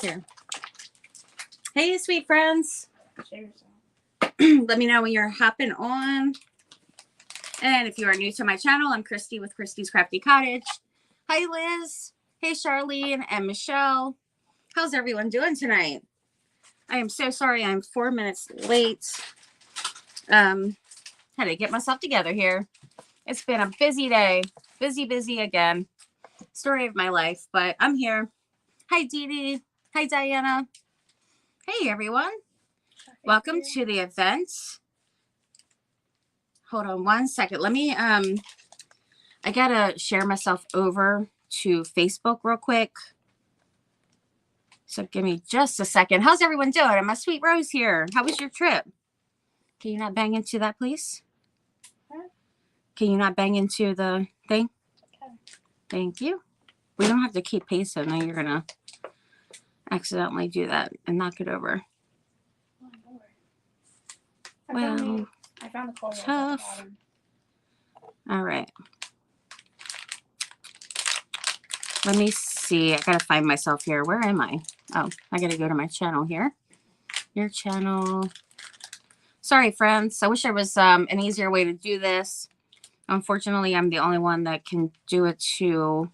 Here. Hey, sweet friends. Let me know when you're hopping on. And if you are new to my channel, I'm Christy with Christy's Crafty Cottage. Hi, Liz. Hey, Charlene and Michelle. How's everyone doing tonight? I am so sorry I'm 4 minutes late. Had to get myself together here. It's been a busy day. Busy again. Story of my life, but I'm here. Hi, Dee Dee. Hi, Diana. Hey, everyone. Welcome to the event. Hold on one second. Let me, I gotta share myself over to Facebook real quick. So give me just a second. How's everyone doing? And my sweet Rose here. How was your trip? Can you not bang into that, please? Can you not bang into the thing? Okay. Thank you. We don't have to keep pacing. Now you're gonna accidentally do that and knock it over. Oh, well, I found the cold tough. All right. Let me see. I gotta find myself here. Where am I? Oh, I gotta go to my channel here. Your channel. Sorry, friends. I wish there was an easier way to do this. Unfortunately, I'm the only one that can do it to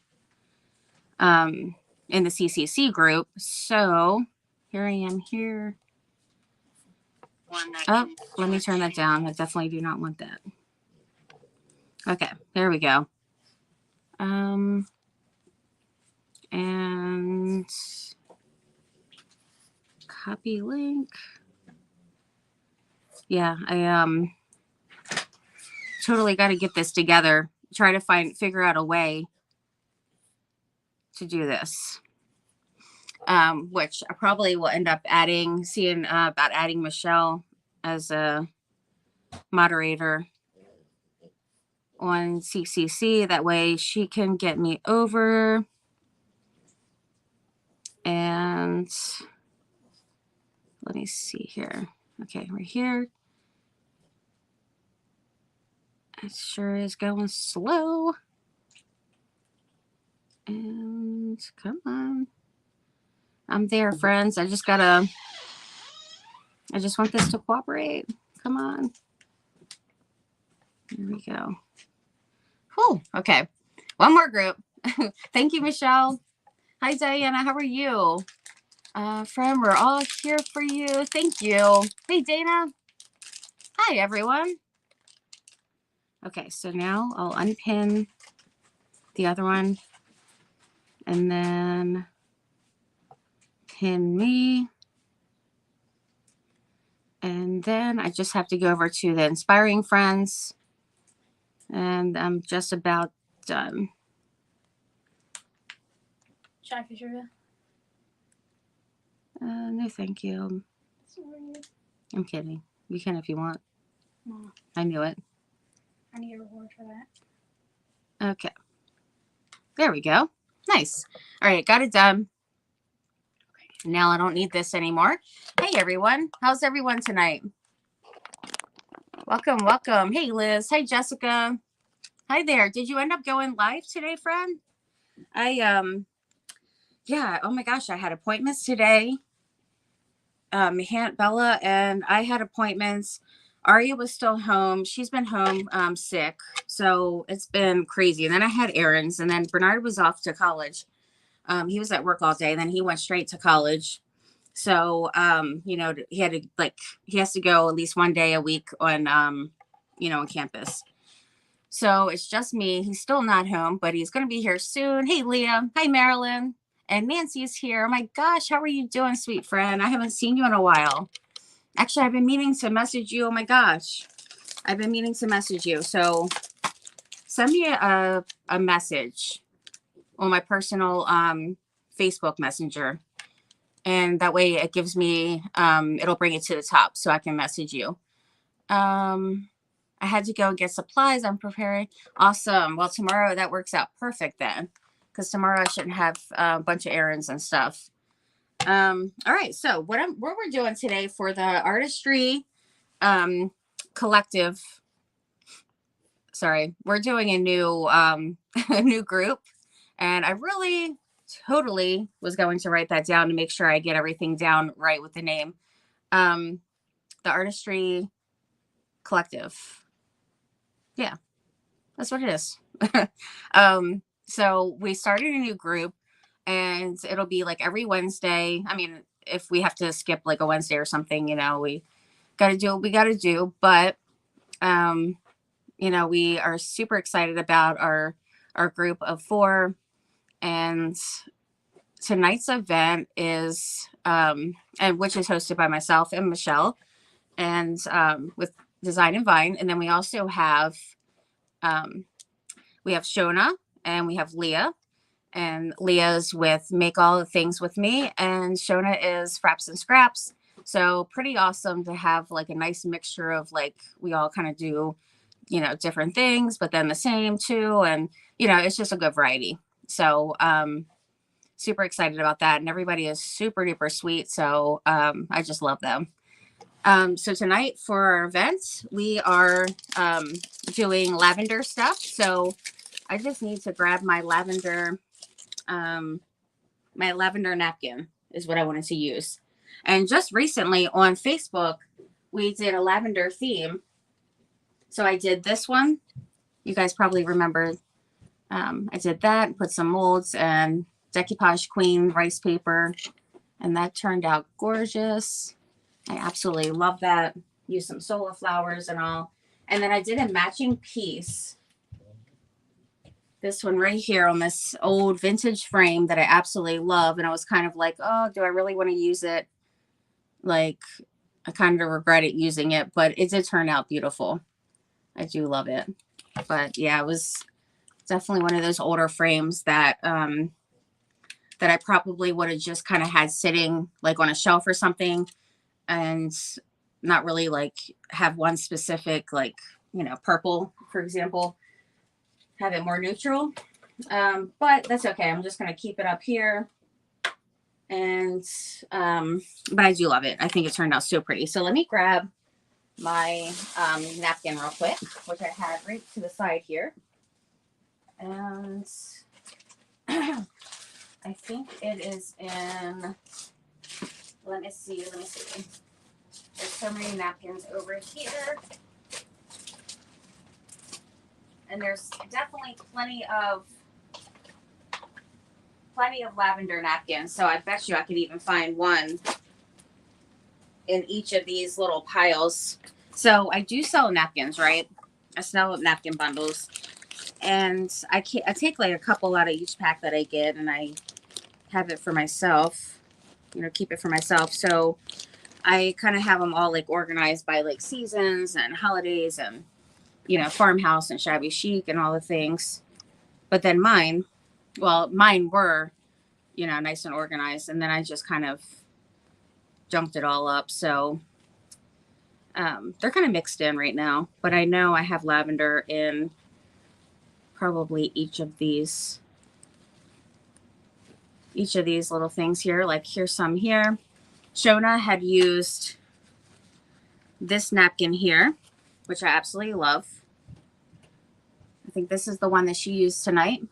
in the CCC group. So here I am here. Oh, let me turn that down. I definitely do not want that. Okay, there we go. And copy link. Yeah, I totally got to get this together. Try to figure out a way to do this. Which I probably will end up seeing about adding Michelle as a moderator on CCC. That way she can get me over. And let me see here. Okay, right here. It sure is going slow. And come on. I'm there, friends. I just want this to cooperate. Come on. There we go. Cool. Okay. One more group. Thank you, Michelle. Hi, Diana. How are you? Friend, we're all here for you. Thank you. Hey, Dana. Hi, everyone. Okay, so now I'll unpin the other one and then pin me. And then I just have to go over to the Inspiring Friends. And I'm just about done. Should I feature you? No, thank you. I'm kidding. You can if you want. No. I knew it. I need a reward for that. Okay. There we go. Nice. All right, got it done. Now I don't need this anymore. Hey, everyone. How's everyone tonight? Welcome, welcome. Hey, Liz. Hi, Jessica. Hi there. Did you end up going live today, friend? Yeah. Oh my gosh, I had appointments today. Aunt Bella and I had appointments. Aria was still home. She's been home sick. So it's been crazy. And then I had errands. And then Bernard was off to college. He was at work all day. Then he went straight to college. So, you know, he has to go at least one day a week on, you know, on campus. So it's just me. He's still not home, but he's going to be here soon. Hey, Leah. Hi, Marilyn. And Nancy's here. Oh my gosh, how are you doing, sweet friend? I haven't seen you in a while. Actually, I've been meaning to message you. Oh my gosh. I've been meaning to message you. So send me a message on my personal Facebook Messenger. And that way it gives me, it'll bring it to the top so I can message you. I had to go and get supplies. I'm preparing. Awesome. Well, tomorrow that works out perfect then. Because tomorrow I shouldn't have a bunch of errands and stuff. All right. So what we're doing today for the Artistry collective. Sorry, we're doing a new a new group, and I really totally was going to write that down to make sure I get everything down right with the name. The Artistry Collective. Yeah, that's what it is. So we started a new group, and it'll be like every Wednesday. I mean, if we have to skip like a Wednesday or something, you know, we got to do what we got to do. But, you know, we are super excited about our group of 4. And tonight's event is, and which is hosted by myself and Michelle, and with Design and Vine. And then we also have, we have Shona and we have Leah. And Leah's with Make All the Things With Me, and Shona is Fraps and Scraps. So pretty awesome to have like a nice mixture of like, we all kind of do, you know, different things, but then the same too. And, you know, it's just a good variety. So, super excited about that. And everybody is super duper sweet. So, I just love them. So tonight for our event, we are, doing lavender stuff. So I just need to grab my lavender napkin is what I wanted to use. And just recently on Facebook, we did a lavender theme. So I did this one. You guys probably remember. I did that and put some molds and decoupage queen rice paper. And that turned out gorgeous. I absolutely love that. Use some solar flowers and all. And then I did a matching piece. This one right here on this old vintage frame that I absolutely love. And I was kind of like, oh, do I really want to use it? Like, I kind of regretted using it, but it did turn out beautiful. I do love it. But yeah, it was definitely one of those older frames that, that I probably would have just kind of had sitting like on a shelf or something, and not really like have one specific, like, you know, purple, for example, have it more neutral. But that's okay. I'm just going to keep it up here. And, but I do love it. I think it turned out so pretty. So let me grab my, napkin real quick, which I had right to the side here. And I think it is in, let me see. There's so many napkins over here. And there's definitely plenty of lavender napkins. So I bet you I could even find one in each of these little piles. So I do sell napkins, right? I sell napkin bundles. And I take like a couple out of each pack that I get, and I have it for myself, you know, keep it for myself. So I kind of have them all like organized by like seasons and holidays and, you know, farmhouse and shabby chic and all the things. But then mine were, you know, nice and organized. And then I just kind of jumped it all up. So they're kind of mixed in right now. But I know I have lavender in probably each of these little things here. Like here's some here. Shona had used this napkin here, which I absolutely love. I think this is the one that she used tonight.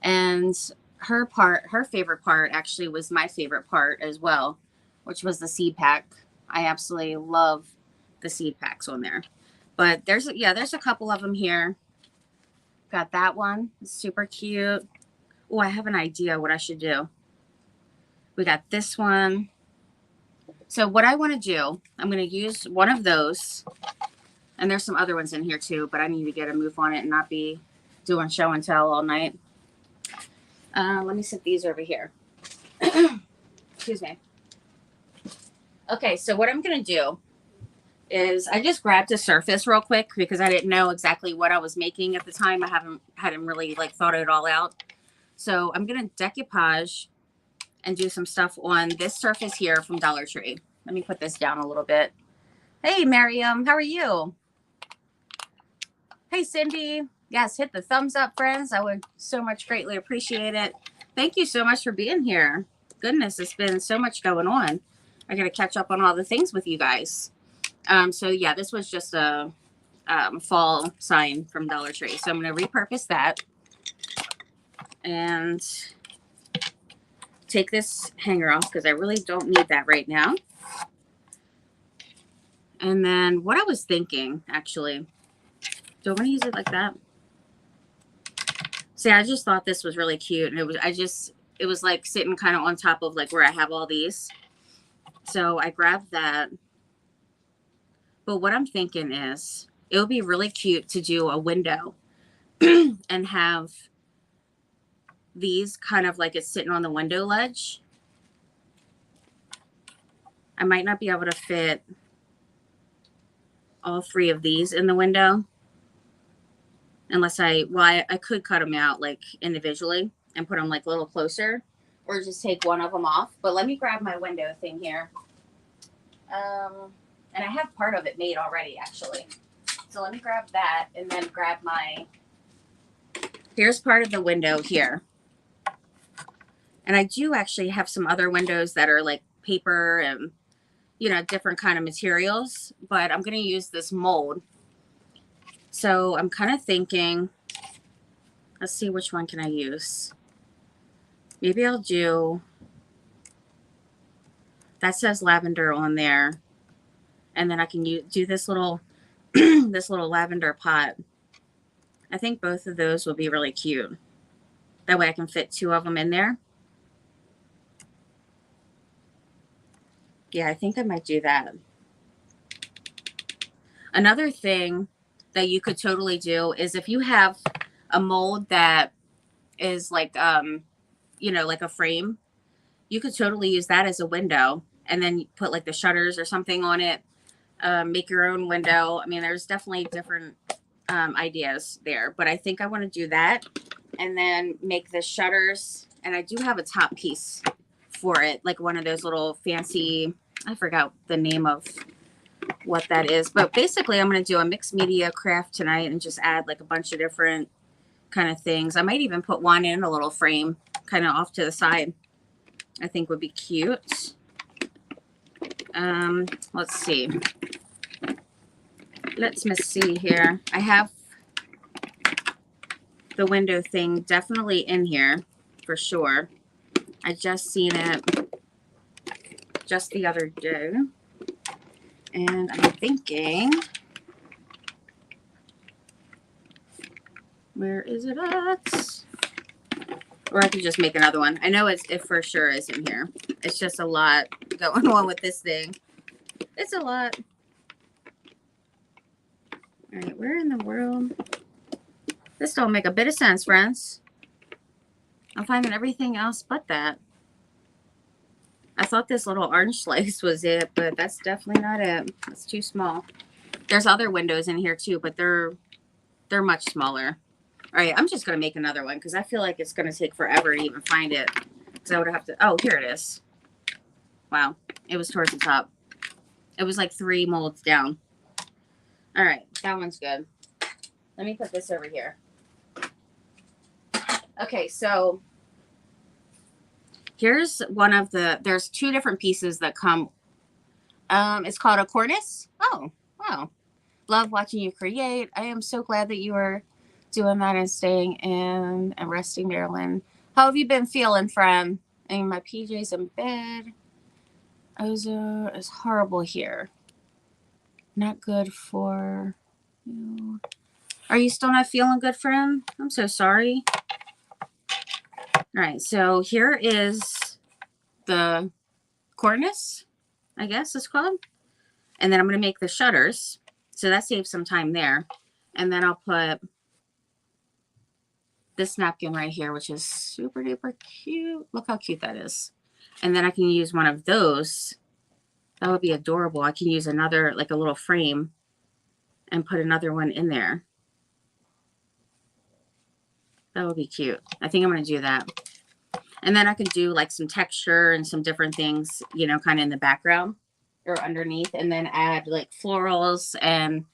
And her favorite part actually was my favorite part as well, which was the seed pack. I absolutely love the seed packs on there. But there's a couple of them here. Got that one. It's super cute. Oh, I have an idea what I should do. We got this one. So what I want to do, I'm going to use one of those. And there's some other ones in here too, but I need to get a move on it and not be doing show and tell all night. Let me set these over here. Excuse me. Okay, so what I'm going to do is I just grabbed a surface real quick because I didn't know exactly what I was making at the time. I hadn't really like thought it all out. So I'm going to decoupage and do some stuff on this surface here from Dollar Tree. Let me put this down a little bit. Hey, Miriam, how are you? Hey, Cindy. Yes, hit the thumbs up, friends. I would so much greatly appreciate it. Thank you so much for being here. Goodness, it's been so much going on. I got to catch up on all the things with you guys. So yeah, this was just a fall sign from Dollar Tree. So I'm going to repurpose that. And take this hanger off because I really don't need that right now. And then what I was thinking, actually, do I want to use it like that? See, I just thought this was really cute, and it was like sitting kind of on top of like where I have all these. So I grabbed that. But what I'm thinking is it would be really cute to do a window and have these kind of like it's sitting on the window ledge. I might not be able to fit all three of these in the window unless I could cut them out like individually and put them like a little closer or just take one of them off. But let me grab my window thing here. And I have part of it made already, actually. So let me grab that and then grab here's part of the window here. And I do actually have some other windows that are like paper and, you know, different kind of materials, but I'm going to use this mold. So I'm kind of thinking, let's see, which one can I use? Maybe I'll do, that says lavender on there. And then I can do this little, this little lavender pot. I think both of those will be really cute. That way I can fit two of them in there. Yeah, I think I might do that. Another thing that you could totally do is if you have a mold that is like, you know, like a frame, you could totally use that as a window and then put like the shutters or something on it. Make your own window. I mean, there's definitely different ideas there, but I think I want to do that and then make the shutters. And I do have a top piece for it, like one of those little fancy, I forgot the name of what that is, but basically I'm going to do a mixed media craft tonight and just add like a bunch of different kind of things. I might even put one in a little frame kind of off to the side. I think would be cute. Let's see. Let's see here. I have the window thing definitely in here for sure. I just seen it just the other day. And I'm thinking, where is it at? Or I could just make another one. I know it for sure is in here. It's just a lot going on with this thing. It's a lot. All right, where in the world? This don't make a bit of sense, friends. I'm finding everything else but that. I thought this little orange slice was it, but that's definitely not it. It's too small. There's other windows in here too, but they're much smaller. All right, I'm just going to make another one because I feel like it's going to take forever to even find it. Because I would have to... Oh, here it is. Wow. It was towards the top. It was like 3 molds down. All right, that one's good. Let me put this over here. Okay, so here's one of the... There's 2 different pieces that come... it's called a cornice. Oh, wow. Love watching you create. I am so glad that you are doing that and staying in and resting, Marilyn. How have you been feeling, friend? In my PJs in bed. Ozone is horrible here. Not good for you. Are you still not feeling good, friend? I'm so sorry. All right, so here is the cornice, I guess it's called. And then I'm going to make the shutters. So that saves some time there. And then I'll put this napkin right here, which is super duper cute. Look how cute that is. And then I can use one of those. That would be adorable. I can use another, like a little frame and put another one in there. That would be cute. I think I'm going to do that. And then I could do like some texture and some different things, you know, kind of in the background or underneath, and then add like florals and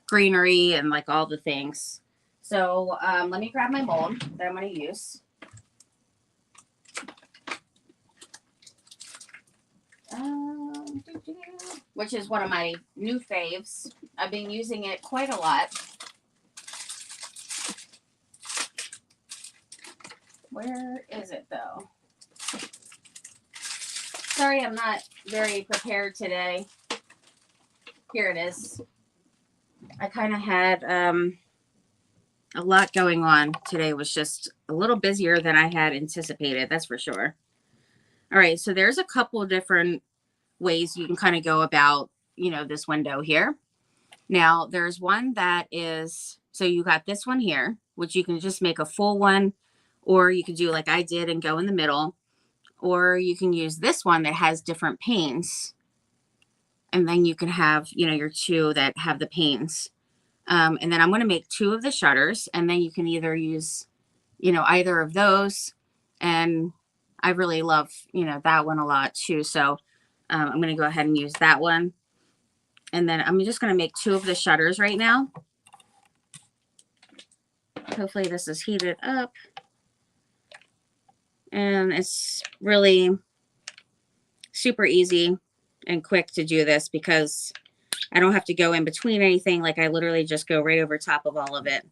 greenery and like all the things. So let me grab my mold that I'm going to use. Which is one of my new faves. I've been using it quite a lot. Where is it though? sorry I'm not very prepared today. Here it is. I kind of had a lot going on today. Was just a little busier than I had anticipated, that's for sure. All right, so there's a couple different ways you can kind of go about, this window here. Now, there's one that is, so you got this one here, which you can just make a full one, or you can do like I did and go in the middle, or you can use this one that has different panes. And then you can have, your two that have the panes. And then I'm going to make 2 of the shutters, and then you can either use, either of those. And I really love, that one a lot too. So I'm going to go ahead and use that one. And then I'm just going to make 2 of the shutters right now. Hopefully this is heated up. And it's really super easy and quick to do this because I don't have to go in between anything. Like I literally just go right over top of all of it.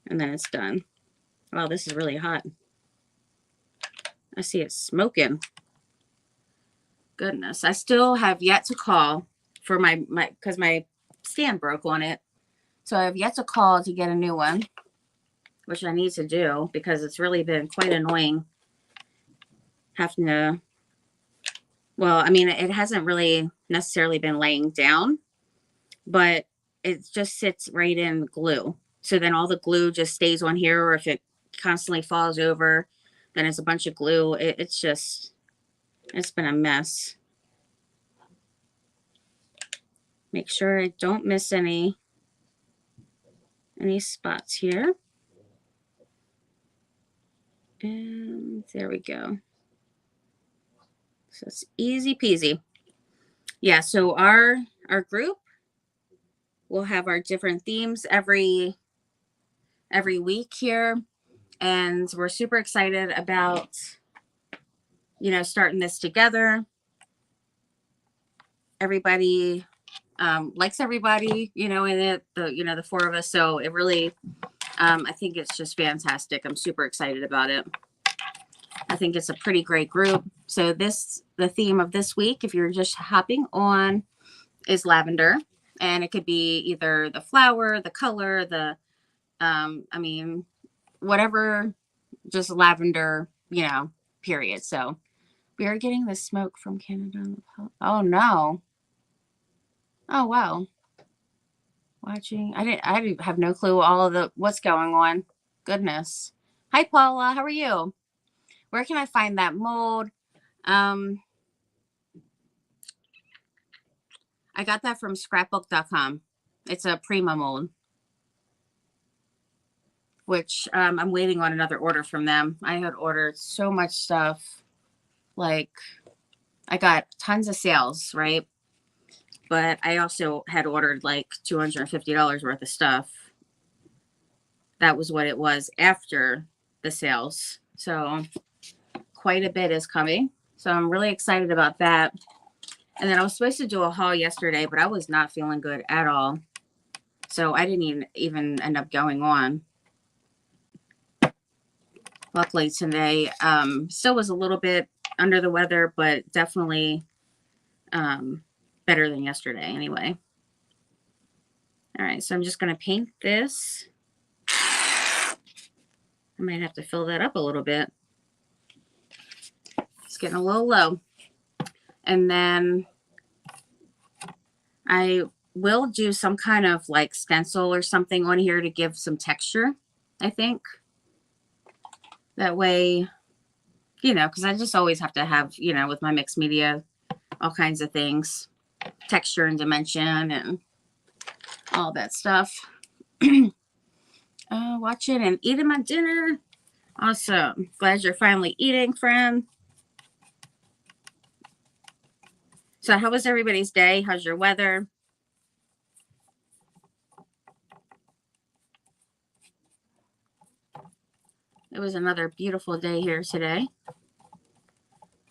And then it's done. Wow, this is really hot. I see it smoking. Goodness. I still have yet to call for because my stand broke on it. So I have yet to call to get a new one, which I need to do because it's really been quite annoying having to, well, I mean, it hasn't really necessarily been laying down, but it just sits right in glue. So then all the glue just stays on here, or if it constantly falls over, then it's a bunch of glue. It's been a mess. Make sure I don't miss any spots here. And there we go. So it's easy peasy. Yeah, so our group will have our different themes every week here. And we're super excited about, starting this together. Everybody likes everybody, in it, the 4 of us. So it really, I think it's just fantastic. I'm super excited about it. I think it's a pretty great group. So the theme of this week, if you're just hopping on, is lavender. And it could be either the flower, the color, whatever, just lavender, period. So we are getting the smoke from Canada. Oh no. Oh wow. Watching. I have no clue what's going on. Goodness. Hi Paula, how are you? Where can I find that mold? I got that from scrapbook.com. It's a Prima mold, which I'm waiting on another order from them. I had ordered so much stuff. Like, I got tons of sales, right? But I also had ordered like $250 worth of stuff. That was what it was after the sales. So quite a bit is coming. So I'm really excited about that. And then I was supposed to do a haul yesterday, but I was not feeling good at all. So I didn't even end up going on. Luckily today, still was a little bit under the weather, but definitely better than yesterday anyway. All right, so I'm just going to paint this. I might have to fill that up a little bit. It's getting a little low. And then I will do some kind of like stencil or something on here to give some texture, I think. That way, because I just always have to have, with my mixed media, all kinds of things, texture and dimension and all that stuff. Watching and eating my dinner. Awesome. Glad you're finally eating, friend. So how was everybody's day? How's your weather? It was another beautiful day here today.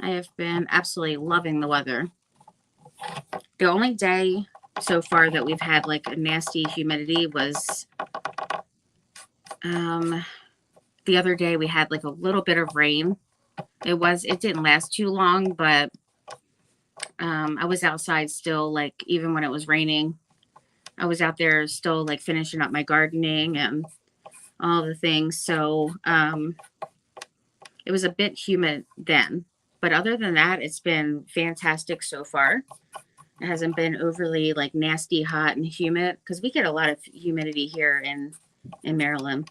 I have been absolutely loving the weather. The only day so far that we've had like a nasty humidity was the other day we had like a little bit of rain. It didn't last too long, but I was outside still, like, even when it was raining. I was out there still, like, finishing up my gardening and all the things. So it was a bit humid then. But other than that, it's been fantastic so far. It hasn't been overly, like, nasty, hot, and humid, because we get a lot of humidity here in Maryland.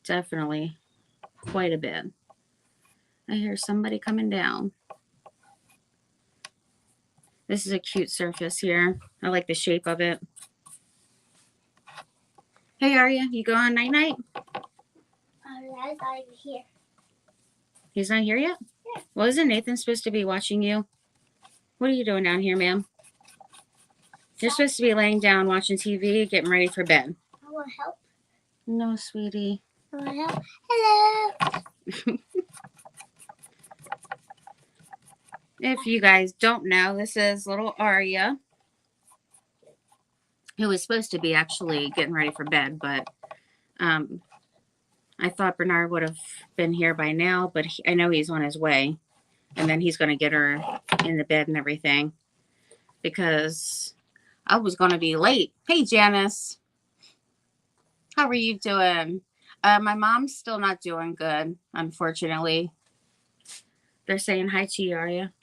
Definitely quite a bit. I hear somebody coming down. This is a cute surface here. I like the shape of it. Hey, Arya, you going night-night? I'm not here. He's not here yet? Yeah. Well, isn't Nathan supposed to be watching you? What are you doing down here, ma'am? You're supposed to be laying down, watching TV, getting ready for bed. I want help. No, sweetie. I want help. Hello. If you guys don't know, this is little Arya, who was supposed to be actually getting ready for bed, but I thought Bernard would have been here by now, but I know he's on his way, and then he's going to get her in the bed and everything, because I was going to be late. Hey, Janice. How are you doing? My mom's still not doing good, unfortunately. They're saying hi to you, Arya.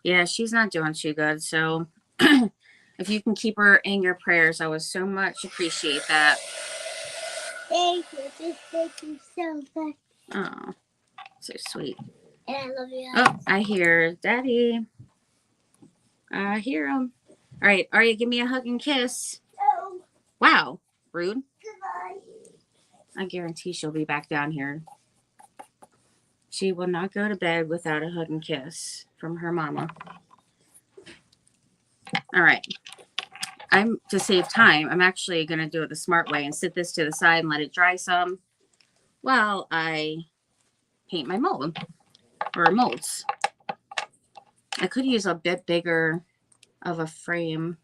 Yeah, she's not doing too good. So if you can keep her in your prayers, I would so much appreciate that. Thank you so much. Oh, so sweet. And I love you. Oh, I hear Daddy. I hear him. All right, Arya, give me a hug and kiss. Oh, Wow, rude. goodbye. I guarantee she'll be back down here. She will not go to bed without a hug and kiss from her mama. All right. To save time, I'm actually going to do it the smart way and sit this to the side and let it dry some while I paint my mold or molds. I could use a bit bigger of a frame.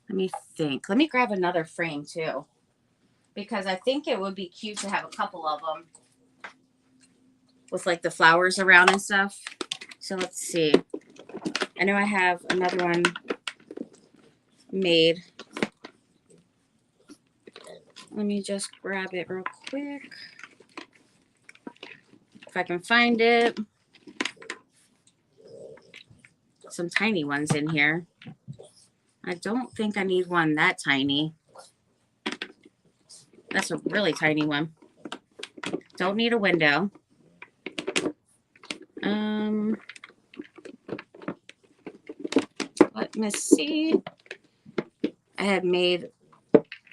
Let me think. Let me grab another frame too, because I think it would be cute to have a couple of them with like the flowers around and stuff. So let's see. I know I have another one made. Let me just grab it real quick. If I can find it. Some tiny ones in here. I don't think I need one that tiny. That's a really tiny one. Don't need a window. Let me see. I had made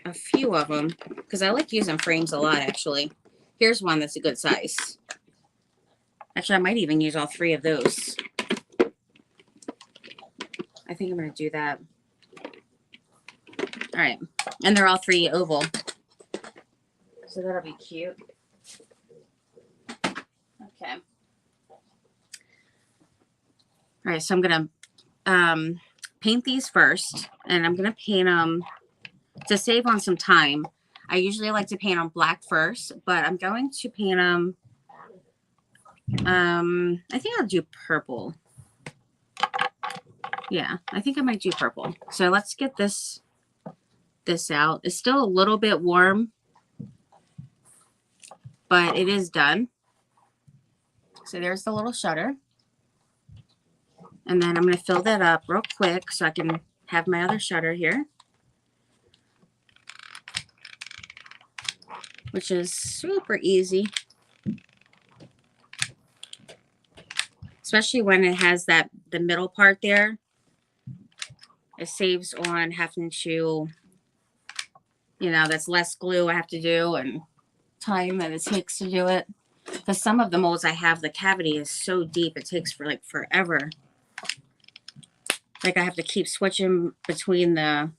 a few of them because I like using frames a lot, actually. Here's one that's a good size. Actually, I might even use all three of those. I think I'm going to do that. All right. And they're all three oval. So that'll be cute. Okay. All right. So I'm going to paint these first. And I'm going to paint them to save on some time. I usually like to paint them black first. But I'm going to paint them. I think I'll do purple. Yeah. I think I might do purple. So let's get this out. It's still a little bit warm, but it is done. So there's the little shutter. And then I'm going to fill that up real quick so I can have my other shutter here, which is super easy, especially when it has the middle part there. It saves on having to, that's less glue I have to do and time that it takes to do it. Because some of the molds I have, the cavity is so deep, it takes for like forever. Like I have to keep switching between the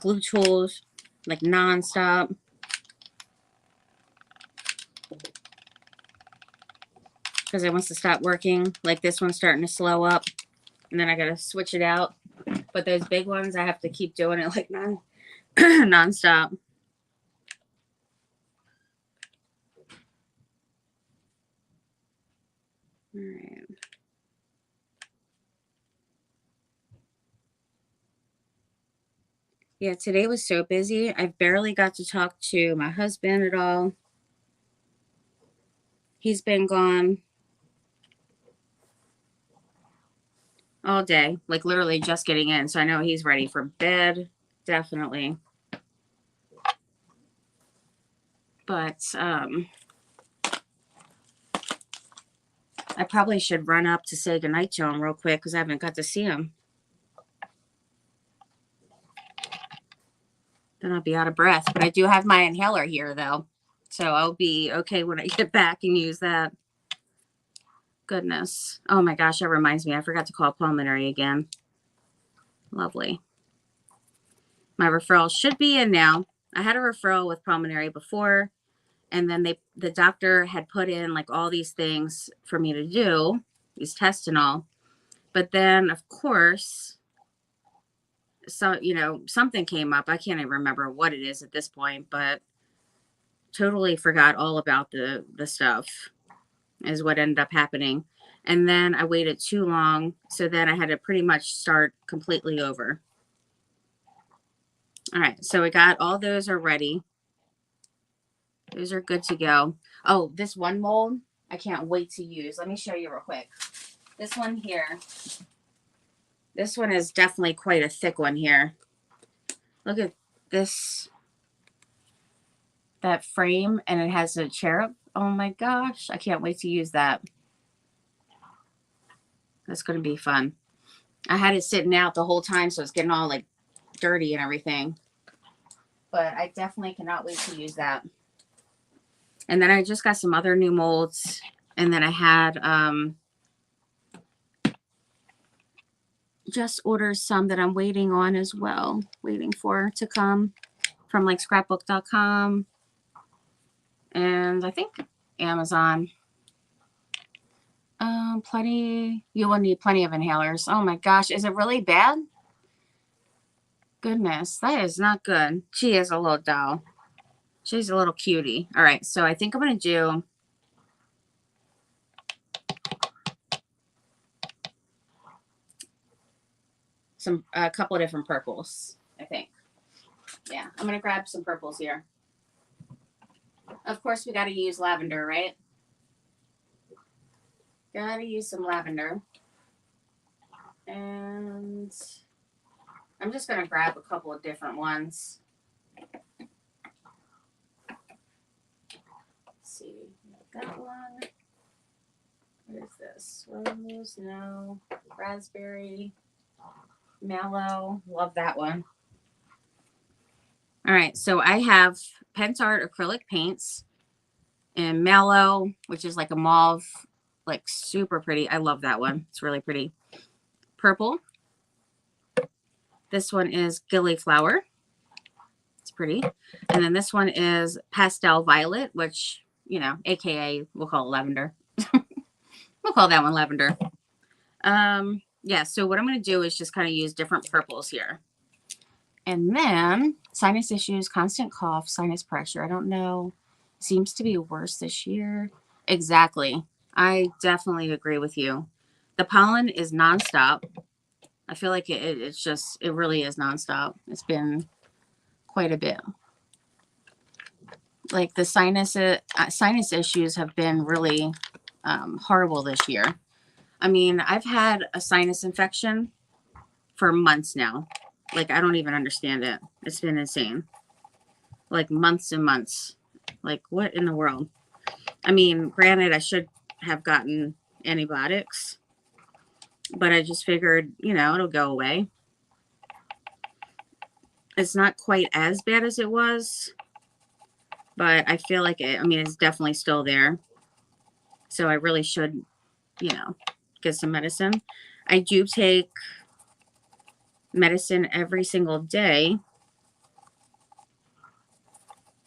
glue tools, like nonstop. Because it wants to stop working. Like this one's starting to slow up. And then I got to switch it out. But those big ones, I have to keep doing it like nonstop. All right. Yeah, today was so busy. I barely got to talk to my husband at all. He's been gone all day, like literally just getting in. So I know he's ready for bed, definitely. But I probably should run up to say goodnight to him real quick because I haven't got to see him. Then I'll be out of breath. But I do have my inhaler here, though. So I'll be okay when I get back and use that. Goodness. Oh, my gosh. That reminds me. I forgot to call pulmonary again. Lovely. My referral should be in now. I had a referral with pulmonary before. And then the doctor had put in like all these things for me to do. These tests and all. But then, of course, so, you know, something came up. I can't even remember what it is at this point, but totally forgot all about the stuff is what ended up happening. And then I waited too long. So then I had to pretty much start completely over. All right. So we got all those are ready. Those are good to go. Oh, this one mold, I can't wait to use. Let me show you real quick. This one here. This one is definitely quite a thick one here. Look at this. That frame, and it has a cherub. Oh my gosh. I can't wait to use that. That's going to be fun. I had it sitting out the whole time, so it's getting all like dirty and everything. But I definitely cannot wait to use that. And then I just got some other new molds. And then I had just ordered some that I'm waiting on as well. Waiting for to come from like scrapbook.com. And I think Amazon. You will need plenty of inhalers. Oh my gosh, is it really bad? Goodness, that is not good. She is a little doll. She's a little cutie. All right, so I think I'm going to do a couple of different purples, I think. Yeah, I'm going to grab some purples here. Of course, we got to use lavender, right? Got to use some lavender. And I'm just going to grab a couple of different ones. Let's see. That one. What is this? Rose? No. Raspberry. Mallow. Love that one. All right. So I have Pentart acrylic paints and Mallow, which is like a mauve, like super pretty. I love that one. It's really pretty. Purple. This one is Gillyflower. It's pretty. And then this one is Pastel Violet, which, you know, AKA we'll call it lavender. We'll call that one lavender. Yeah, so what I'm going to do is just kind of use different purples here. And then sinus issues, constant cough, sinus pressure. I don't know. Seems to be worse this year. Exactly. I definitely agree with you. The pollen is nonstop. I feel like it really is nonstop. It's been quite a bit. Like the sinus issues have been really horrible this year. I mean, I've had a sinus infection for months now. Like, I don't even understand it. It's been insane. Like, months and months. Like, what in the world? I mean, granted, I should have gotten antibiotics. But I just figured, you know, it'll go away. It's not quite as bad as it was. But I feel like it's definitely still there. So I really should, you know, get some medicine. I do take medicine every single day.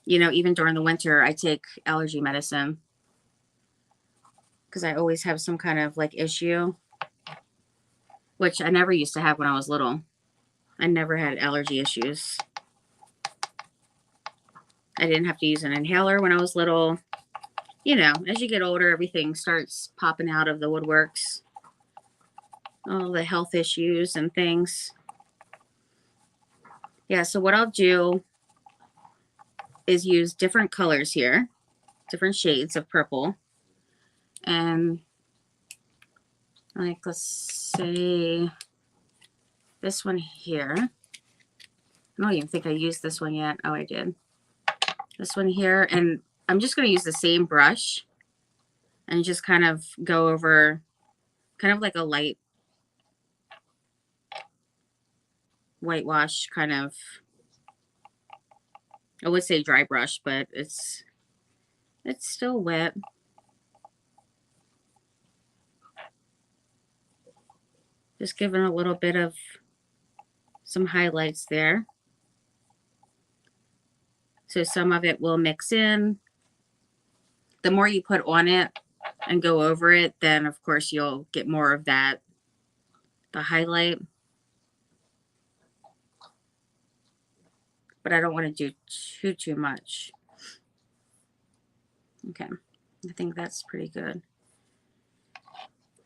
You know, even during the winter, I take allergy medicine. Because I always have some kind of like issue. Which I never used to have when I was little. I never had allergy issues. I didn't have to use an inhaler when I was little. you know, as you get older, everything starts popping out of the woodworks. All the health issues and things. Yeah, so what I'll do is use different colors here, different shades of purple. And like, let's say this one here. I don't even think I used this one yet. Oh, I did. This one here. And I'm just going to use the same brush and just kind of go over kind of like a light whitewash kind of, I would say dry brush, but it's still wet. Just giving a little bit of some highlights there. So some of it will mix in. The more you put on it and go over it, then of course you'll get more of that, the highlight. But I don't want to do too much. Okay, I think that's pretty good.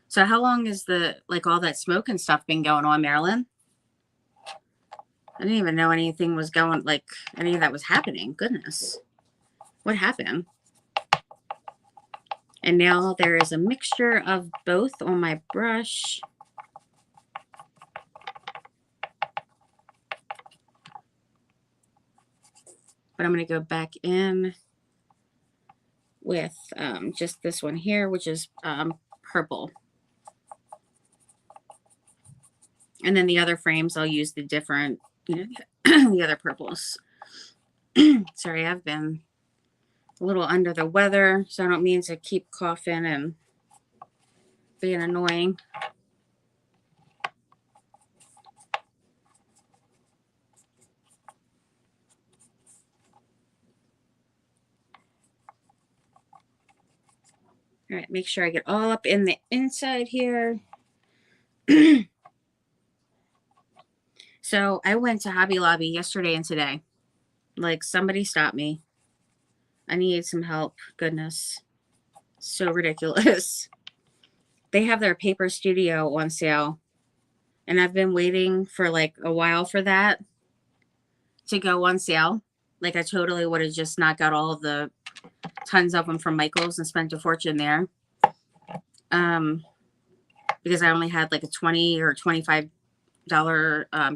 So how long is like all that smoke and stuff been going on, Marilyn? I didn't even know anything was going, like any of that was happening. Goodness. What happened? And now there is a mixture of both on my brush. But I'm going to go back in with just this one here, which is purple. And then the other frames, I'll use the different, you know, the other purples. Sorry, I've been a little under the weather, so I don't mean to keep coughing and being annoying. All right, make sure I get all up in the inside here. So I went to Hobby Lobby yesterday and today. Like, somebody stop me. I need some help. Goodness. So ridiculous. They have their paper studio on sale. And I've been waiting for like a while for that to go on sale. Like, I totally would have just not got all of the tons of them from Michael's and spent a fortune there. Because I only had like a $20 or $25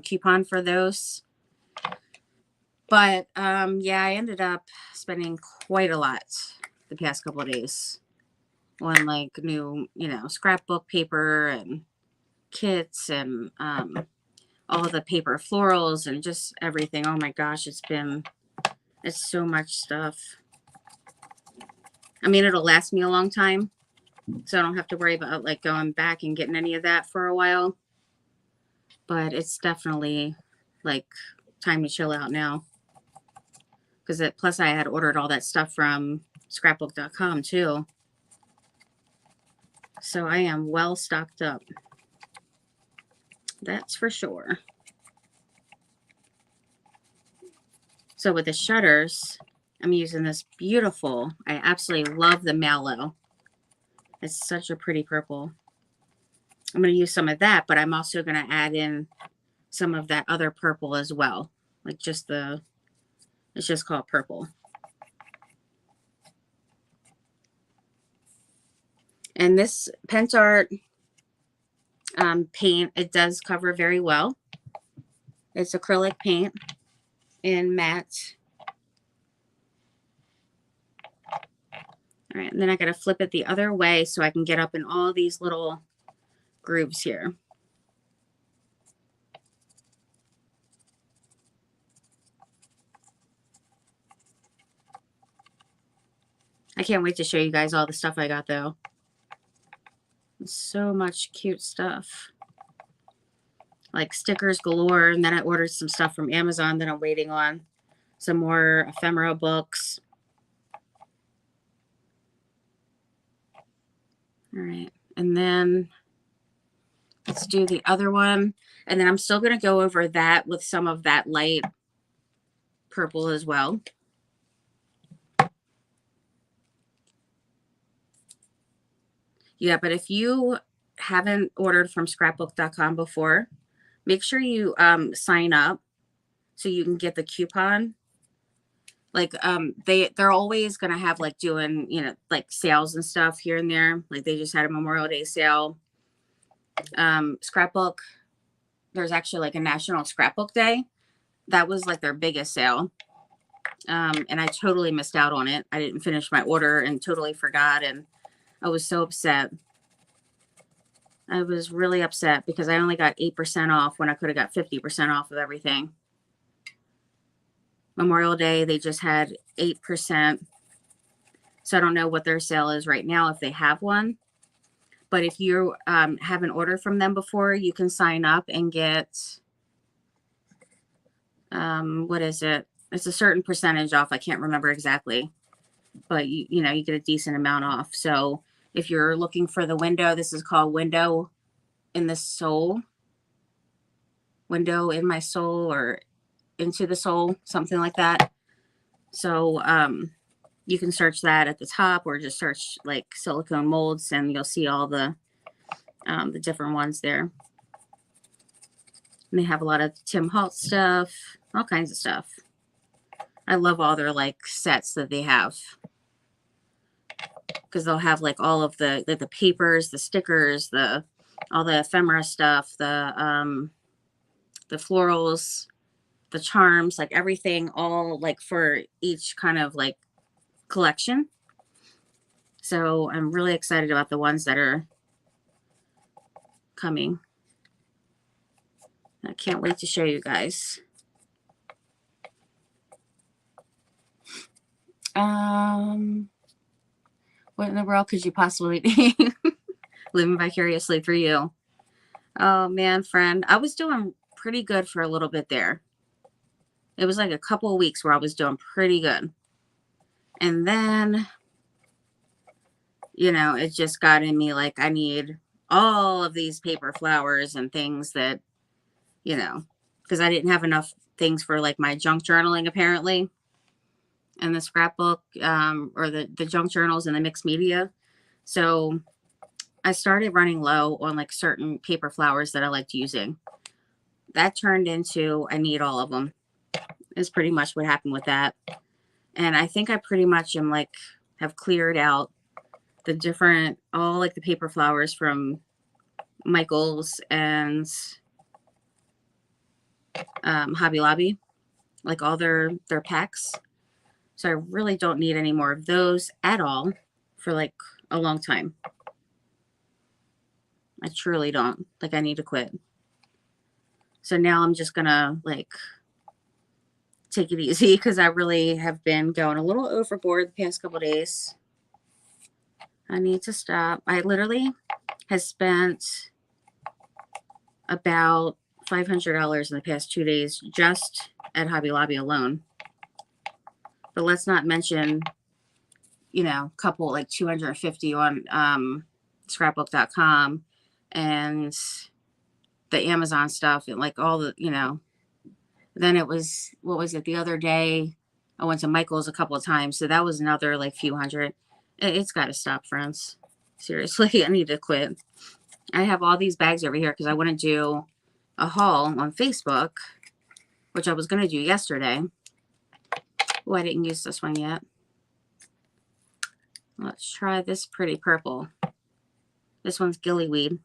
coupon for those. But yeah, I ended up spending quite a lot the past couple of days on like new, you know, scrapbook paper and kits and all the paper florals and just everything. Oh my gosh, it's so much stuff. I mean, it'll last me a long time, so I don't have to worry about like going back and getting any of that for a while. But it's definitely like time to chill out now. Because plus I had ordered all that stuff from scrapbook.com too. So I am well stocked up. That's for sure. So with the shutters, I'm using this beautiful, I absolutely love the mallow. It's such a pretty purple. I'm going to use some of that, but I'm also going to add in some of that other purple as well. Like just it's just called purple. And this Pentart paint, it does cover very well. It's acrylic paint in matte. All right, and then I got to flip it the other way so I can get up in all these little grooves here. I can't wait to show you guys all the stuff I got though. So much cute stuff. Like stickers galore, and then I ordered some stuff from Amazon that I'm waiting on. Some more ephemera books. All right, and then let's do the other one. And then I'm still going to go over that with some of that light purple as well. Yeah, but if you haven't ordered from scrapbook.com before, make sure you sign up so you can get the coupon. Like they're always gonna have like doing, you know, like sales and stuff here and there. Like they just had a Memorial Day sale. Scrapbook, there's actually like a National Scrapbook Day. That was like their biggest sale. And I totally missed out on it. I didn't finish my order and totally forgot, and I was so upset. I was really upset because I only got 8% off when I could have got 50% off of everything. Memorial Day, they just had 8%. So I don't know what their sale is right now, if they have one. But if you haven't ordered from them before, you can sign up and get, what is it? It's a certain percentage off. I can't remember exactly. But, you know, you get a decent amount off. So if you're looking for the window, this is called Window in the Soul. Window in My Soul, or Into the Soul, something like that. So you can search that at the top, or just search like silicone molds, and you'll see all the different ones there. And they have a lot of Tim Holtz stuff, all kinds of stuff. I love all their like sets that they have, because they'll have like all of the papers, the stickers, all the ephemera stuff, the florals, the charms, like everything, all like for each kind of like collection. So I'm really excited about the ones that are coming. I can't wait to show you guys. What in the world could you possibly be living vicariously through you? Oh man, friend, I was doing pretty good for a little bit there. It was like a couple of weeks where I was doing pretty good. And then, you know, it just got in me like I need all of these paper flowers and things that, you know, because I didn't have enough things for like my junk journaling apparently, and the scrapbook, or the junk journals and the mixed media. So I started running low on like certain paper flowers that I liked using. That turned into I need all of them, is pretty much what happened with that. And I think I pretty much am like have cleared out the different, all like the paper flowers from Michael's and Hobby Lobby, like all their packs. So I really don't need any more of those at all for like a long time. I truly don't. Like I need to quit. So now I'm just gonna like take it easy, because I really have been going a little overboard the past couple days. I need to stop. I literally have spent about $500 in the past 2 days just at Hobby Lobby alone. But let's not mention, you know, a couple like 250 on scrapbook.com and the Amazon stuff, and like all the, you know. Then it was, what was it, the other day I went to Michael's a couple of times, so that was another like few hundred. It's got to stop, friends. Seriously, I need to quit. I have all these bags over here because I want to do a haul on Facebook, which I was going to do yesterday. Oh, I didn't use this one yet. Let's try this pretty purple. This one's gillyweed.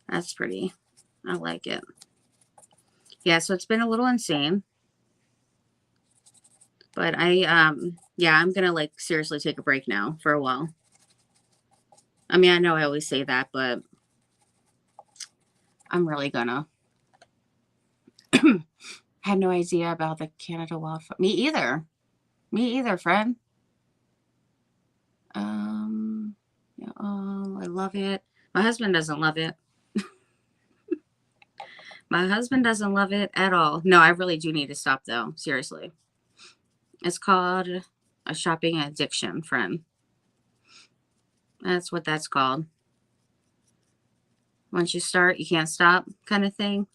That's pretty. I like it. Yeah, so it's been a little insane. But yeah, I'm going to like seriously take a break now for a while. I mean, I know I always say that, but I'm really gonna. Had no idea about the Canada wildfire. Me either. Me either, friend. Yeah, oh, I love it. My husband doesn't love it. My husband doesn't love it at all. No, I really do need to stop though. Seriously. It's called a shopping addiction, friend. That's what that's called. Once you start, you can't stop kind of thing.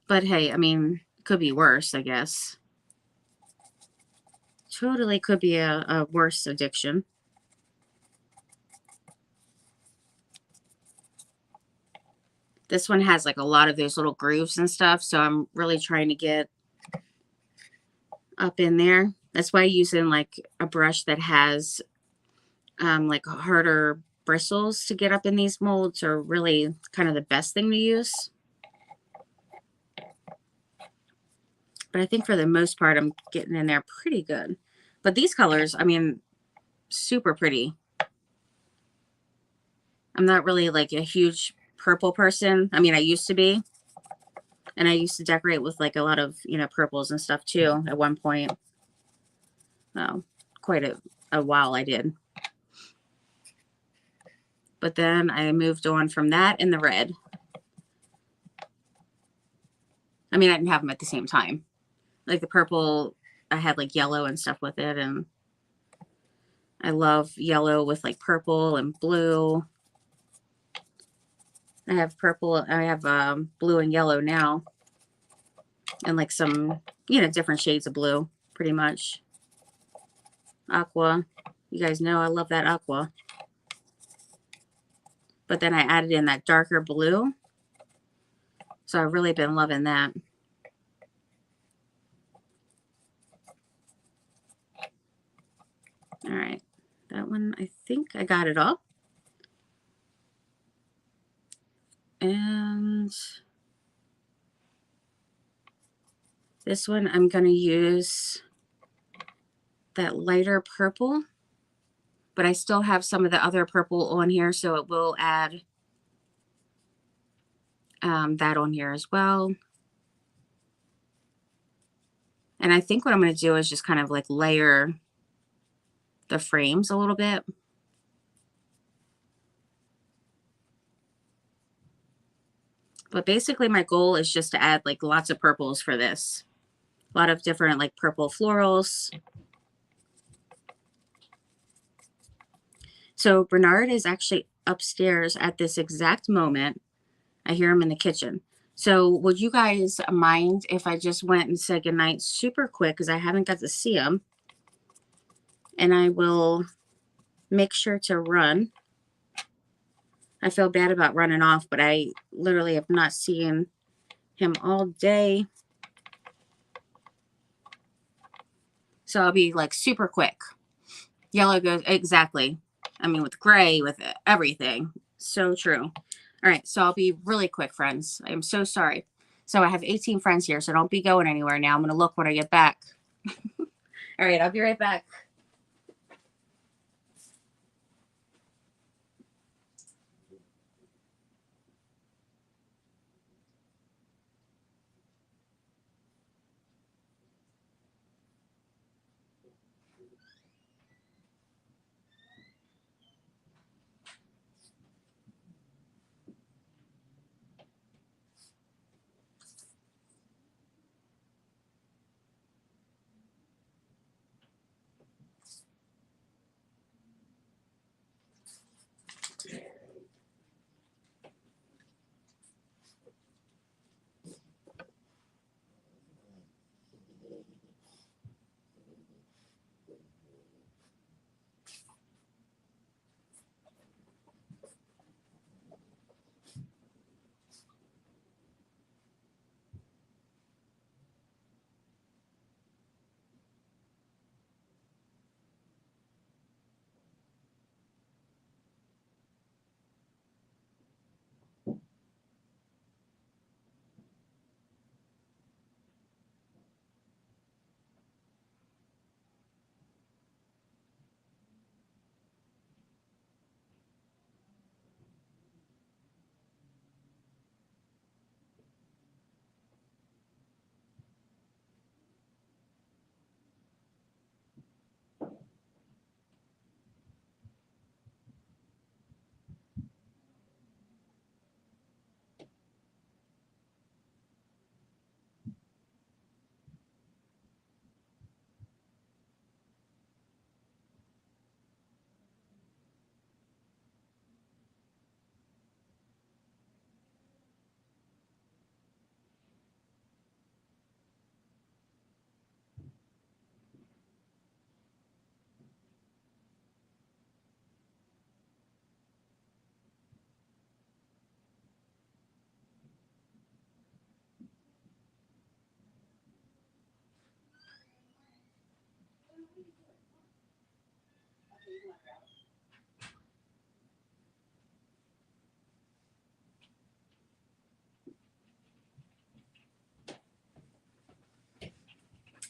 But hey, I mean, it could be worse, I guess. totally could be a worse addiction. This one has like a lot of those little grooves and stuff, so I'm really trying to get up in there. That's why using like a brush that has like harder bristles to get up in these molds are really kind of the best thing to use. But I think for the most part, I'm getting in there pretty good. But these colors, I mean, super pretty. I'm not really like a huge purple person. I mean, I used to be. And I used to decorate with like a lot of, you know, purples and stuff too at one point. Oh, quite a while I did. But then I moved on from that and the red. I mean, I didn't have them at the same time. Like the purple, I had like yellow and stuff with it. And I love yellow with like purple and blue. I have purple, I have blue and yellow now. And like some, you know, different shades of blue, pretty much. Aqua. You guys know I love that aqua. But then I added in that darker blue. So I've really been loving that. All right. That one, I think I got it all. And this one, I'm going to use that lighter purple. But I still have some of the other purple on here, so it will add that on here as well. And I think what I'm going to do is just kind of like layer the frames a little bit. But basically my goal is just to add like lots of purples for this. A lot of different like purple florals. So Bernard is actually upstairs at this exact moment. I hear him in the kitchen. So would you guys mind if I just went and said goodnight super quick, because I haven't got to see him. And I will make sure to run. I feel bad about running off, but I literally have not seen him all day. So I'll be like super quick. Yellow goes, exactly. I mean, with gray, with everything. So true. All right, so I'll be really quick, friends. I am so sorry. So I have 18 friends here, so don't be going anywhere now. I'm going to look when I get back. All right, I'll be right back.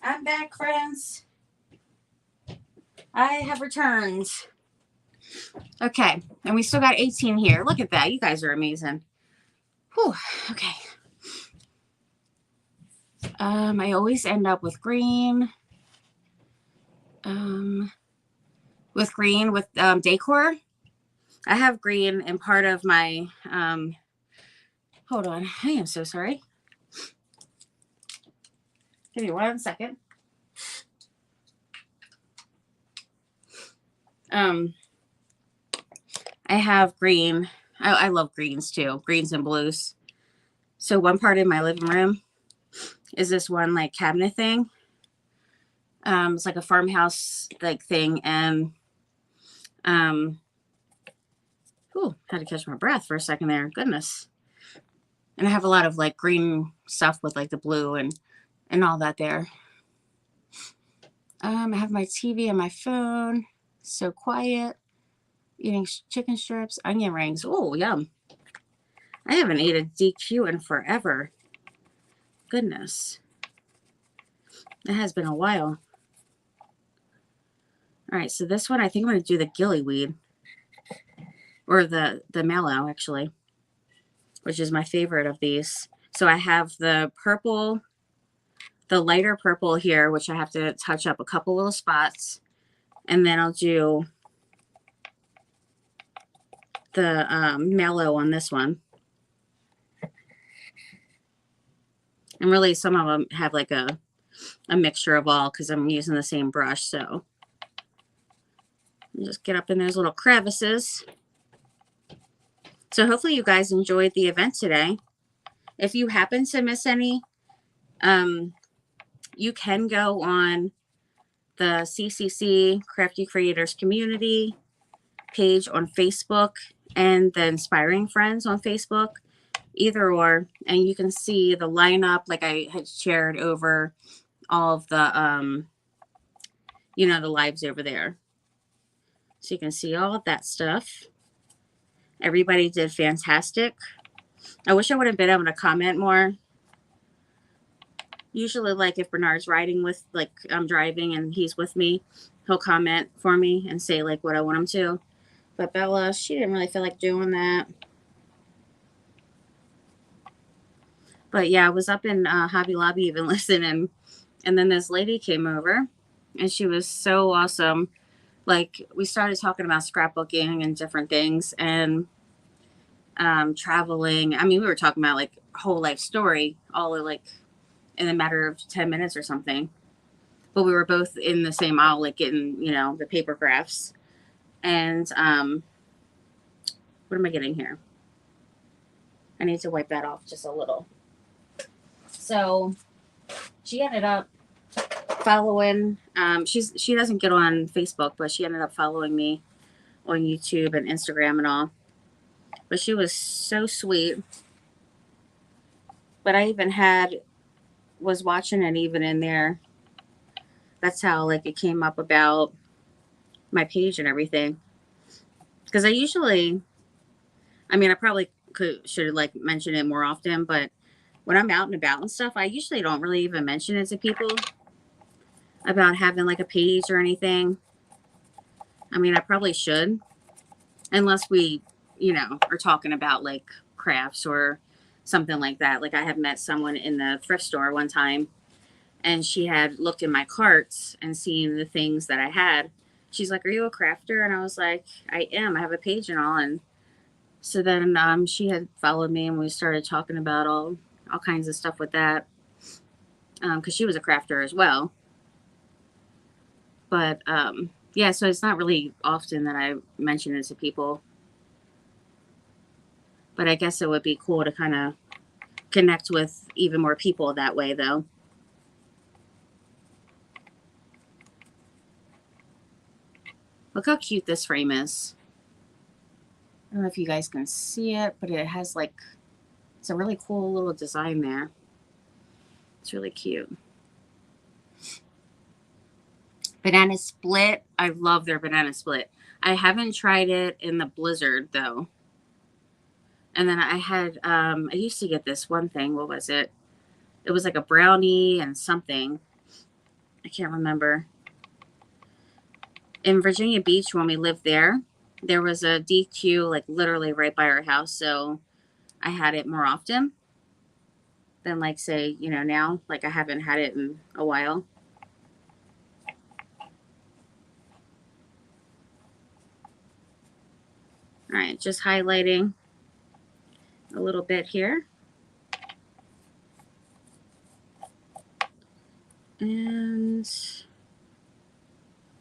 I'm back, friends. I have returned. Okay, and we still got 18 here. Look at that. You guys are amazing. Whew. Okay. I always end up with green. With decor. I have green in part of my, hold on. I am so sorry. Give me 1 second. I have green. I love greens too. Greens and blues. So one part in my living room is this one like cabinet thing. It's like a farmhouse like thing, and had to catch my breath for a second there. Goodness. And I have a lot of like green stuff with like the blue and all that there. I have my TV and my phone. So quiet. Eating chicken strips, onion rings. Oh, yum. I haven't ate a DQ in forever. Goodness. It has been a while. All right, so this one, I think I'm going to do the gillyweed. Or the mallow, actually. Which is my favorite of these. So I have the purple, the lighter purple here, which I have to touch up a couple little spots. And then I'll do the mallow on this one. And really, some of them have like a mixture of all because I'm using the same brush. So just get up in those little crevices. So hopefully you guys enjoyed the event today. If you happen to miss any, you can go on the CCC Crafty Creators Community page on Facebook and the Inspiring Friends on Facebook, either or, and you can see the lineup like I had shared over all of the, the lives over there. So you can see all of that stuff. Everybody did fantastic. I wish I would have been able to comment more. Usually, like if Bernard's riding with, like I'm driving and he's with me, he'll comment for me and say like what I want him to. But Bella, she didn't really feel like doing that. But yeah, I was up in Hobby Lobby even listening. And then this lady came over and she was so awesome. Like we started talking about scrapbooking and different things and traveling. I mean, we were talking about like whole life story, all like in a matter of 10 minutes or something. But we were both in the same aisle, like getting, the paper crafts. And what am I getting here? I need to wipe that off just a little. So she ended up following, she doesn't get on Facebook, but she ended up following me on YouTube and Instagram and all. But she was so sweet. But I even was watching it even in there. That's how like it came up about my page and everything. Because I probably should like mention it more often, but when I'm out and about and stuff, I usually don't really even mention it to people about having like a page or anything. I mean, I probably should, unless we, are talking about like crafts or something like that. Like I have met someone in the thrift store one time and she had looked in my carts and seen the things that I had. She's like, "Are you a crafter?" And I was like, "I am. I have a page and all." And so then she had followed me and we started talking about all kinds of stuff with that. Because she was a crafter as well. But yeah, so it's not really often that I mention it to people. But I guess it would be cool to kind of connect with even more people that way, though. Look how cute this frame is. I don't know if you guys can see it, but it has like, it's a really cool little design there. It's really cute. Banana split. I love their banana split. I haven't tried it in the blizzard though. And then I had, I used to get this one thing. What was it? It was like a brownie and something. I can't remember. In Virginia Beach, when we lived there, there was a DQ like literally right by our house. So I had it more often than like say, you know, now. Like I haven't had it in a while. All right, just highlighting a little bit here. And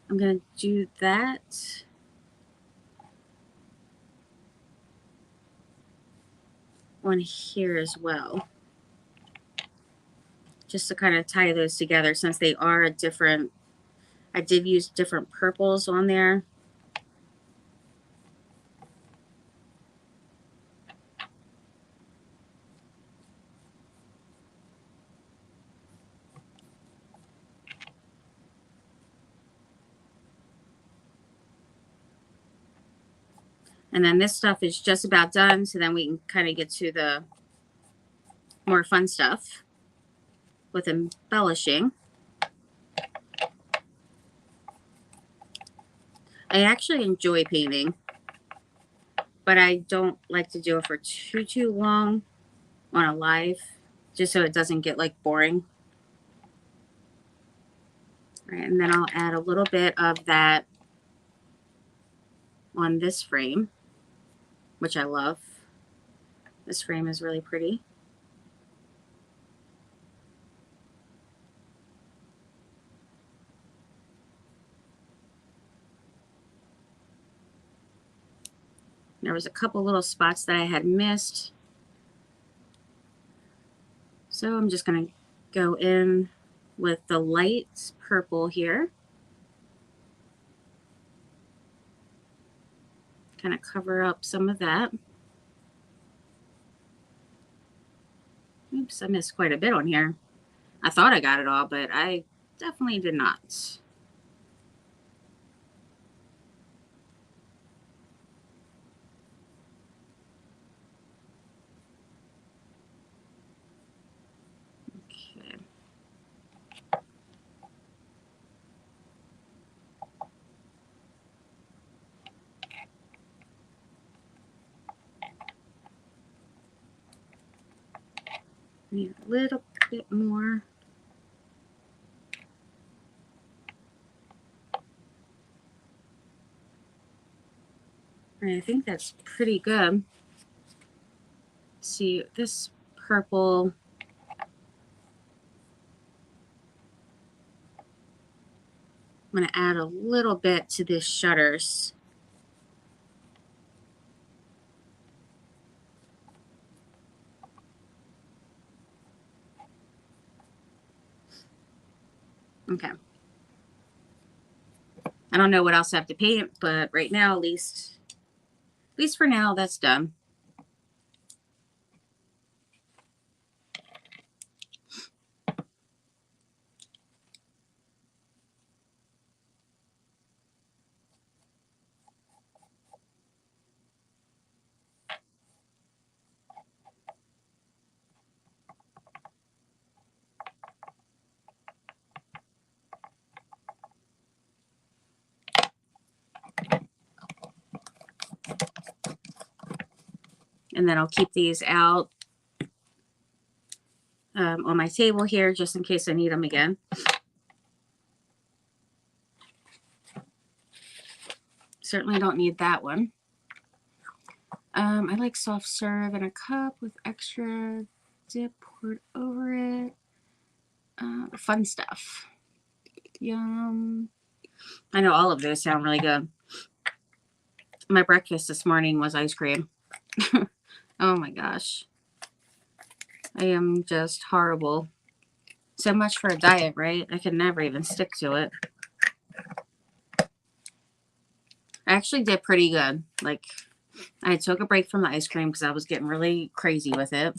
I'm going to do that. One here as well. Just to kind of tie those together since they are different. I did use different purples on there. And then this stuff is just about done. So then we can kind of get to the more fun stuff with embellishing. I actually enjoy painting, but I don't like to do it for too long on a live, just so it doesn't get like boring. All right, and then I'll add a little bit of that on this frame, which I love. This frame is really pretty. There was a couple little spots that I had missed. So I'm just going to go in with the light purple here. Kind of cover up some of that. Oops, I missed quite a bit on here. I thought I got it all, but I definitely did not. Okay. Need a little bit more. I think that's pretty good. See, this purple, I'm going to add a little bit to this shutters. Okay. I don't know what else I have to paint, but right now, at least for now, that's done. And then I'll keep these out on my table here just in case I need them again. Certainly don't need that one. I like soft serve in a cup with extra dip poured over it. Fun stuff. Yum. I know all of those sound really good. My breakfast this morning was ice cream. Oh my gosh. I am just horrible. So much for a diet, right? I could never even stick to it. I actually did pretty good. Like, I took a break from the ice cream because I was getting really crazy with it.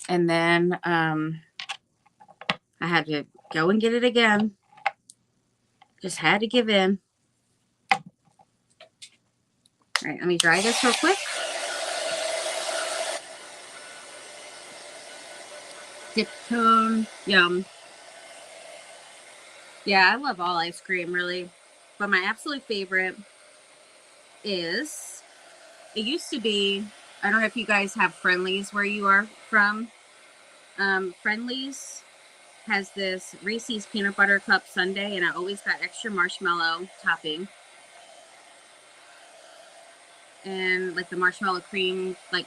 And then I had to go and get it again. Just had to give in. All right, let me dry this real quick. Dip cone, yum. Yeah, I love all ice cream, really. But my absolute favorite is, it used to be, I don't know if you guys have Friendlies where you are from. Friendlies has this Reese's Peanut Butter Cup sundae, and I always got extra marshmallow topping. And like the marshmallow cream, like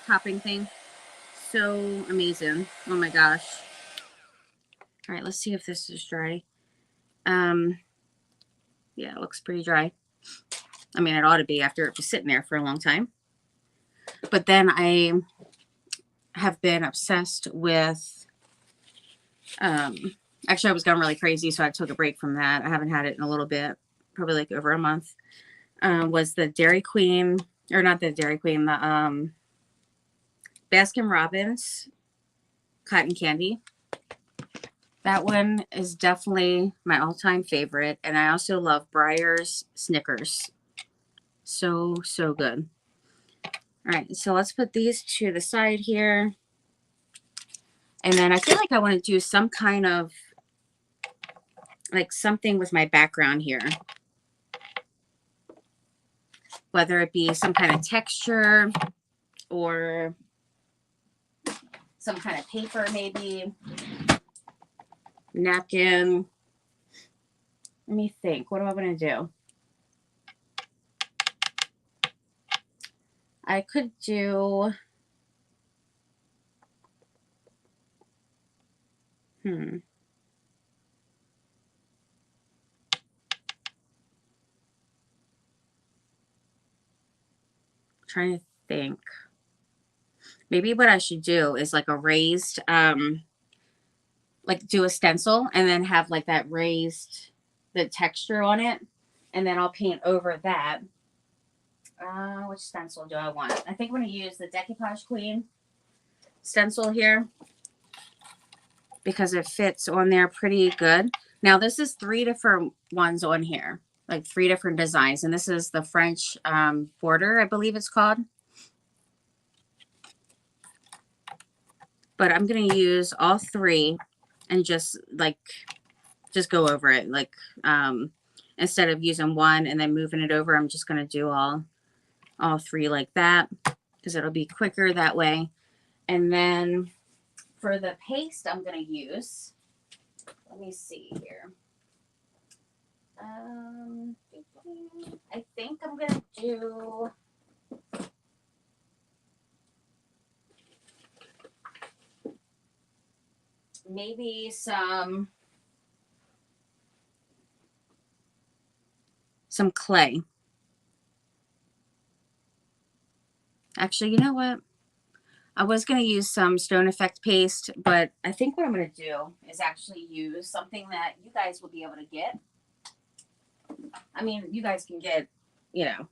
topping thing. So amazing. Oh my gosh. All right, let's see if this is dry. Yeah, it looks pretty dry. I mean, it ought to be after it was sitting there for a long time. But then I have been obsessed with, actually I was going really crazy, so I took a break from that. I haven't had it in a little bit, probably like over a month. Was the Dairy Queen, or not the Dairy Queen, the Baskin Robbins cotton candy. That one is definitely my all-time favorite. And I also love Breyer's Snickers. So, so good. All right, so let's put these to the side here. And then I feel like I want to do some kind of, like something with my background here. Whether it be some kind of texture or some kind of paper maybe. Napkin. Let me think. What am I going to do? I could do... Trying to think. Maybe what I should do is like a raised, like do a stencil and then have like that raised, the texture on it. And then I'll paint over that. Which stencil do I want? I think I'm going to use the Decoupage Queen stencil here because it fits on there pretty good. Now this is 3 different ones on here, like 3 different designs. And this is the French border, I believe it's called. But I'm going to use all 3 and just go over it. Like, instead of using one and then moving it over, I'm just going to do all 3 like that because it'll be quicker that way. And then for the paste I'm going to use, let me see here. I think I'm going to do maybe some clay. Actually, you know what? I was going to use some Stone Effect paste, but I think what I'm going to do is actually use something that you guys will be able to get. I mean, you guys can get, you know,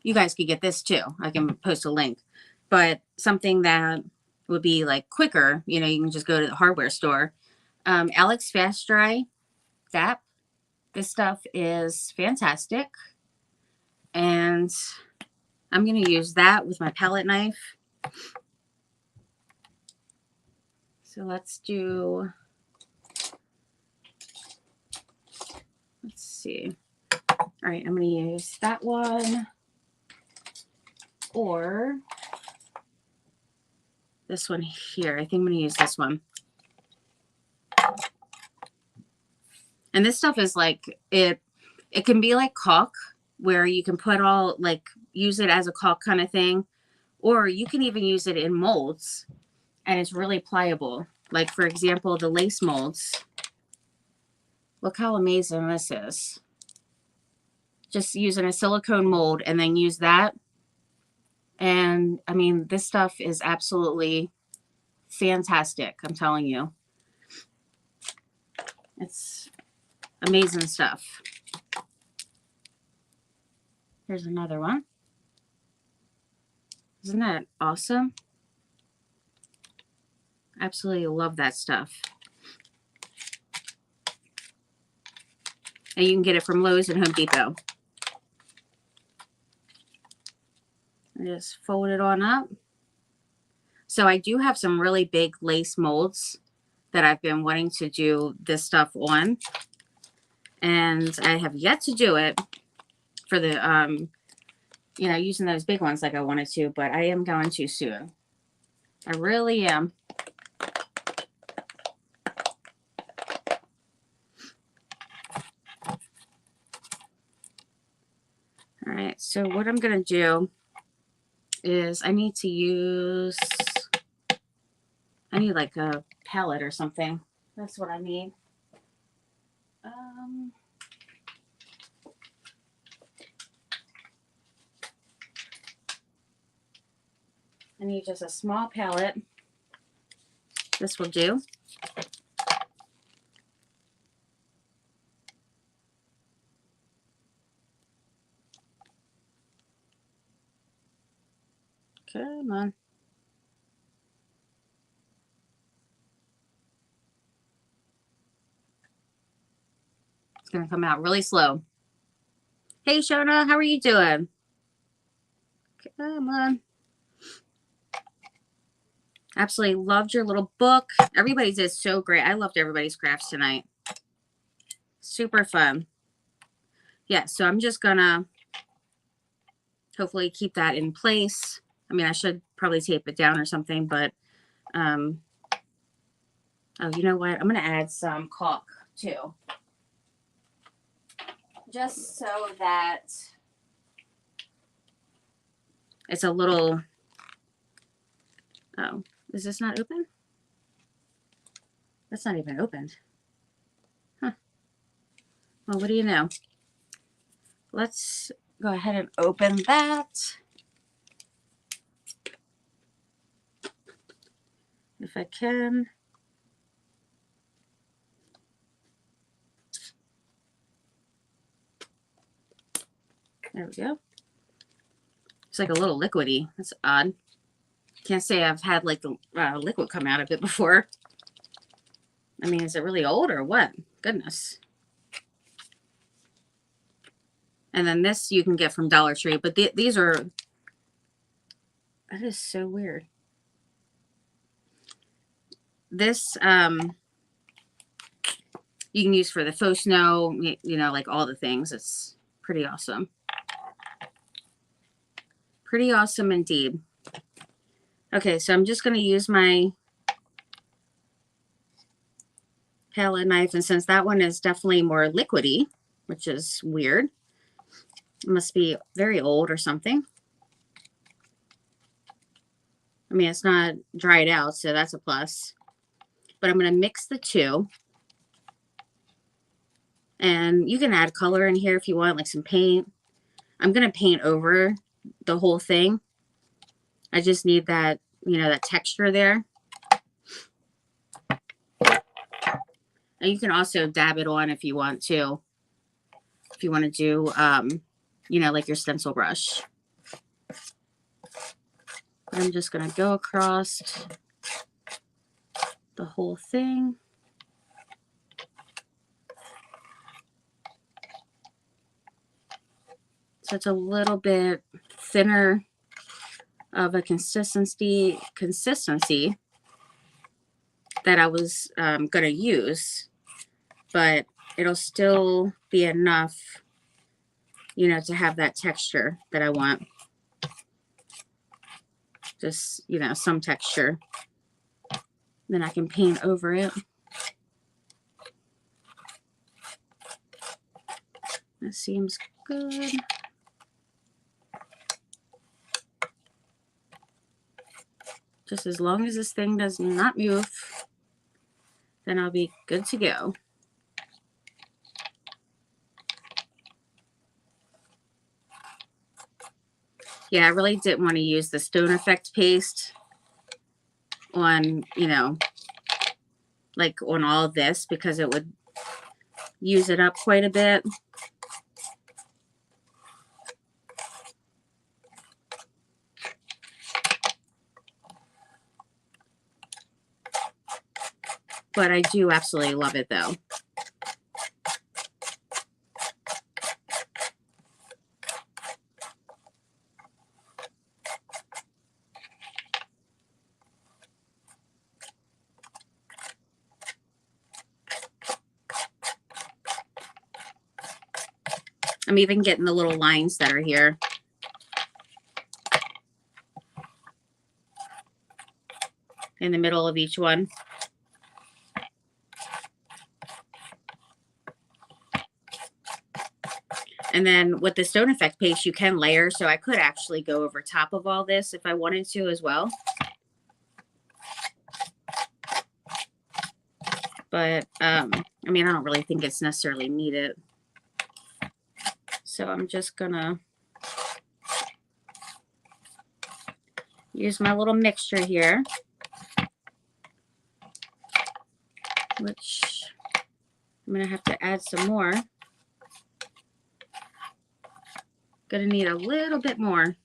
you guys could get this too. I can post a link. But something that would be like quicker, you know, you can just go to the hardware store. Alex Fast Dry DAP. This stuff is fantastic. And I'm going to use that with my palette knife. So let's do, let's see. All right, I'm going to use that one or this one here. I think I'm going to use this one. And this stuff is like, it can be like caulk where you can put all, like, use it as a caulk kind of thing. Or you can even use it in molds. And it's really pliable. Like, for example, the lace molds. Look how amazing this is. Just using a silicone mold and then use that. And, I mean, this stuff is absolutely fantastic. I'm telling you. It's amazing stuff. Here's another one. Isn't that awesome? Absolutely love that stuff. And you can get it from Lowe's and Home Depot. And just fold it on up. So I do have some really big lace molds that I've been wanting to do this stuff on. And I have yet to do it for the, you know, using those big ones like I wanted to, but I am going to soon. I really am. All right, so what I'm going to do is I need like a palette or something. That's what I need. I need just a small palette. This will do. Come on. It's going to come out really slow. Hey, Shona, how are you doing? Come on. Absolutely loved your little book. Everybody did so great. I loved everybody's crafts tonight. Super fun. Yeah, so I'm just going to hopefully keep that in place. I mean, I should probably tape it down or something, but, oh, you know what? I'm going to add some caulk too. Just so that it's a little, oh, is this not open? That's not even opened. Huh. Well, what do you know? Let's go ahead and open that. If I can. There we go. It's like a little liquidy. That's odd. Can't say I've had like the liquid come out of it before. I mean, is it really old or what? Goodness. And then this you can get from Dollar Tree, but these are, that is so weird. This you can use for the faux snow, you know, like all the things. It's pretty awesome. Pretty awesome indeed. Okay, so I'm just going to use my palette knife, and since that one is definitely more liquidy, which is weird, it must be very old or something. I mean, it's not dried out, so that's a plus. But I'm going to mix the two. And you can add color in here if you want, like some paint. I'm going to paint over the whole thing. I just need that, you know, that texture there. And you can also dab it on if you want to. If you want to do, you know, like your stencil brush. But I'm just going to go across the whole thing. So it's a little bit thinner of a consistency that I was going to use, but it'll still be enough, you know, to have that texture that I want. Just, you know, some texture. Then I can paint over it. That seems good. Just as long as this thing does not move, then I'll be good to go. Yeah, I really didn't want to use the Stone Effect paste on, you know, like on all of this, because it would use it up quite a bit. But I do absolutely love it though. I'm even getting the little lines that are here. In the middle of each one. And then with the stone effect paste, you can layer. So I could actually go over top of all this if I wanted to as well. But, I mean, I don't really think it's necessarily needed. So I'm just gonna use my little mixture here, which I'm gonna have to add some more. Gonna need a little bit more.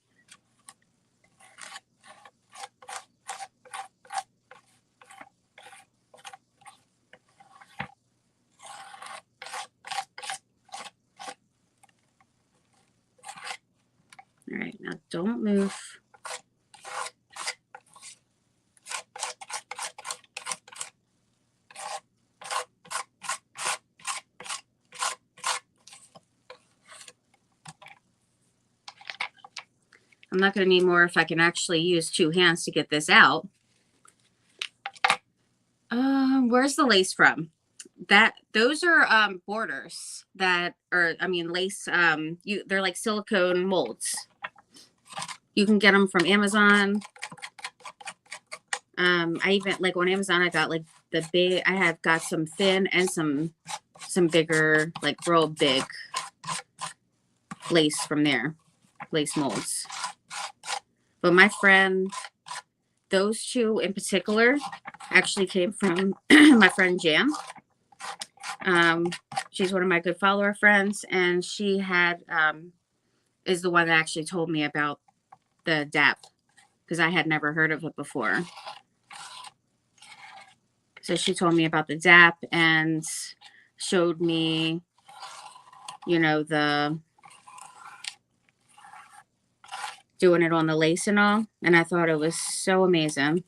All right, now don't move. I'm not going to need more if I can actually use 2 hands to get this out. Where's the lace from? Those are borders that are, I mean, lace. They're like silicone molds. You can get them from Amazon. I even like on Amazon. I got like the big. I have got some thin and some bigger, like real big lace from there, lace molds. But my friend, those 2 in particular, actually came from my friend Jan. She's one of my good follower friends, and she had is the one that actually told me about the DAP, because I had never heard of it before. So she told me about the DAP and showed me, you know, the doing it on the lace and all, and I thought it was so amazing,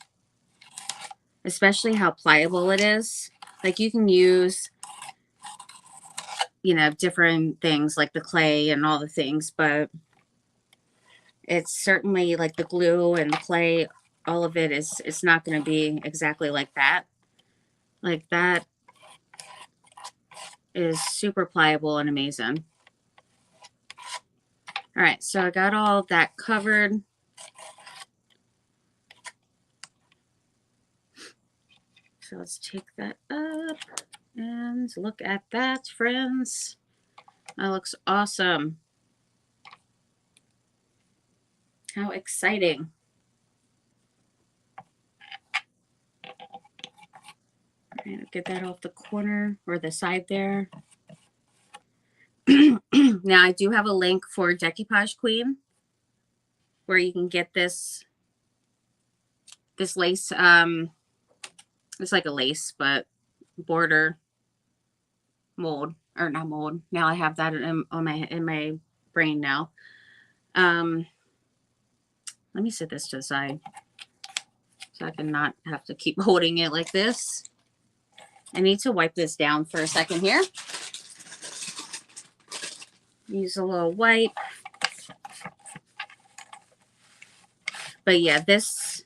especially how pliable it is. Like you can use, you know, different things like the clay and all the things, but it's certainly like the glue and the clay, all of it is, it's not going to be exactly like that. Like that is super pliable and amazing. All right, so I got all that covered. So let's take that up and look at that, friends. That looks awesome. How exciting. All right, get that off the corner or the side there. Now I do have a link for Decoupage Queen where you can get this lace. It's like a lace, but border mold, or not mold. Now I have that in my brain now. Let me set this to the side so I can not have to keep holding it like this. I need to wipe this down for a second here. Use a little wipe. But yeah, this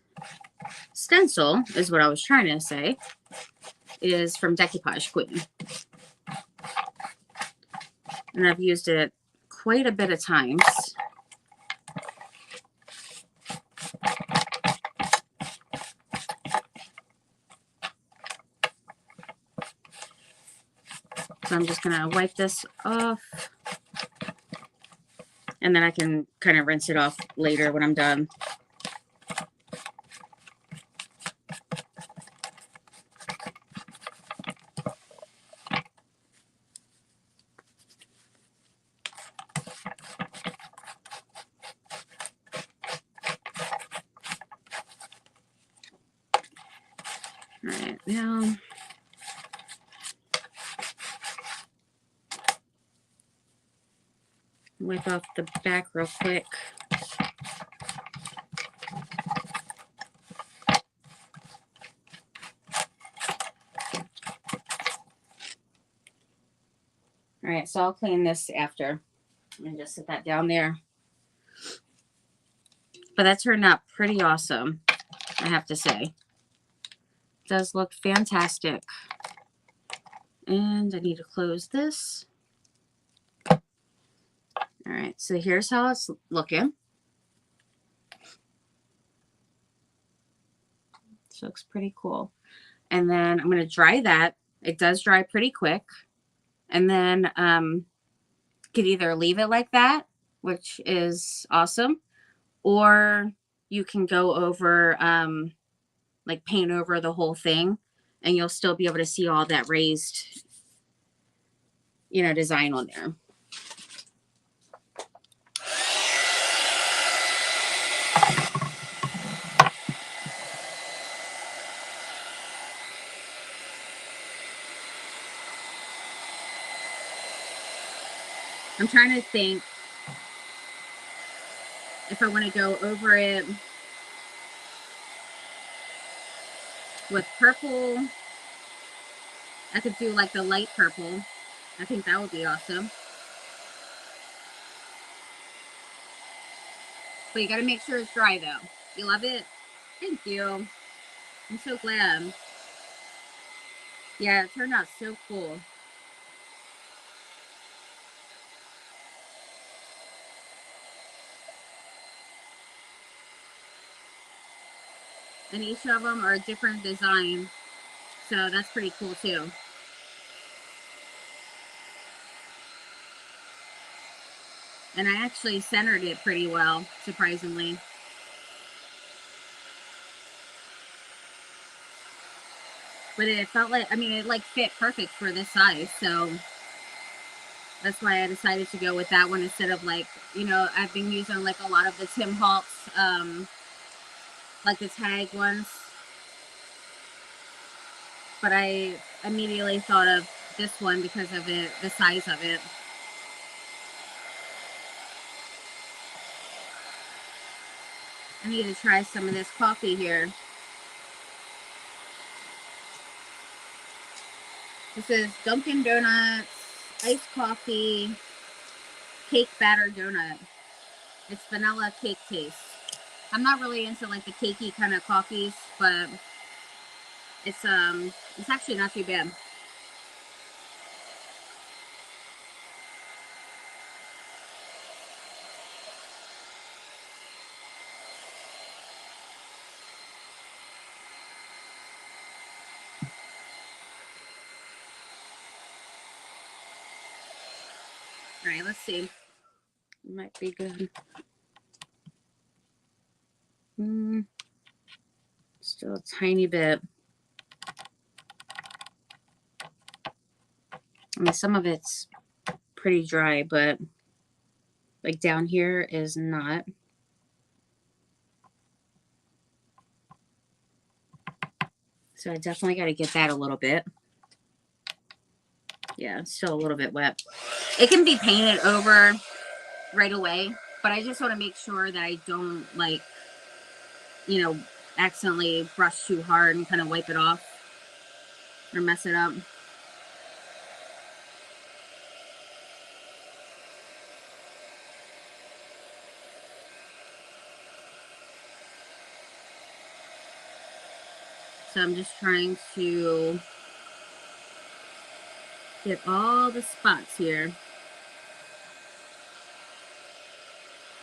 stencil is what I was trying to say. It is from Decoupage Queen. And I've used it quite a bit of times. So I'm just going to wipe this off. And then I can kind of rinse it off later when I'm done. All right, now wipe off the back real quick. All right, so I'll clean this after. I'm gonna just set that down there. But that turned out pretty awesome, I have to say. It does look fantastic. And I need to close this. All right, so here's how it's looking. This looks pretty cool. And then I'm going to dry that. It does dry pretty quick. And then could either leave it like that, which is awesome, or you can go over, like paint over the whole thing, and you'll still be able to see all that raised, you know, design on there. I'm trying to think if I want to go over it with purple. I could do like the light purple. I think that would be awesome. But you got to make sure it's dry though. You love it? Thank you. I'm so glad. Yeah, it turned out so cool. And each of them are a different design. So that's pretty cool too. And I actually centered it pretty well, surprisingly. But it felt like, I mean, it like fit perfect for this size. So that's why I decided to go with that one instead of like, you know, I've been using like a lot of the Tim Holtz, like the tag ones. But I immediately thought of this one because of it, the size of it. I need to try some of this coffee here. This is Dunkin' Donuts iced coffee cake batter donut. It's vanilla cake taste. I'm not really into like the cakey kind of coffees, but it's actually not too bad. All right, let's see. It might be good. Still a tiny bit. I mean, some of it's pretty dry, but like down here is not. So I definitely got to get that a little bit. Yeah, it's still a little bit wet. It can be painted over right away, but I just want to make sure that I don't like, you know, accidentally brush too hard and kind of wipe it off or mess it up. So I'm just trying to get all the spots here.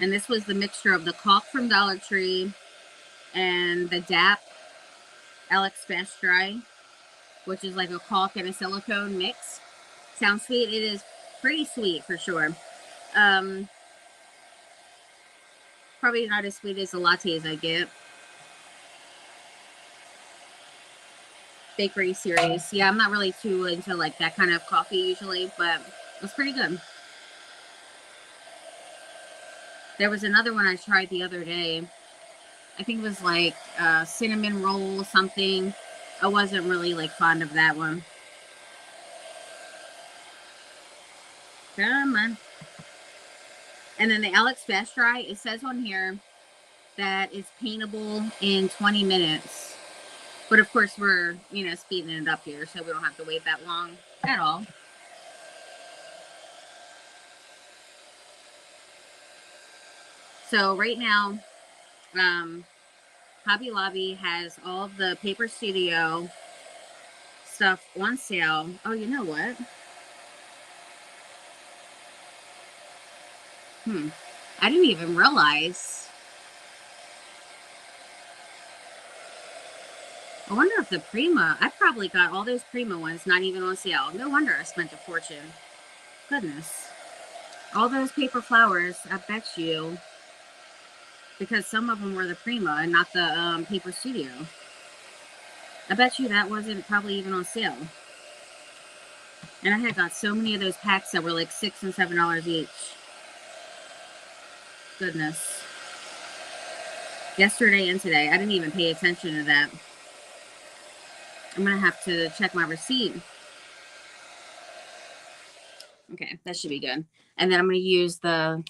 And this was the mixture of the caulk from Dollar Tree and the DAP Alex Fast Dry, which is like a caulk and a silicone mix. Sounds sweet. It is pretty sweet for sure. Probably not as sweet as the lattes I get. Bakery series. Yeah, I'm not really too into like that kind of coffee usually, but it was pretty good. There was another one I tried the other day. I think it was like cinnamon roll something. I wasn't really like fond of that one. Come on. And then the Alex Fast Dry, it says on here that it's paintable in 20 minutes. But of course we're, you know, speeding it up here, so we don't have to wait that long at all. So right now, Hobby Lobby has all of the Paper Studio stuff on sale. Oh, you know what? I didn't even realize. I wonder if the Prima, I probably got all those Prima ones not even on sale. No wonder I spent a fortune. Goodness. All those paper flowers, I bet you, because some of them were the Prima and not the Paper Studio. I bet you that wasn't probably even on sale. And I had got so many of those packs that were like $6 and $7 each. Goodness. Yesterday and today, I didn't even pay attention to that. I'm going to have to check my receipt. Okay, that should be good. And then I'm going to use the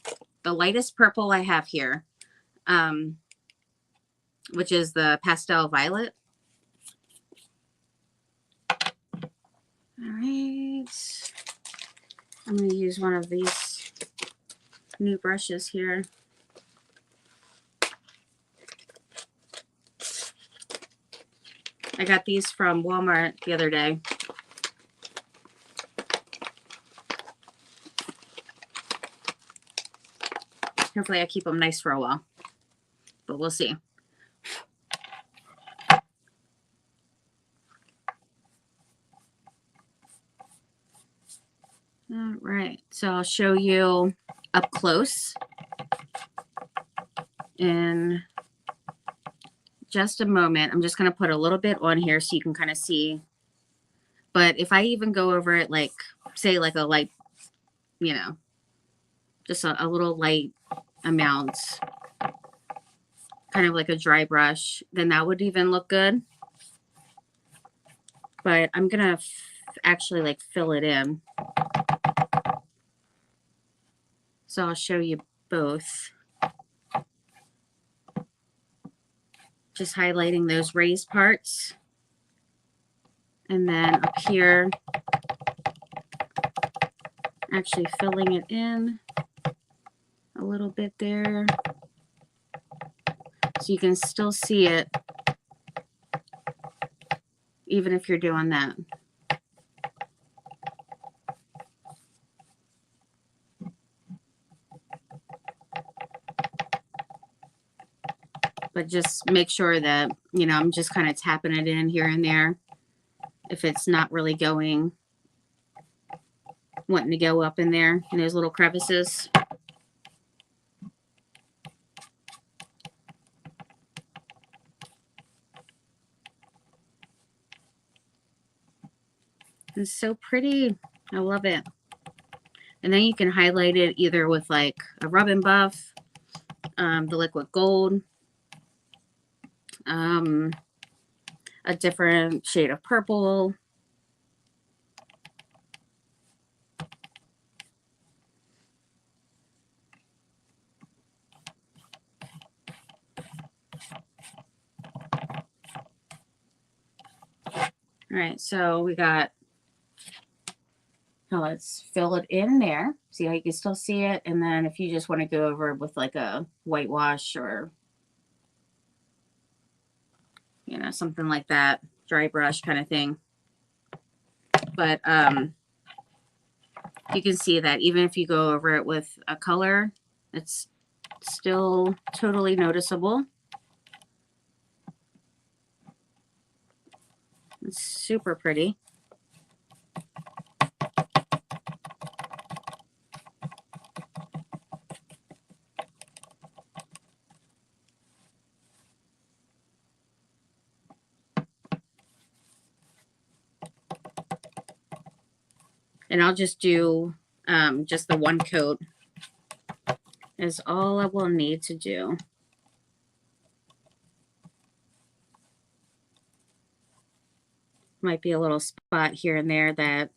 lightest purple I have here, which is the pastel violet. All right. I'm going to use one of these new brushes here. I got these from Walmart the other day. Hopefully I keep them nice for a while, but we'll see. All right, so I'll show you up close in just a moment. I'm just going to put a little bit on here so you can kind of see. But if I even go over it, like, say, like a light, you know, just a little light amount, kind of like a dry brush, then that would even look good. But I'm going to actually, like, fill it in. So I'll show you both. Just highlighting those raised parts. And then up here, actually filling it in a little bit there. So you can still see it, even if you're doing that. But just make sure that, you know, I'm just kind of tapping it in here and there. If it's not really wanting to go up in there, in those little crevices. It's so pretty. I love it. And then you can highlight it either with like a rub and buff, the liquid gold, a different shade of purple. All right, so we got, now let's fill it in there. See how you can still see it? And then if you just want to go over with like a whitewash or, you know, something like that, dry brush kind of thing. But you can see that even if you go over it with a color, it's still totally noticeable. It's super pretty. And I'll just do just the one coat is all I will need to do. Might be a little spot here and there that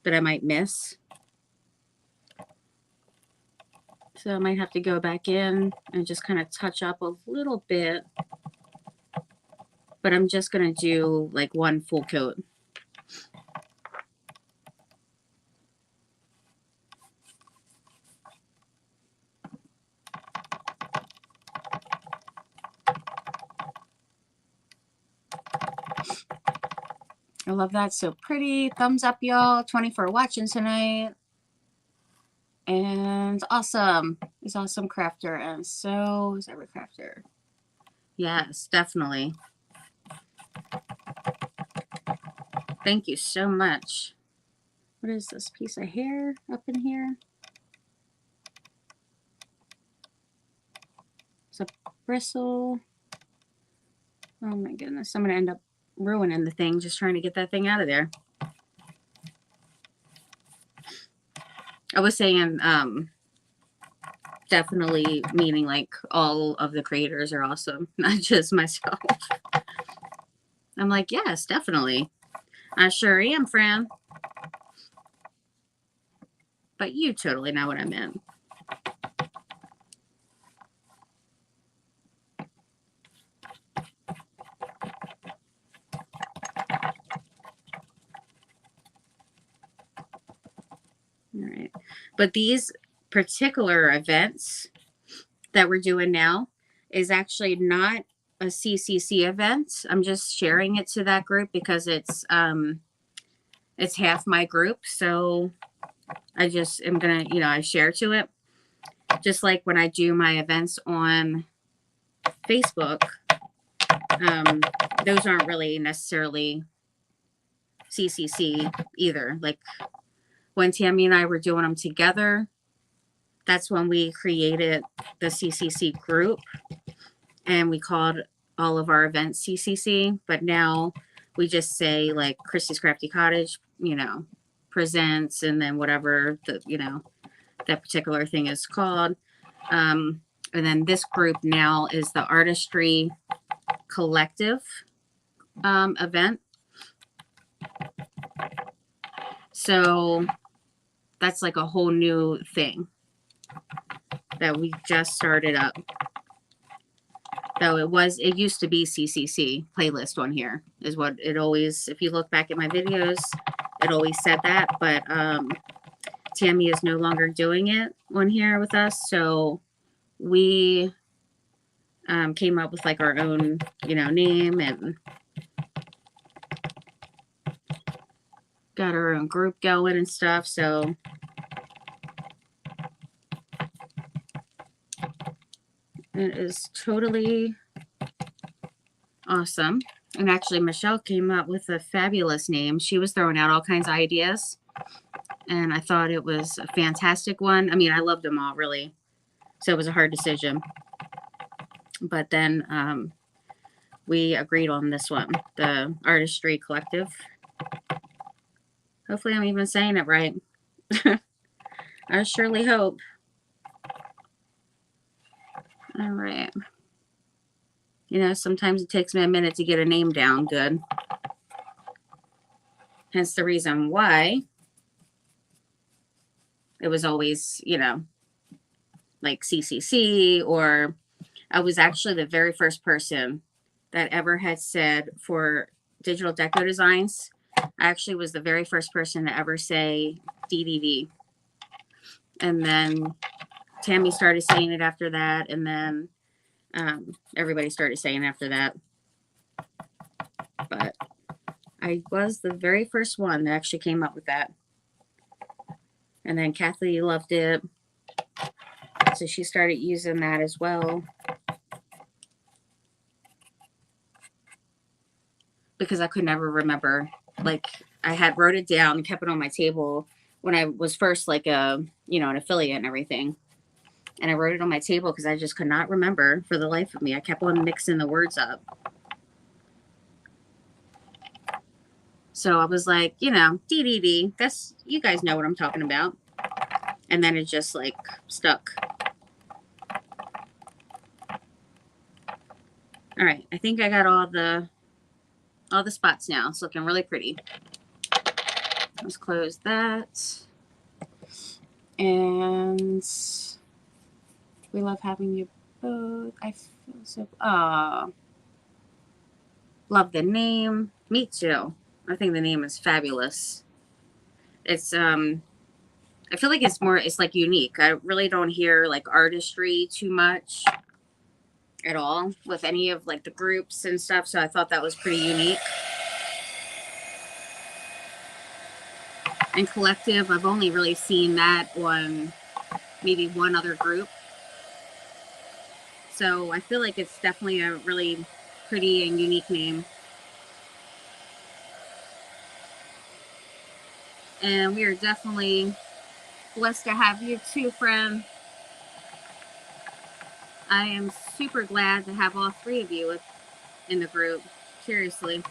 I might miss. So I might have to go back in and just kind of touch up a little bit. But I'm just going to do like one full coat. I love that. So pretty. Thumbs up, y'all. 20 for watching tonight. And awesome. He's awesome crafter. And so is every crafter. Yes, definitely. Thank you so much. What is this piece of hair up in here? It's a bristle. Oh my goodness. I'm going to end up ruining the thing just trying to get that thing out of there. I was saying, definitely meaning like all of the creators are awesome, not just myself. I'm like, yes, definitely. I sure am, Fran. But you totally know what I meant. All right. But these particular events that we're doing now is actually not a CCC event. I'm just sharing it to that group because it's half my group. So I just am going to, I share to it. Just like when I do my events on Facebook, those aren't really necessarily CCC either. Like when Tammy and I were doing them together, that's when we created the CCC group and we called all of our events CCC. But now we just say like Christy's Crafty Cottage, presents, and then whatever that particular thing is called. And then this group now is the Artistry Collective event. So that's like a whole new thing that we just started up. Though it used to be CCC playlist on here is what it always, if you look back at my videos, it always said that. But Tammy is no longer doing it on here with us. So we came up with like our own, name and got our own group going and stuff. So it is totally awesome. And actually, Michelle came up with a fabulous name. She was throwing out all kinds of ideas. And I thought it was a fantastic one. I mean, I loved them all, really. So it was a hard decision. But then we agreed on this one, the Artistry Collective. Hopefully I'm even saying it right. I surely hope. All right. Sometimes it takes me a minute to get a name down good. Hence the reason why it was always, like CCC, or I was actually the very first person that ever had said for digital deco designs. I actually was the very first person to ever say DDD. And then Tammy started saying it after that. And then everybody started saying after that. But I was the very first one that actually came up with that. And then Kathy loved it. So she started using that as well. Because I could never remember. Like, I had wrote it down and kept it on my table when I was first like an affiliate and everything. And I wrote it on my table because I just could not remember for the life of me. I kept on mixing the words up. So I was like, DDD. That's, you guys know what I'm talking about. And then it just like stuck. All right. I think I got all the spots now. It's looking really pretty. Let's close that. And we love having you both. I feel so. Love the name. Me too. I think the name is fabulous. It's I feel like it's like unique. I really don't hear like artistry too much at all with any of like the groups and stuff. So I thought that was pretty unique. and Collective. I've only really seen that on maybe one other group. So I feel like it's definitely a really pretty and unique name. And we are definitely blessed to have you too, friend. I am super glad to have all three of you in the group. Seriously.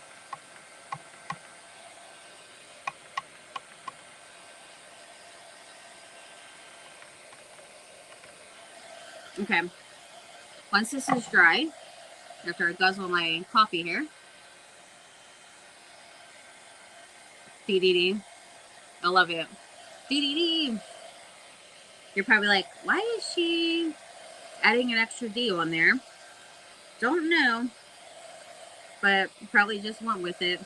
Okay. Once this is dry, after I guzzle my coffee here, DDD. I love it. DDD. You're probably like, why is she adding an extra D on there? Don't know, but probably just went with it.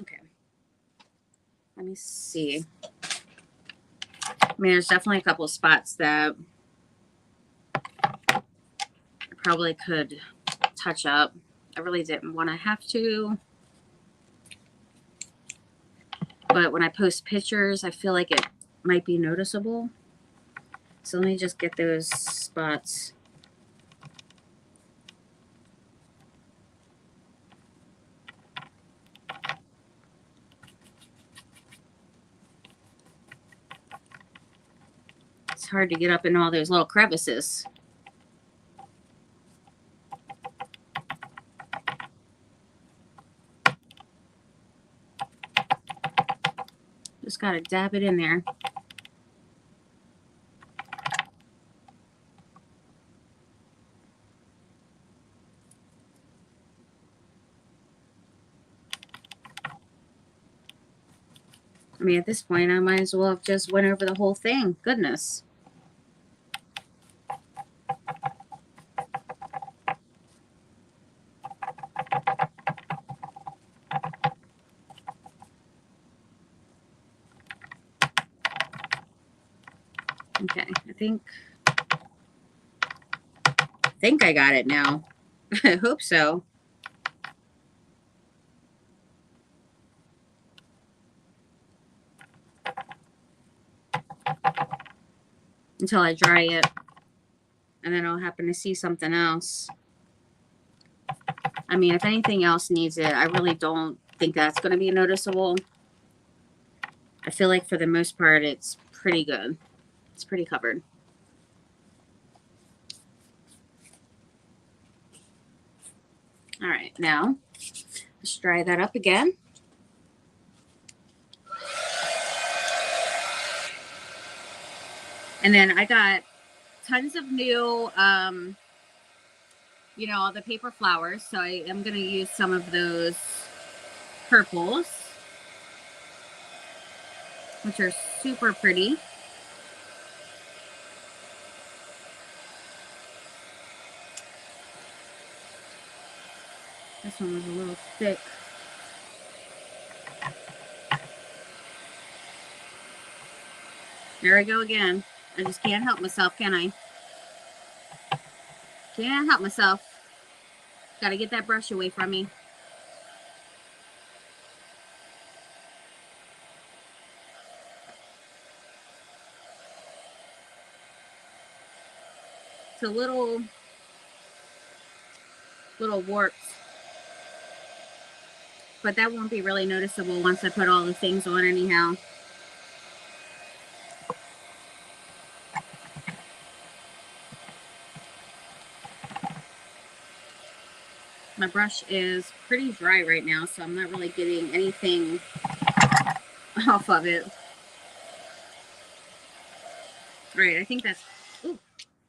Okay. Let me see. I mean, there's definitely a couple of spots that I probably could touch up. I really didn't want to have to. But when I post pictures, I feel like it might be noticeable. So let me just get those spots. It's hard to get up in all those little crevices. Just gotta dab it in there. I mean, at this point, I might as well have just went over the whole thing. Goodness. Okay, I think I got it now. I hope so. Until I dry it. And then I'll happen to see something else. I mean, if anything else needs it, I really don't think that's going to be noticeable. I feel like for the most part, it's pretty good. It's pretty covered. All right, now let's dry that up again. And then I got tons of new, you know, all the paper flowers. So I am going to use some of those purples, which are super pretty. This one was a little thick. There I go again. I just can't help myself, can I? Can't help myself. Gotta get that brush away from me. It's a little warped, but that won't be really noticeable once I put all the things on anyhow. My brush is pretty dry right now, so I'm not really getting anything off of it. All right, I think that's, ooh,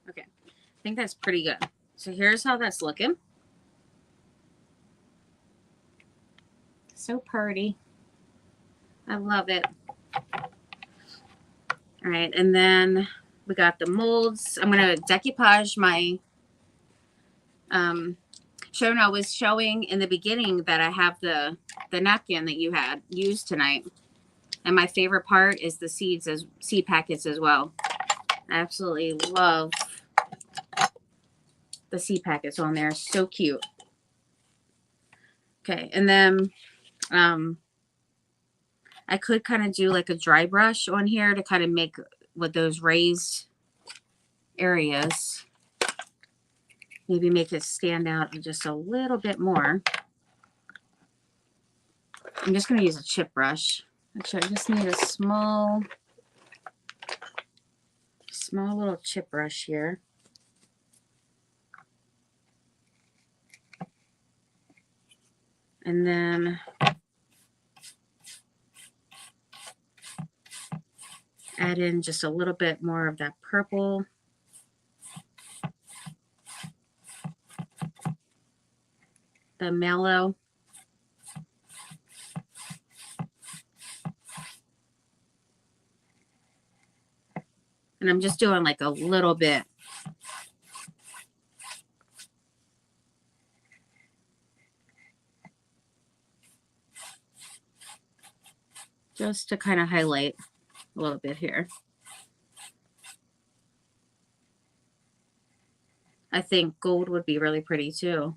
okay. I think that's pretty good. So here's how that's looking. So pretty. I love it. All right, and then we got the molds. I'm going to decoupage my I was showing in the beginning that I have the napkin that you had used tonight. And my favorite part is the seed packets as well. I absolutely love the seed packets on there. So cute. Okay, and then I could kind of do like a dry brush on here to kind of make with those raised areas. Maybe make it stand out just a little bit more. I'm just going to use a chip brush. Actually, I just need a small little chip brush here. And then add in just a little bit more of that purple. The mallow. And I'm just doing like a little bit. Just to kind of highlight a little bit here. I think gold would be really pretty too.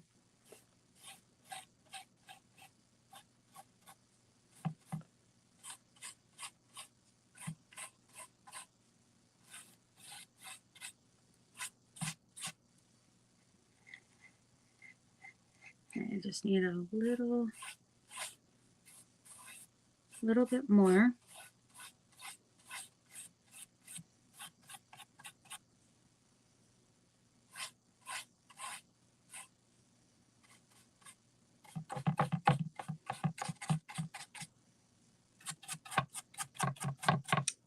I just need a little bit more.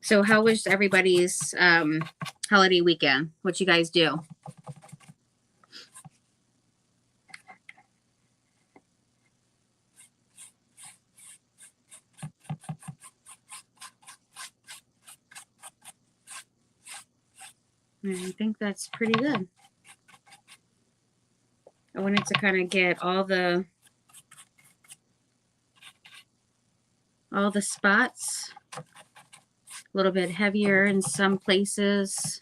So how was everybody's holiday weekend? What you guys do? I think that's pretty good. I wanted to kind of get all the spots a little bit heavier in some places,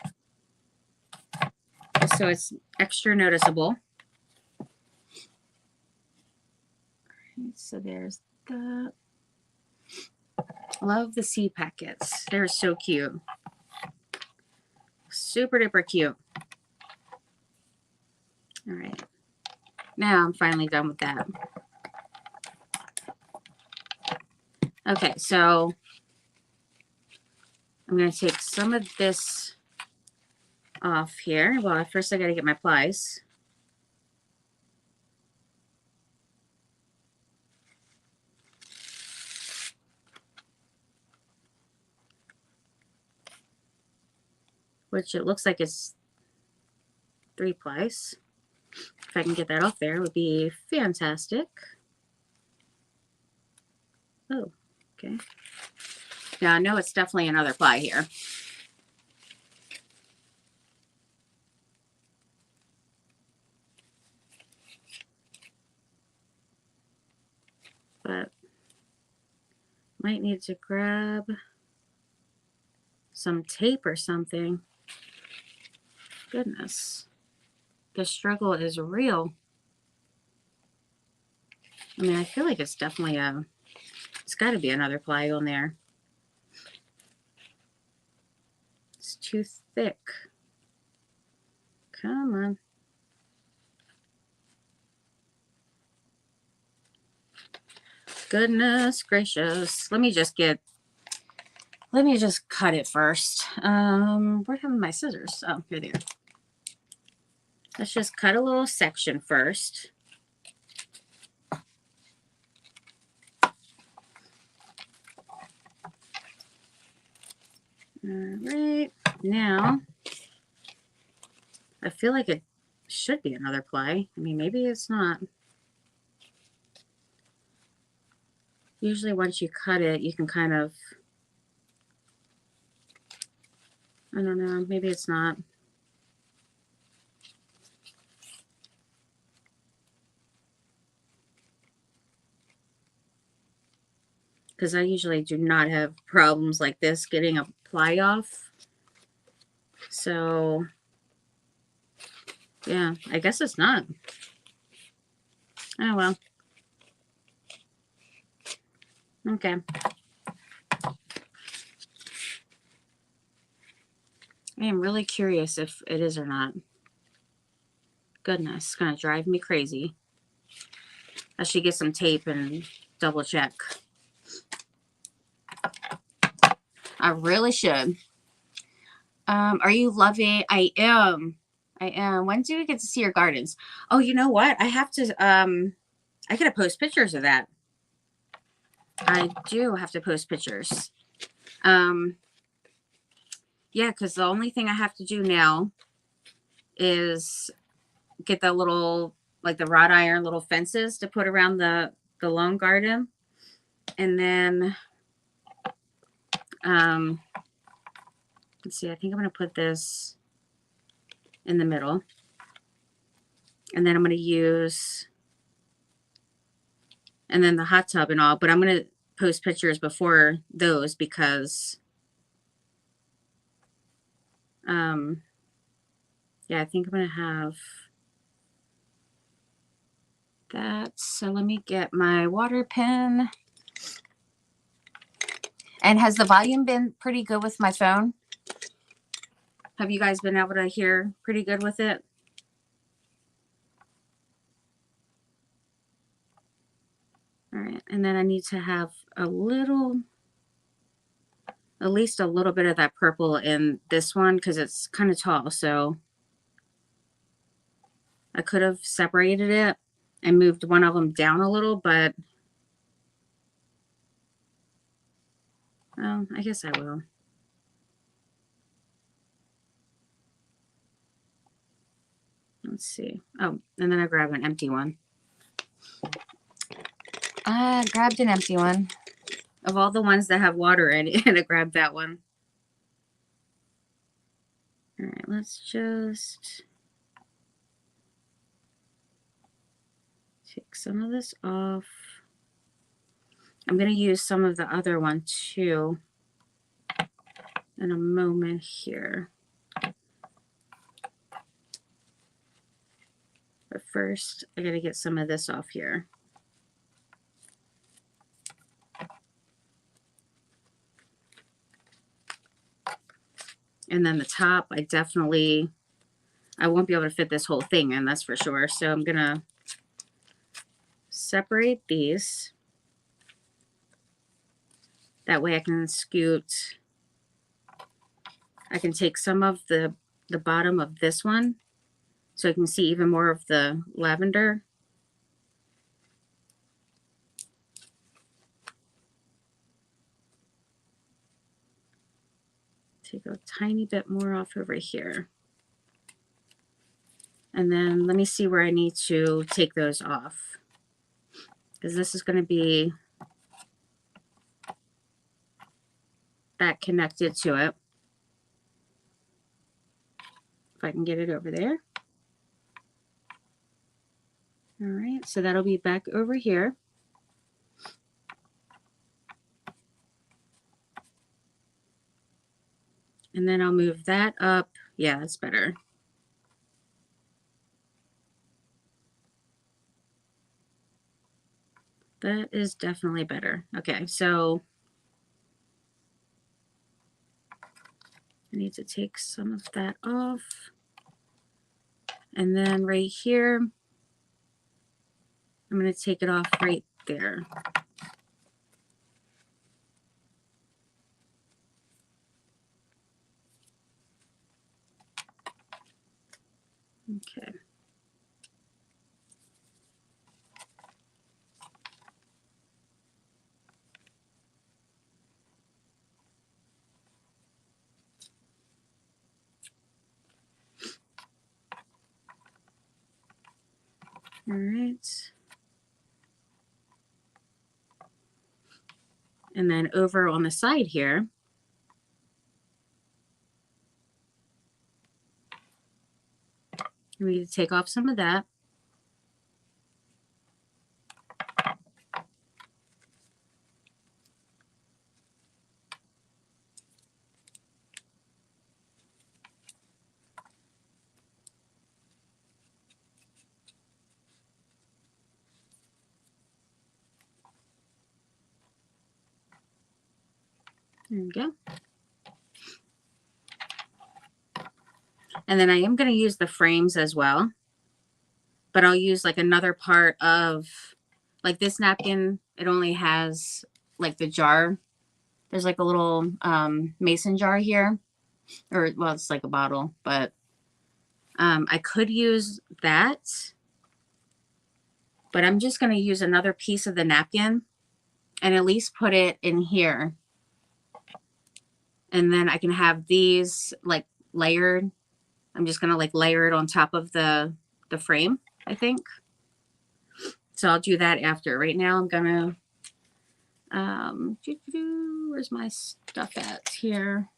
just so it's extra noticeable. So there's that. Love the seed packets. They're so cute. Super duper cute. All right. Now I'm finally done with that. Okay, so I'm going to take some of this off here. Well, first I got to get my plies. Which it looks like it's 3 plies. If I can get that off there, it would be fantastic. Oh, okay. Now I know it's definitely another ply here. But might need to grab some tape or something. Goodness. The struggle is real. I mean, I feel like it's definitely it's got to be another ply on there. It's too thick. Come on. Goodness gracious. Let me just cut it first. Where have my scissors? Oh, here they are. Let's just cut a little section first. All right, now I feel like it should be another ply. I mean, maybe it's not. Usually once you cut it, you can kind of, I don't know, maybe it's not. because I usually do not have problems like this getting a ply off. So, yeah, I guess it's not. Oh, well. Okay. I am really curious if it is or not. Goodness, it's going to drive me crazy. I should get some tape and double check. I really should. Are you loving? I am. I am. When do we get to see your gardens? Oh, you know what? I have to, I gotta post pictures of that. I do have to post pictures. Yeah, because the only thing I have to do now is get the little, like the wrought iron little fences to put around the lawn garden. And then, let's see, I think I'm going to put this in the middle. And then I'm going to use, and then the hot tub and all, but I'm going to post pictures before those because, yeah, I think I'm going to have that. So let me get my water pen. And has the volume been pretty good with my phone? Have you guys been able to hear pretty good with it? All right, and then I need to have a little, at least a little bit of that purple in this one because it's kind of tall. So I could have separated it and moved one of them down a little, but well, I guess I will. Let's see. Oh, and then I grab an empty one. I grabbed an empty one. Of all the ones that have water in it, I grabbed that one. All right, let's just take some of this off. I'm going to use some of the other one too in a moment here. But first, I got to get some of this off here. And then the top, I won't be able to fit this whole thing in, that's for sure. So I'm going to separate these. That way I can scoot. I can take some of the bottom of this one so I can see even more of the lavender. Take a tiny bit more off over here. And then let me see where I need to take those off. Because this is going to be that connected to it. If I can get it over there. All right, so that'll be back over here. And then I'll move that up. Yeah, that's better. That is definitely better. Okay, so I need to take some of that off. And then right here, I'm going to take it off right there. Okay. All right. And then over on the side here, we need to take off some of that. There we go. And then I am going to use the frames as well, but I'll use like another part of like this napkin. It only has like the jar. There's like a little mason jar here, or well, it's like a bottle, but I could use that, but I'm just going to use another piece of the napkin and at least put it in here. And then I can have these like layered. I'm just going to like layer it on top of the frame, I think. So I'll do that after. Right now I'm going to, where's my stuff at here?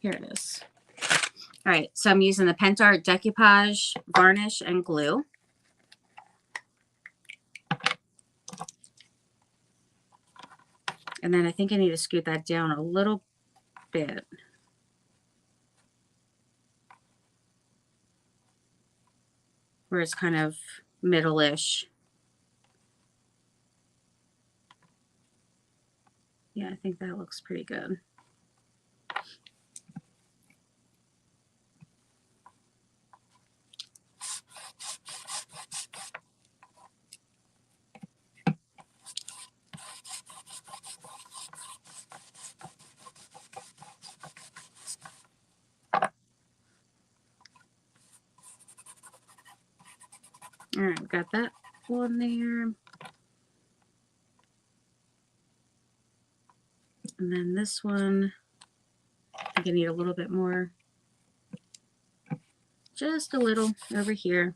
Here it is. All right, so I'm using the Pentart decoupage varnish and glue. And then I think I need to scoot that down a little bit. Where it's kind of middle-ish. Yeah, I think that looks pretty good. All right, got that one there. And then this one, I think I need a little bit more. Just a little over here.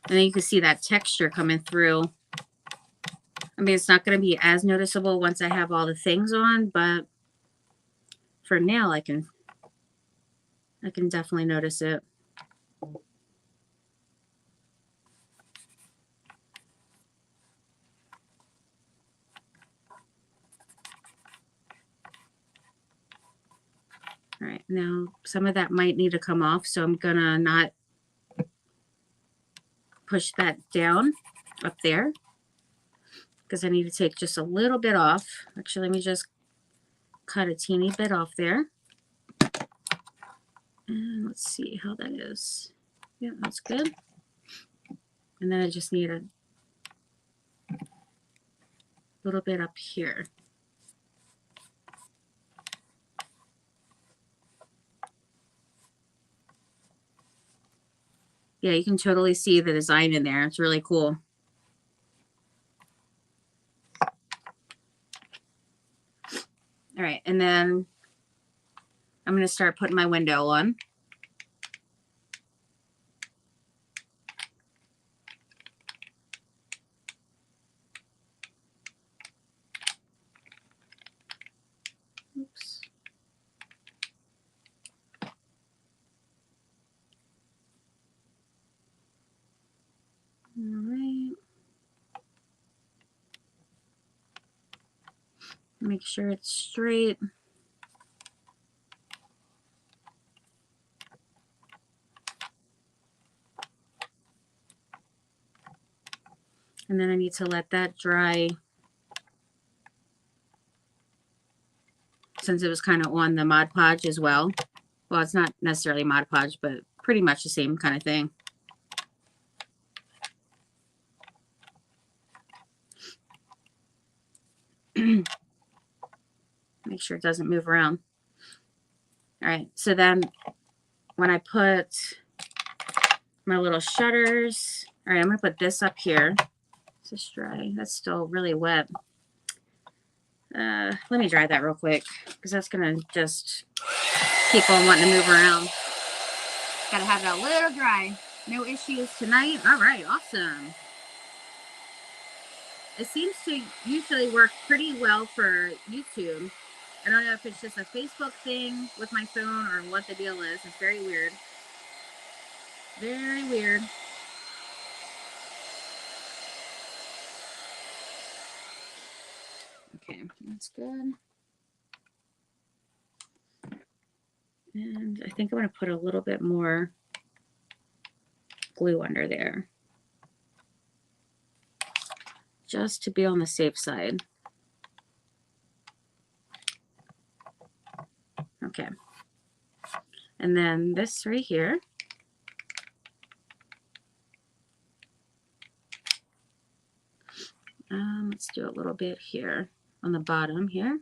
And then you can see that texture coming through. I mean, it's not going to be as noticeable once I have all the things on, but for now, I can definitely notice it. All right, now some of that might need to come off, so I'm gonna not push that down up there because I need to take just a little bit off. Actually, let me just cut a teeny bit off there. And let's see how that is. Yeah, that's good. And then I just need a little bit up here. Yeah, you can totally see the design in there. It's really cool. All right, and then I'm going to start putting my window on. Oops. All right. Make sure it's straight. And then I need to let that dry since it was kind of on the Mod Podge as well. Well, it's not necessarily Mod Podge, but pretty much the same kind of thing. Make sure it doesn't move around. All right, so then when I put my little shutters, all right, I'm going to put this up here. Is this dry? That's still really wet. Let me dry that real quick because that's going to just keep on wanting to move around. Got to have it a little dry. No issues tonight. All right, awesome. It seems to usually work pretty well for YouTube. I don't know if it's just a Facebook thing with my phone or what the deal is. It's very weird. Very weird. Okay, that's good. And I think I'm going to put a little bit more glue under there, just to be on the safe side. Okay. And then this right here. Let's do a little bit here on the bottom here.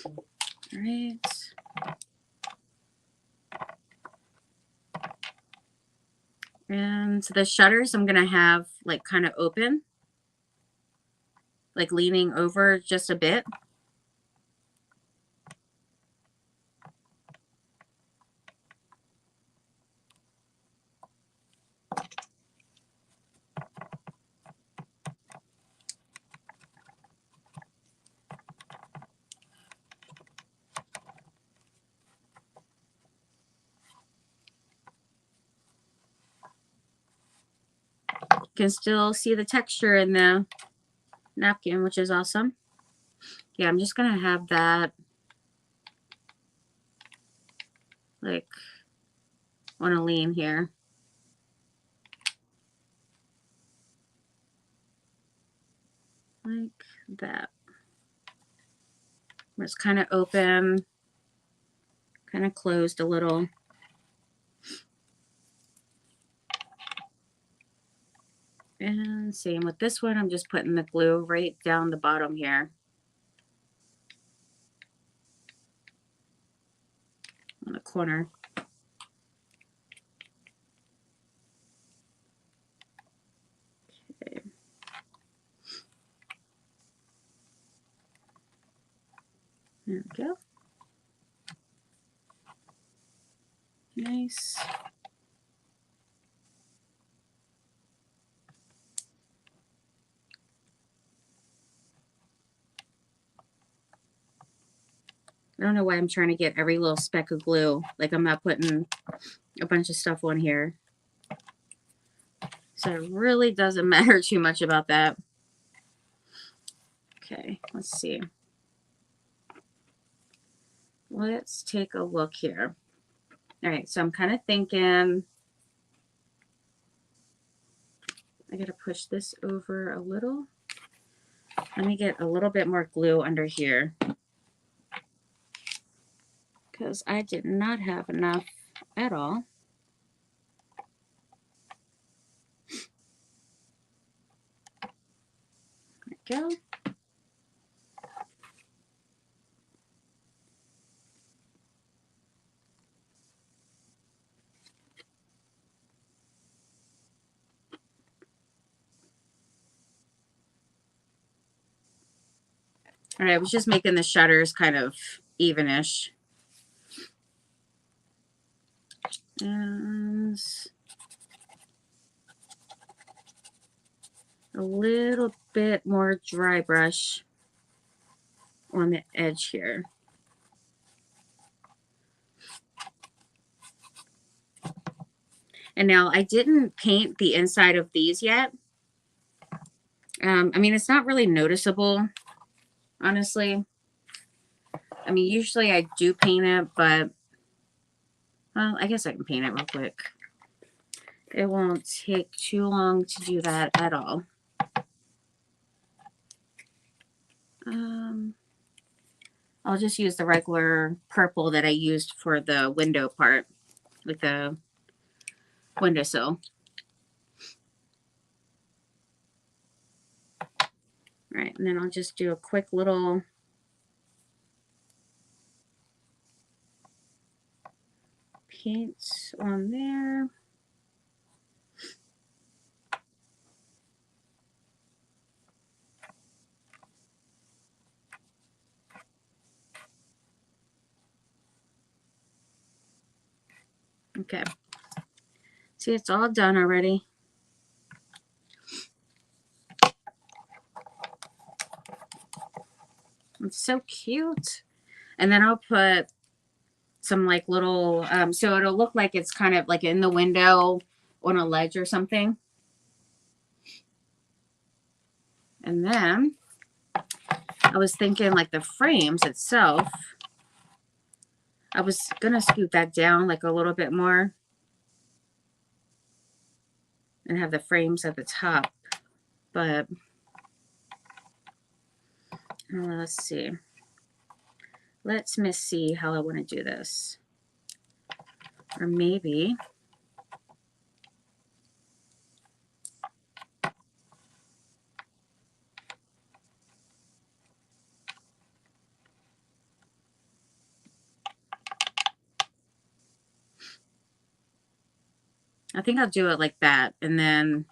All right. And the shutters I'm going to have like kind of open, like leaning over just a bit. You can still see the texture in the napkin, which is awesome. Yeah, I'm just going to have that like on a lean here. Like that. Where it's kind of open, kind of closed a little. And same with this one, I'm just putting the glue right down the bottom here. On the corner. Okay. There we go. Nice. I don't know why I'm trying to get every little speck of glue. Like I'm not putting a bunch of stuff on here. So it really doesn't matter too much about that. Okay, let's see. Let's take a look here. All right, so I'm kind of thinking I got to push this over a little. Let me get a little bit more glue under here, because I did not have enough at all. There we go. All right, I was just making the shutters kind of evenish. And a little bit more dry brush on the edge here. And now I didn't paint the inside of these yet. I mean, it's not really noticeable, honestly. I mean, usually I do paint it, but, well, I guess I can paint it real quick. It won't take too long to do that at all. I'll just use the regular purple that I used for the window part with the windowsill. All right, and then I'll just do a quick little paint on there. Okay. See, it's all done already. It's so cute. And then I'll put some like little, so it'll look like it's kind of like in the window on a ledge or something. And then I was thinking like the frames itself, I was going to scoot that down like a little bit more and have the frames at the top. But let's see. Let's see how I want to do this. Or maybe I think I'll do it like that. And then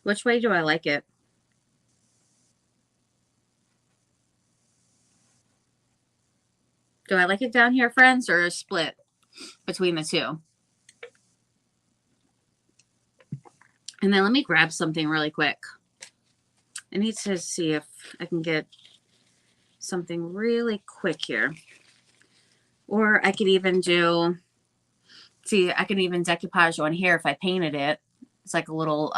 which way do I like it? Do I like it down here, friends, or a split between the two? And then let me grab something really quick. I need to see if I can get something really quick here. Or I could even do, see, I can even decoupage on here if I painted it. It's like a little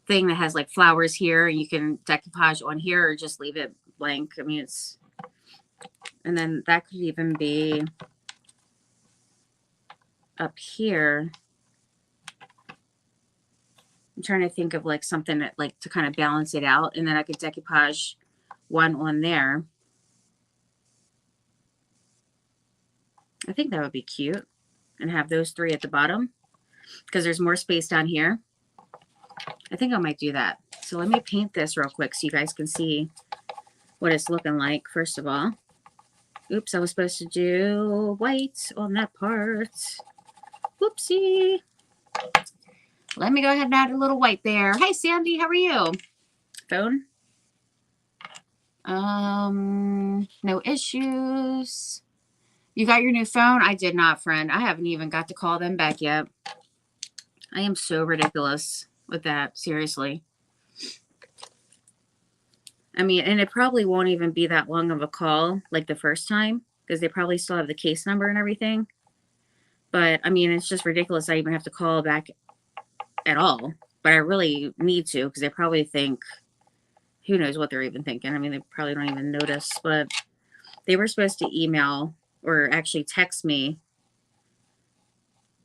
thing that has like flowers here, and you can decoupage on here or just leave it blank. I mean, it's, and then that could even be up here. I'm trying to think of like something that like to kind of balance it out, and then I could decoupage one on there. I think that would be cute, and have those three at the bottom because there's more space down here. I think I might do that. So let me paint this real quick so you guys can see what it's looking like. First of all, oops, I was supposed to do white on that part. Whoopsie. Let me go ahead and add a little white there. Hi, Sandy. How are you? Phone? No issues. You got your new phone? I did not, friend. I haven't even got to call them back yet. I am so ridiculous with that. Seriously. I mean, and it probably won't even be that long of a call like the first time because they probably still have the case number and everything. But, I mean, it's just ridiculous I even have to call back at all. But I really need to because they probably think, who knows what they're even thinking. I mean, they probably don't even notice. But they were supposed to email or actually text me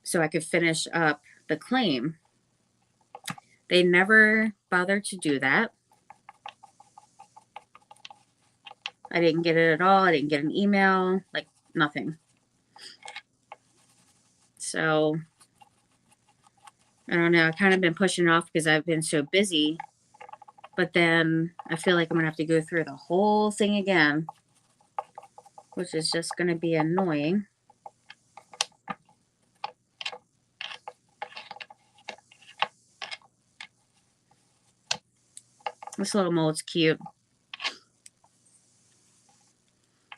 so I could finish up the claim. They never bothered to do that. I didn't get it at all. I didn't get an email, like nothing. So, I don't know. I've kind of been pushing it off because I've been so busy. But then I feel like I'm going to have to go through the whole thing again, which is just going to be annoying. This little mold's cute.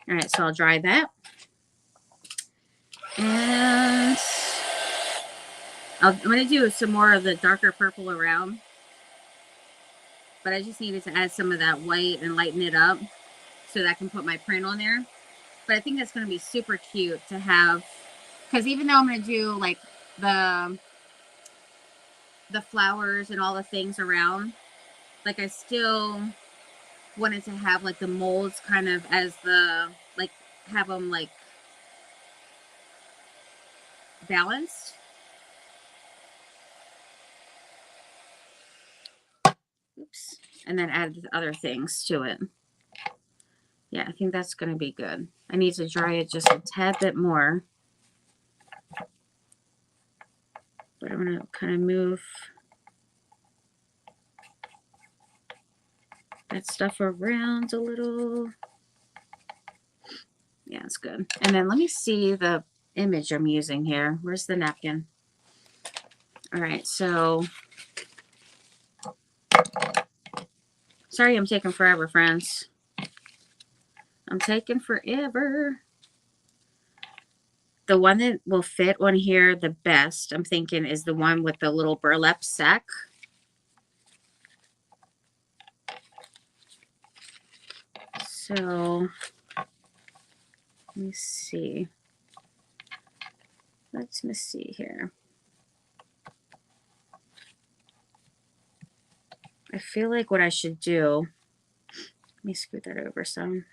All right, so I'll dry that. And I'm going to do some more of the darker purple around. But I just needed to add some of that white and lighten it up so that I can put my print on there. But I think that's going to be super cute to have. Because even though I'm going to do like the flowers and all the things around, like I still wanted to have like the molds kind of as the, like have them like balanced. Oops. And then add other things to it. Yeah, I think that's going to be good. I need to dry it just a tad bit more. But I'm going to kind of move that stuff around a little. Yeah, it's good. And then let me see the image I'm using here. Where's the napkin? All right, so sorry I'm taking forever, friends. I'm taking forever. The one that will fit on here the best, I'm thinking, is the one with the little burlap sack. So, let me see. Let me see here. I feel like what I should do, let me scoot that over some.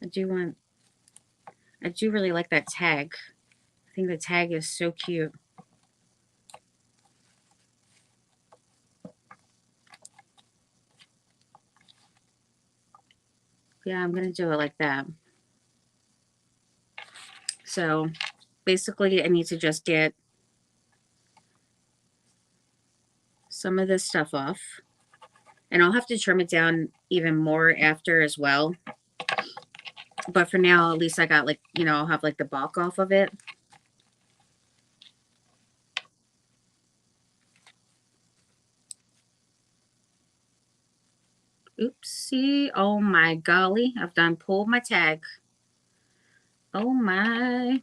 I do really like that tag. I think the tag is so cute. Yeah, I'm going to do it like that. So basically I need to just get some of this stuff off. And I'll have to trim it down even more after as well. But for now, at least I got like, you know, I'll have like the bulk off of it. Oopsie. Oh my golly. I've done pulled my tag. Oh my.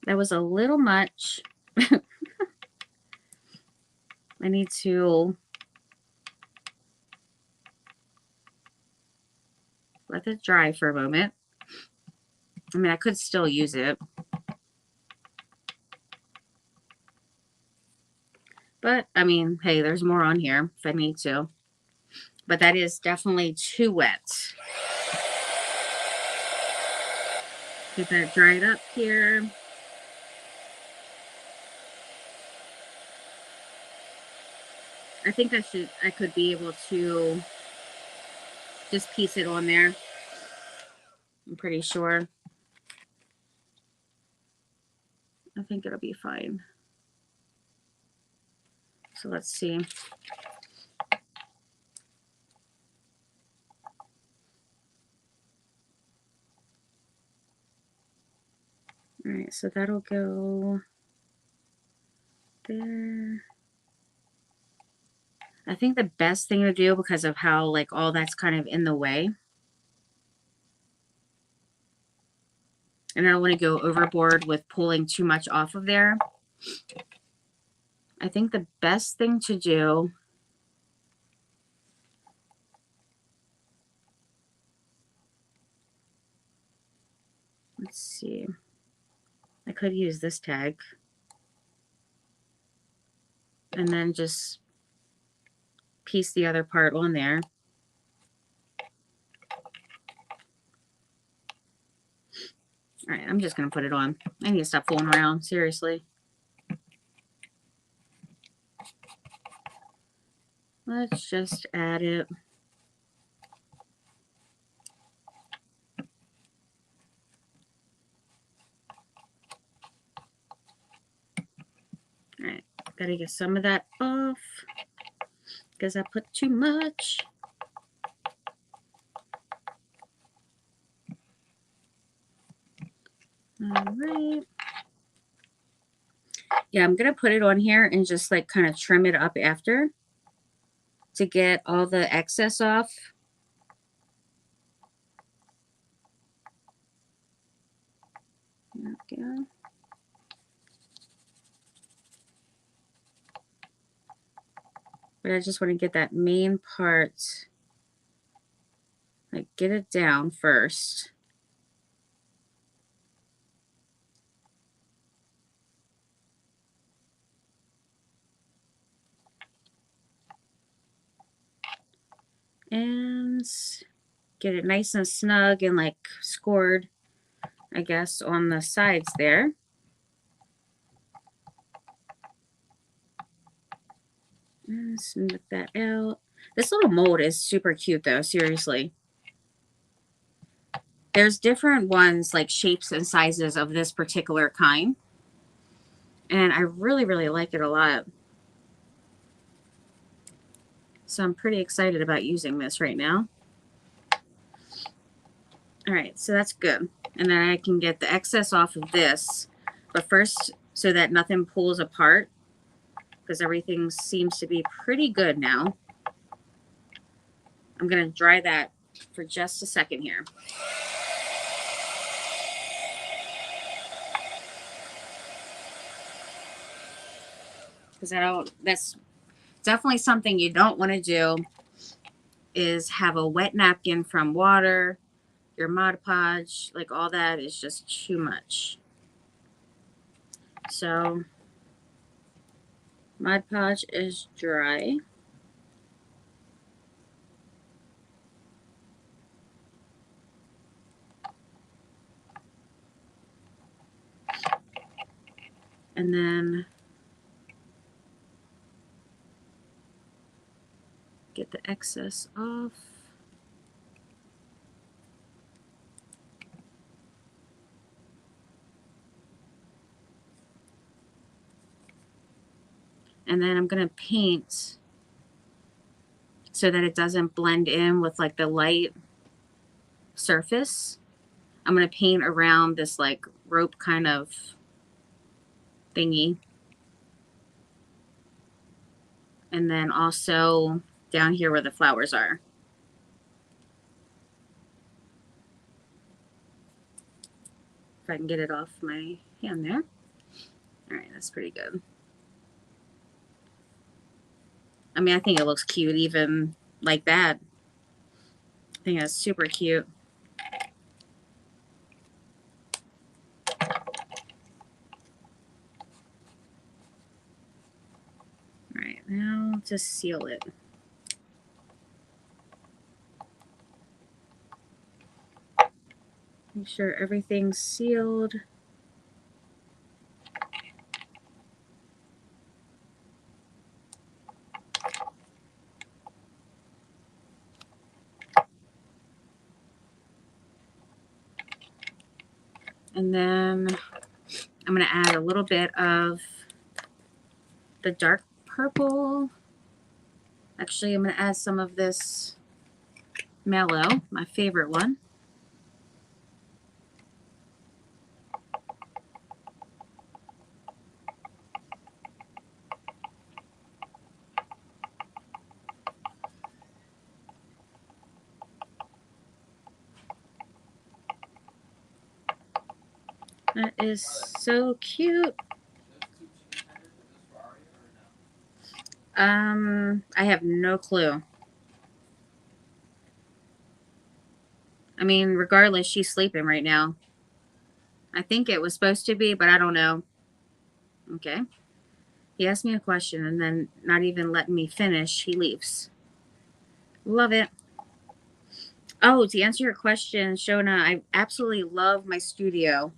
That was a little much. I need to let it dry for a moment. I mean, I could still use it. But, I mean, hey, there's more on here if I need to. But that is definitely too wet. Get that dried up here. I think I could be able to just piece it on there. I'm pretty sure. I think it'll be fine. So let's see. All right, so that'll go there. I think the best thing to do, because of how like all that's kind of in the way, and I don't want to go overboard with pulling too much off of there. I think the best thing to do let's see. I could use this tag and then just piece the other part on there. All right, I'm just going to put it on. I need to stop fooling around, seriously. Let's just add it. All right, gotta get some of that off because I put too much. All right. Yeah, I'm gonna put it on here and just like kind of trim it up after to get all the excess off. There we go. But I just want to get that main part, like get it down first. And get it nice and snug and like scored, I guess, on the sides there. And smooth that out. This little mold is super cute though, seriously. There's different ones, like shapes and sizes of this particular kind. And I really, really like it a lot. So I'm pretty excited about using this right now. All right, so that's good. And then I can get the excess off of this. But first, so that nothing pulls apart, because everything seems to be pretty good now. I'm going to dry that for just a second here. because that's definitely something you don't want to do, is have a wet napkin from water, your Mod Podge, like all that is just too much. So Mod Podge is dry. And then get the excess off. And then I'm going to paint so that it doesn't blend in with like the light surface. I'm going to paint around this like rope kind of thingy. And then also down here where the flowers are. If I can get it off my hand there. All right, that's pretty good. I mean, I think it looks cute even like that. I think that's super cute. All right, now just seal it. Make sure everything's sealed. And then I'm going to add a little bit of the dark purple. Actually, I'm going to add some of this Mellow, my favorite one. That is so cute. I have no clue. I mean, regardless, she's sleeping right now. I think it was supposed to be, but I don't know. Okay. He asked me a question and then not even letting me finish, he leaves. Love it. Oh, to answer your question, Shona, I absolutely love my studio.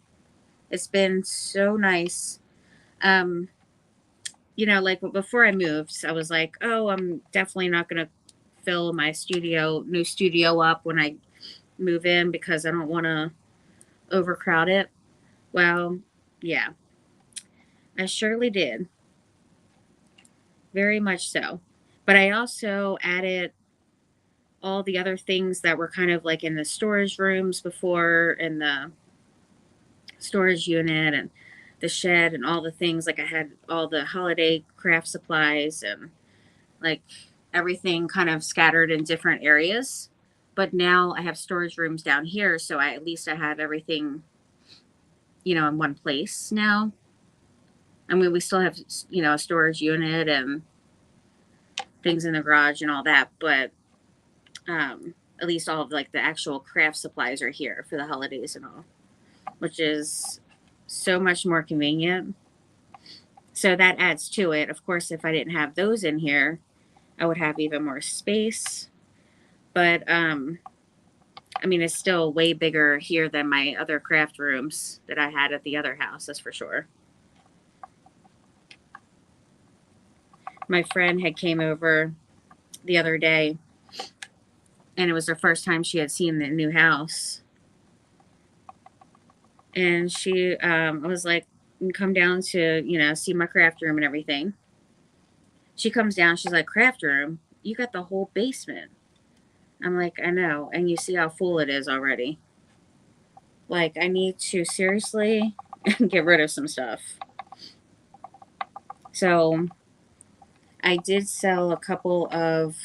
It's been so nice. You know, like before I moved, I was like, oh, I'm definitely not going to fill my new studio up when I move in because I don't want to overcrowd it. Well, yeah, I surely did. Very much so. But I also added all the other things that were kind of like in the storage rooms before, in the storage unit and the shed and all the things. Like I had all the holiday craft supplies and like everything kind of scattered in different areas. But now I have storage rooms down here, so at least I have everything, you know, in one place now. I mean, we still have, you know, a storage unit and things in the garage and all that, but at least all of like the actual craft supplies are here for the holidays and all, which is so much more convenient. So that adds to it. Of course, if I didn't have those in here, I would have even more space. But I mean, it's still way bigger here than my other craft rooms that I had at the other house, that's for sure. My friend had came over the other day, and it was the first time she had seen the new house. And she I was like, come down to, you know, see my craft room and everything. She comes down, she's like, craft room? You got the whole basement. I'm like, I know, and you see how full it is already. Like, I need to seriously get rid of some stuff. So I did sell a couple of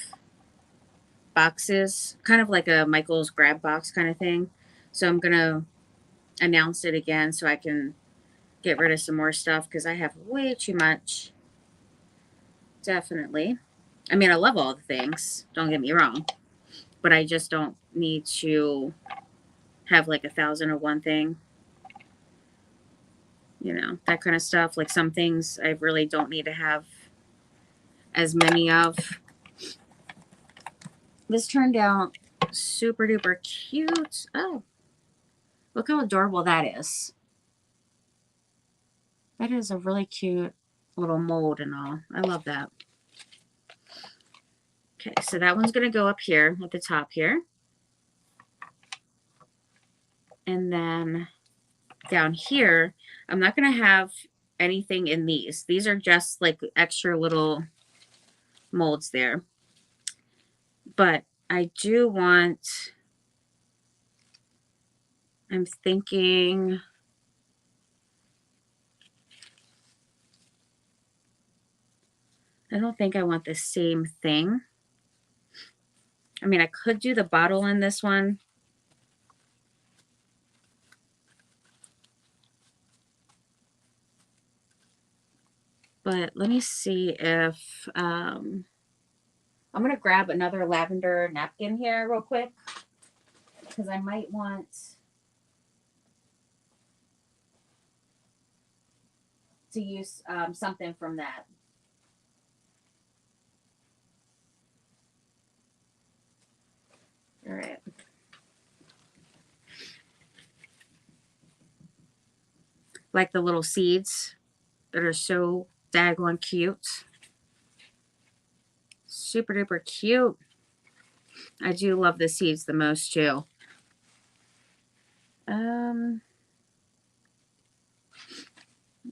boxes, kind of like a Michael's grab box kind of thing. So I'm going to announce it again so I can get rid of some more stuff because I have way too much. Definitely. I mean, I love all the things. Don't get me wrong. But I just don't need to have like 1,001 thing. You know, that kind of stuff. Like some things I really don't need to have as many of. This turned out super duper cute. Oh, look how adorable that is. That is a really cute little mold and all. I love that. Okay, so that one's going to go up here at the top here. And then down here, I'm not going to have anything in these. These are just like extra little molds there. But I do want, I'm thinking, I don't think I want the same thing. I mean, I could do the bottle in this one. But let me see if, I'm going to grab another lavender napkin here real quick. Because I might want to use something from that. All right. Like the little seeds that are so daggone cute. Super duper cute. I do love the seeds the most too. Let's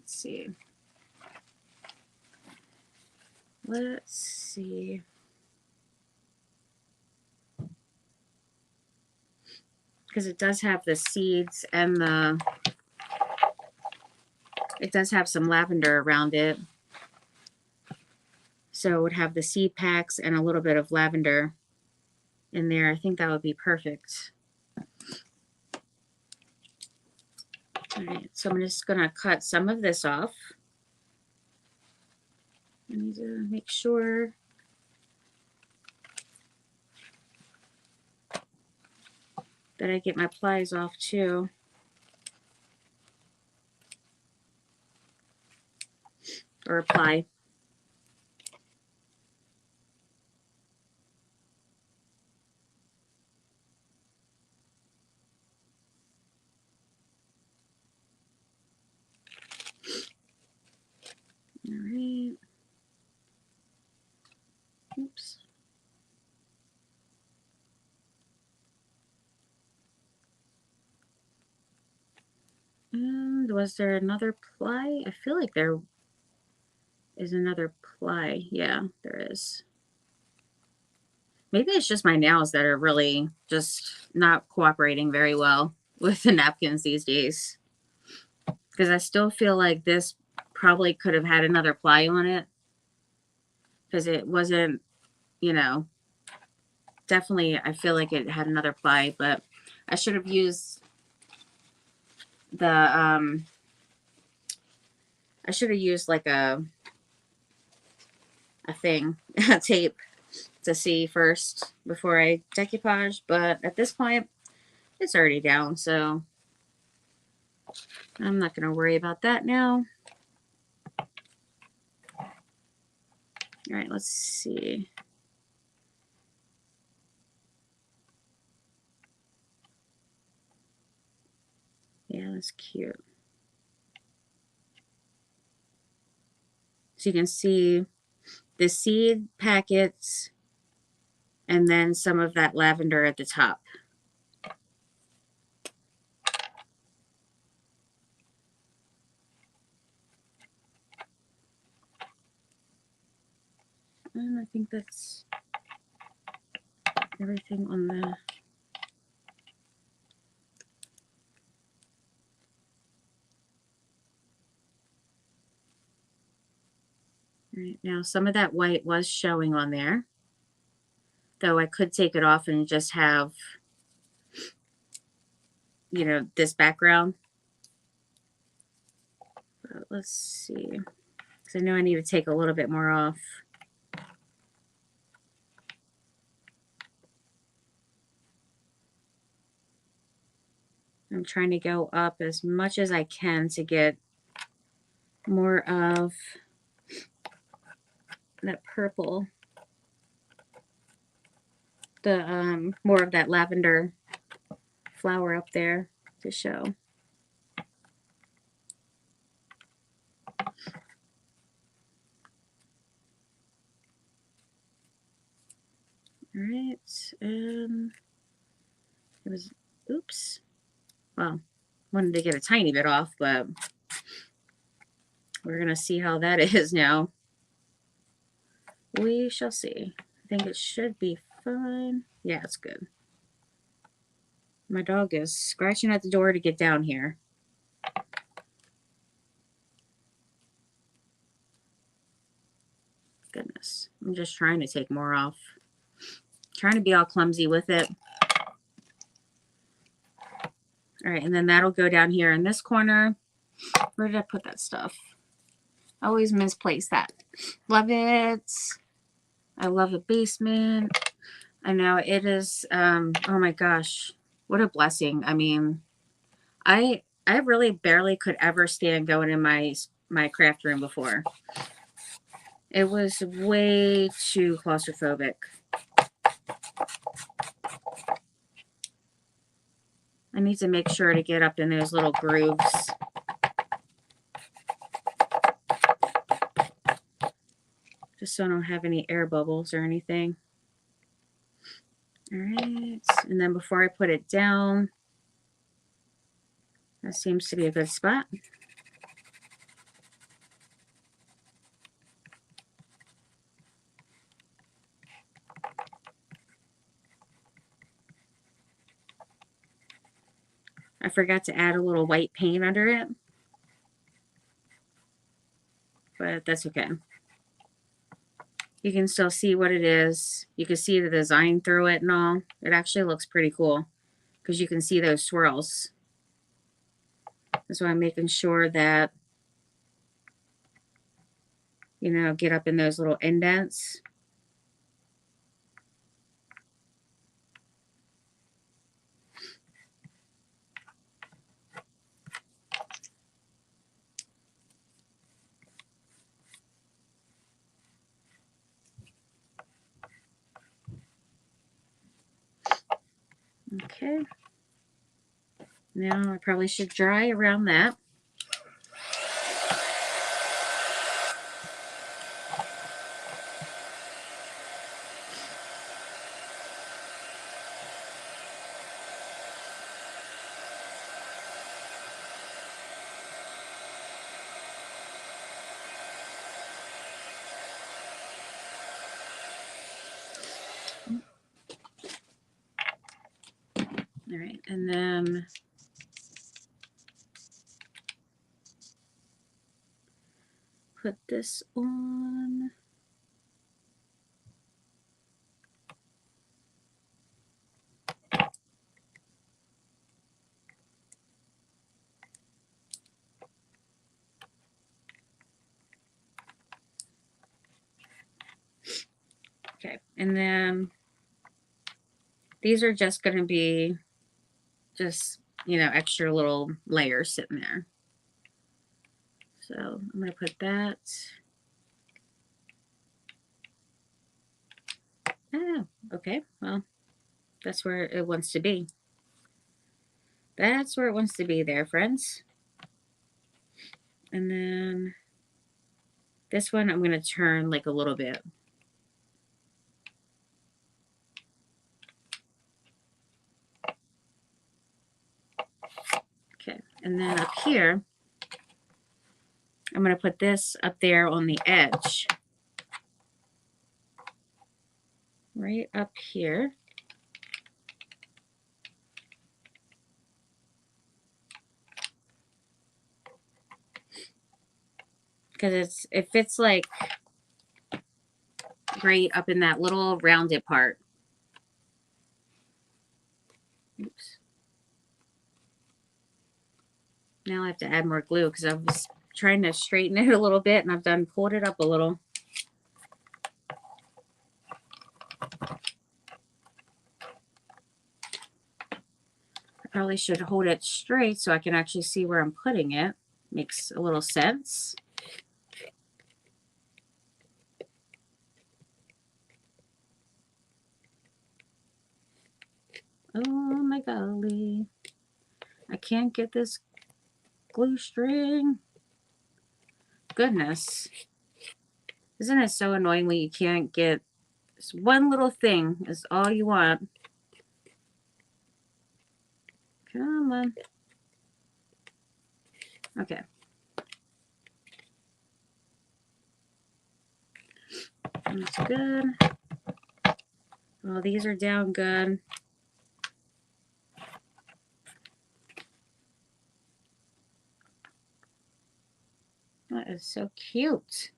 see. Let's see. Because it does have the seeds and it does have some lavender around it. So it would have the seed packs and a little bit of lavender in there. I think that would be perfect. All right, so I'm just going to cut some of this off. I need to make sure that I get my plies off too. Or a ply. All right. Oops. And was there another ply? I feel like there is another ply. Yeah, there is. Maybe it's just my nails that are really just not cooperating very well with the napkins these days. Because I still feel like this probably could have had another ply on it. Because it wasn't, you know, definitely I feel like it had another ply. But I should have used the, I should have used like a thing, a tape to see first before I decoupage. But at this point, it's already down. So I'm not going to worry about that now. All right, let's see. Yeah, that's cute. So you can see the seed packets and then some of that lavender at the top. And I think that's everything on the... Right, now some of that white was showing on there, though I could take it off and just have, you know, this background. But let's see, because I know I need to take a little bit more off. I'm trying to go up as much as I can to get more of that purple, the more of that lavender flower up there to show. All right, it was, oops. Well, wanted to get a tiny bit off, but we're gonna see how that is now. We shall see. I think it should be fine. Yeah, it's good. My dog is scratching at the door to get down here. Goodness. I'm just trying to take more off. Trying to be all clumsy with it. All right, and then that'll go down here in this corner. Where did I put that stuff? I always misplace that. Love it. I love a basement. I know it is, oh my gosh, what a blessing. I mean, I really barely could ever stand going in my craft room before. It was way too claustrophobic. I need to make sure to get up in those little grooves. Just so I don't have any air bubbles or anything. All right, and then before I put it down, that seems to be a good spot. I forgot to add a little white paint under it, but that's okay. You can still see what it is. You can see the design through it and all. It actually looks pretty cool because you can see those swirls. That's why I'm making sure that, you know, get up in those little indents. Okay. Now I probably should dry around that. All right, and then put this on. Okay, and then these are just going to be just, you know, extra little layers sitting there. So I'm going to put that. Oh, okay. Well, that's where it wants to be. That's where it wants to be there, friends. And then this one I'm going to turn like a little bit. Okay. And then up here, I'm going to put this up there on the edge. Right up here. Because it fits like great up in that little rounded part. Oops. Now I have to add more glue because I was trying to straighten it a little bit and I've done pulled it up a little. probably should hold it straight so I can actually see where I'm putting it. Makes a little sense. Oh my golly. I can't get this glue string. Goodness. Isn't it so annoying when you can't get this one little thing is all you want? Come on. Okay. That's good. Well, these are down good. That is so cute.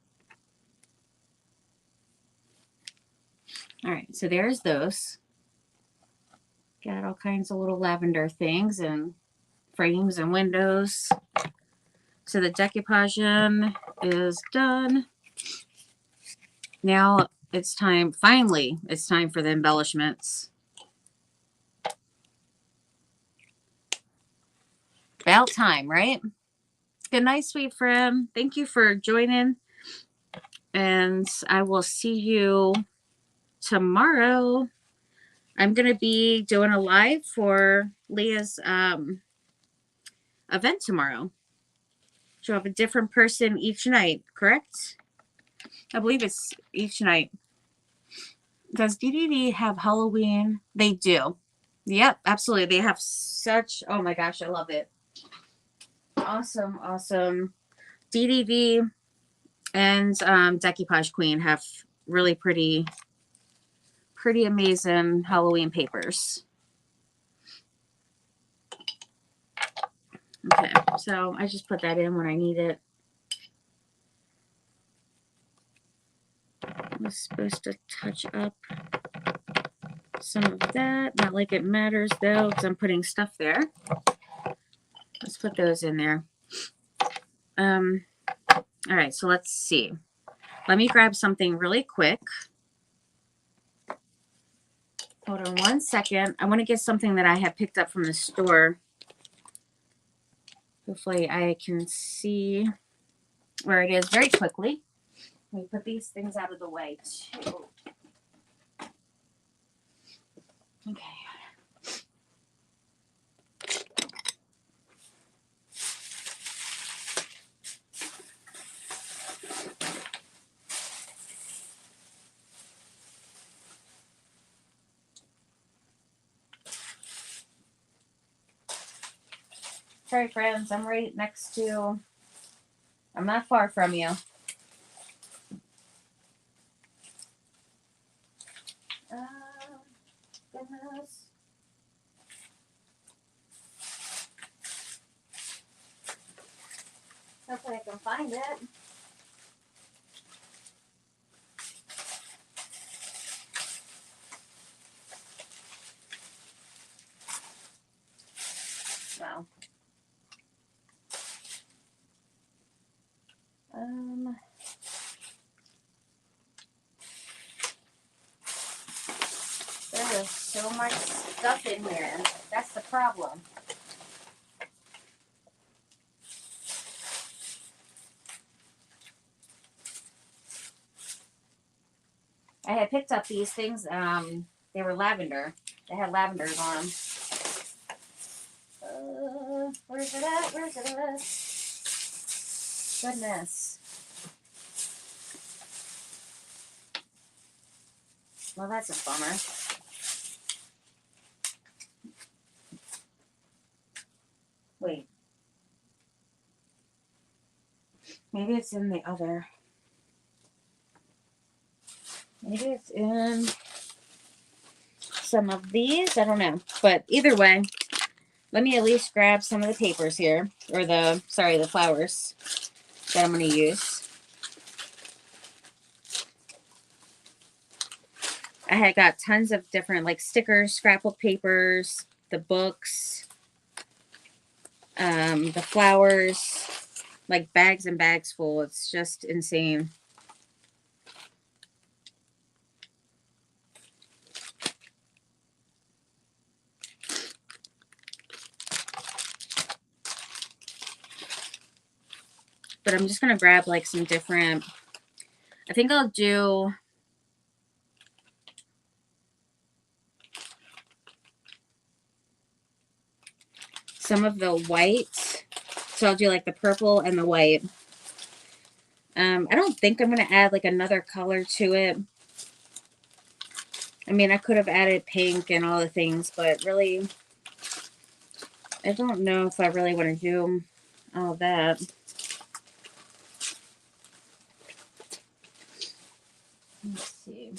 All right, so there's those. Got all kinds of little lavender things and frames and windows. So the decoupage is done. Now it's time, finally, it's time for the embellishments. About time, right? Good night, sweet friend. Thank you for joining. And I will see you tomorrow. I'm going to be doing a live for Leah's event tomorrow. She'll have a different person each night, correct? I believe it's each night. Does DDD have Halloween? They do. Yep, absolutely. They have such, oh my gosh, I love it. Awesome, awesome. DDD and Decoupage Queen have really pretty amazing Halloween papers. Okay, so I just put that in when I need it. I'm supposed to touch up some of that. Not like it matters though, because I'm putting stuff there. Let's put those in there. All right, so let's see. Let me grab something really quick. Hold on one second. I want to get something that I have picked up from the store. Hopefully I can see where it is very quickly. Let me put these things out of the way too. Okay. Sorry, friends. I'm right next to... I'm not far from you. Goodness. Hopefully I can find it. Wow. There is so much stuff in here. That's the problem. I had picked up these things. They were lavender. They had lavenders on them. Where's it at? Where's it at? Goodness. Well, that's a bummer. Wait. Maybe it's in the other. Maybe it's in some of these. I don't know. But either way, let me at least grab some of the papers here. Or the flowers that I'm going to use. I had got tons of different like stickers, scrapbook papers, the books, the flowers, like bags and bags full. It's just insane. but I'm just going to grab like some different, I think I'll do some of the white. So I'll do like the purple and the white. I don't think I'm going to add like another color to it. I mean, I could have added pink and all the things, but really, I don't know if I really want to do all that. Let's see.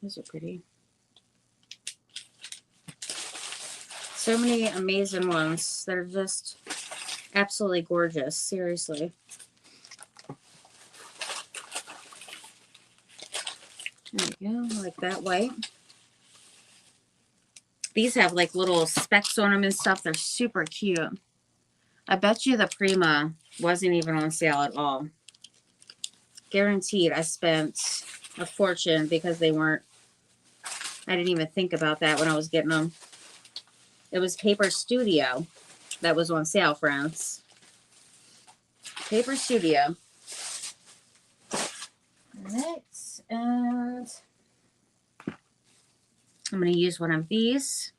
Those are pretty. So many amazing ones that are just absolutely gorgeous. Seriously. There you go. Like that white. These have like little specks on them and stuff. They're super cute. I bet you the Prima wasn't even on sale at all. Guaranteed I spent a fortune because they weren't. I didn't even think about that when I was getting them. It was Paper Studio that was on sale, friends. Paper Studio. Alright, and I'm going to use one of these.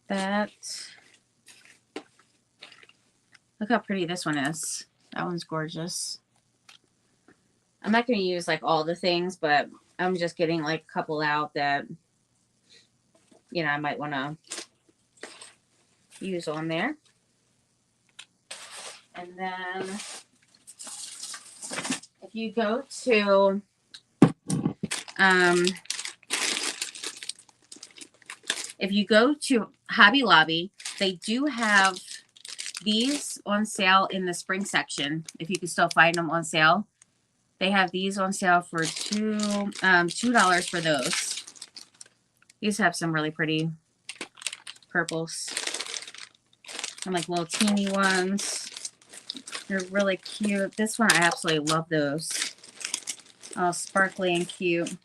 That. Look how pretty this one is. That one's gorgeous. I'm not going to use like all the things, but I'm just getting like a couple out that, you know, I might want to use on there. And then if you go to Hobby Lobby, they do have these on sale in the spring section. If you can still find them on sale, they have these on sale for $2 for those. These have some really pretty purples. Some like little teeny ones. They're really cute. This one, I absolutely love those. All sparkly and cute.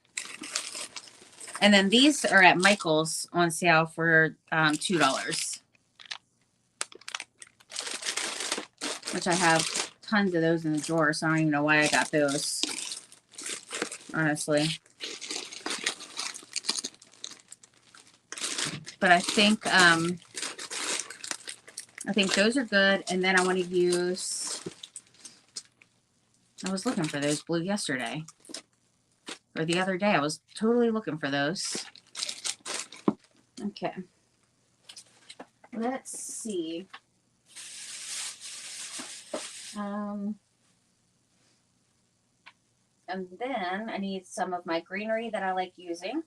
And then these are at Michael's on sale for $2. Which I have tons of those in the drawer, so I don't even know why I got those. Honestly. But I think those are good. And then I want to use, I was looking for those blue yesterday. Or the other day. I was totally looking for those. Okay. Let's see. And then I need some of my greenery that I like using.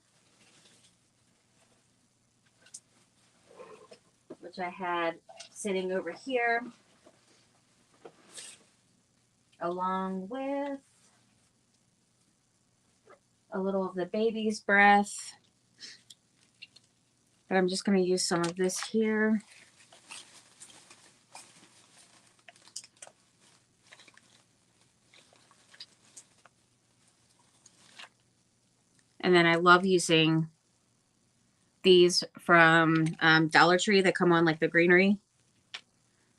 Which I had sitting over here. Along with a little of the baby's breath. But I'm just going to use some of this here. And then I love using these from Dollar Tree that come on like the greenery.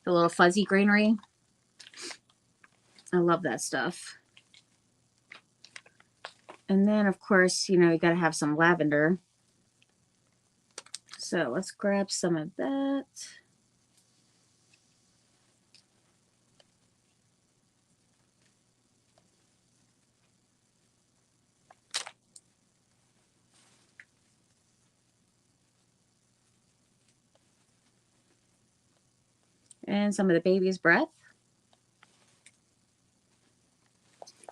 The little fuzzy greenery. I love that stuff. And then, of course, you know, you got to have some lavender. So let's grab some of that. And some of the baby's breath.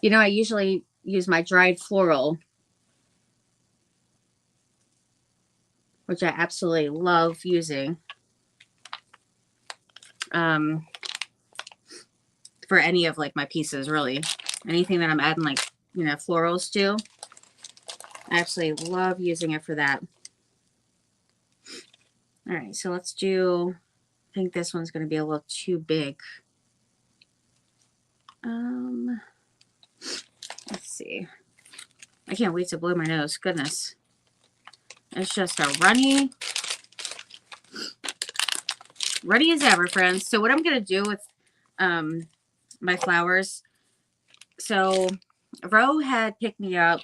You know, I usually use my dried floral, which I absolutely love using for any of like my pieces, really. Anything that I'm adding like, you know, florals to. I absolutely love using it for that. All right, so let's do, I think this one's going to be a little too big. Let's see. I can't wait to blow my nose. Goodness. It's just a runny as ever, friends. So what I'm going to do with my flowers. So Ro had picked me up.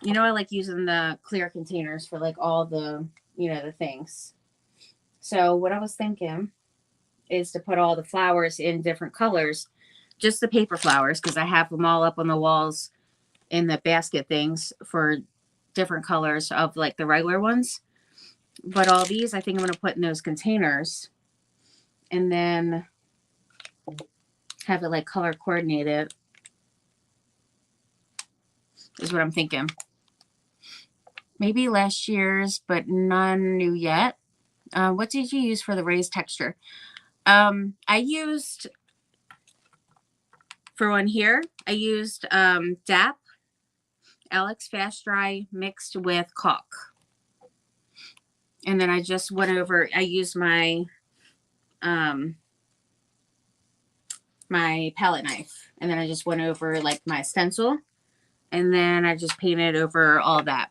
You know, I like using the clear containers for like all the, you know, the things. So what I was thinking is to put all the flowers in different colors, just the paper flowers, because I have them all up on the walls in the basket things for different colors of like the regular ones. But all these, I think I'm going to put in those containers and then have it like color coordinated is what I'm thinking. Maybe last year's, but none new yet. What did you use for the raised texture? I used, for one here, I used DAP, Alex Fast Dry mixed with caulk. And then I just went over, I used my my palette knife. And then I just went over like my stencil. And then I just painted over all that.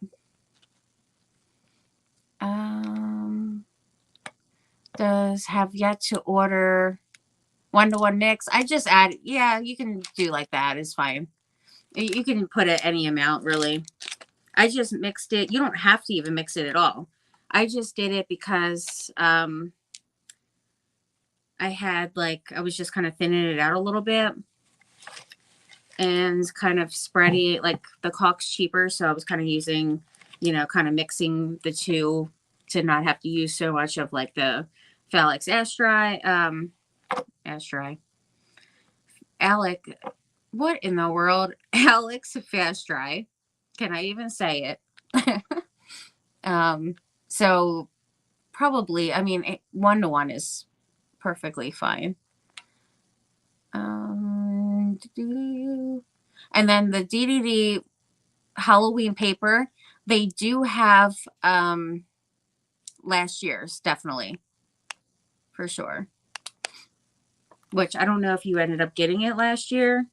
Does have yet to order 1-to-1 mix. I just add, yeah, you can do like that. It's fine. You can put it any amount, really. I just mixed it. You don't have to even mix it at all. I just did it because I had like, I was just kind of thinning it out a little bit and kind of spreading it. Like the caulk's cheaper, so I was kind of using, you know, kind of mixing the two to not have to use so much of like the Alex Astry. Alec, what in the world? Alex Fast Dry. Can I even say it? So probably, I mean, 1-to-1 is perfectly fine. And then the DDD Halloween paper, they do have last year's, definitely, for sure. Which I don't know if you ended up getting it last year,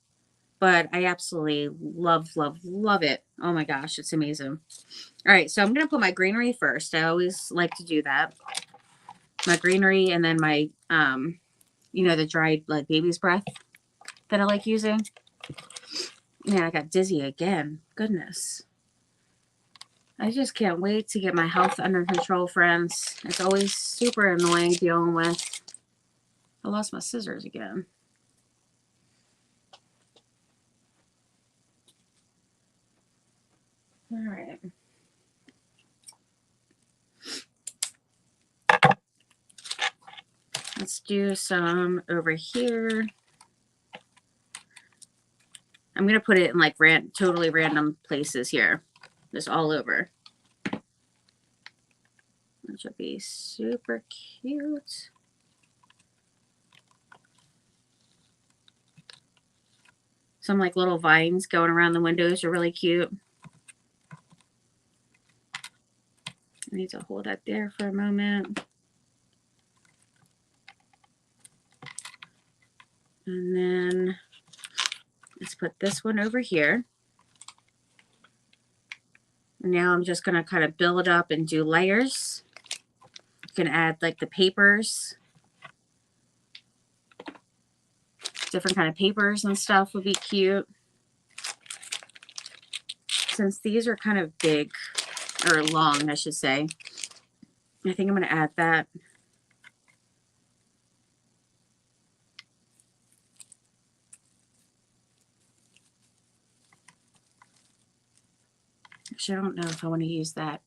but I absolutely love it. Oh my gosh, it's amazing. All right, so I'm going to put my greenery first. I always like to do that. My greenery and then my, you know, the dried like baby's breath that I like using. Man, I got dizzy again. Goodness. I just can't wait to get my health under control, friends. It's always super annoying dealing with. I lost my scissors again. All right. Let's do some over here. I'm going to put it in like totally random places here. Just all over. Which would be super cute. Some like little vines going around the windows are really cute. I need to hold that there for a moment. And then let's put this one over here. Now I'm just going to kind of build up and do layers. You can add like the papers. Different kind of papers and stuff would be cute. Since these are kind of big, or long, I should say, I think I'm going to add that. Actually, I don't know if I want to use that.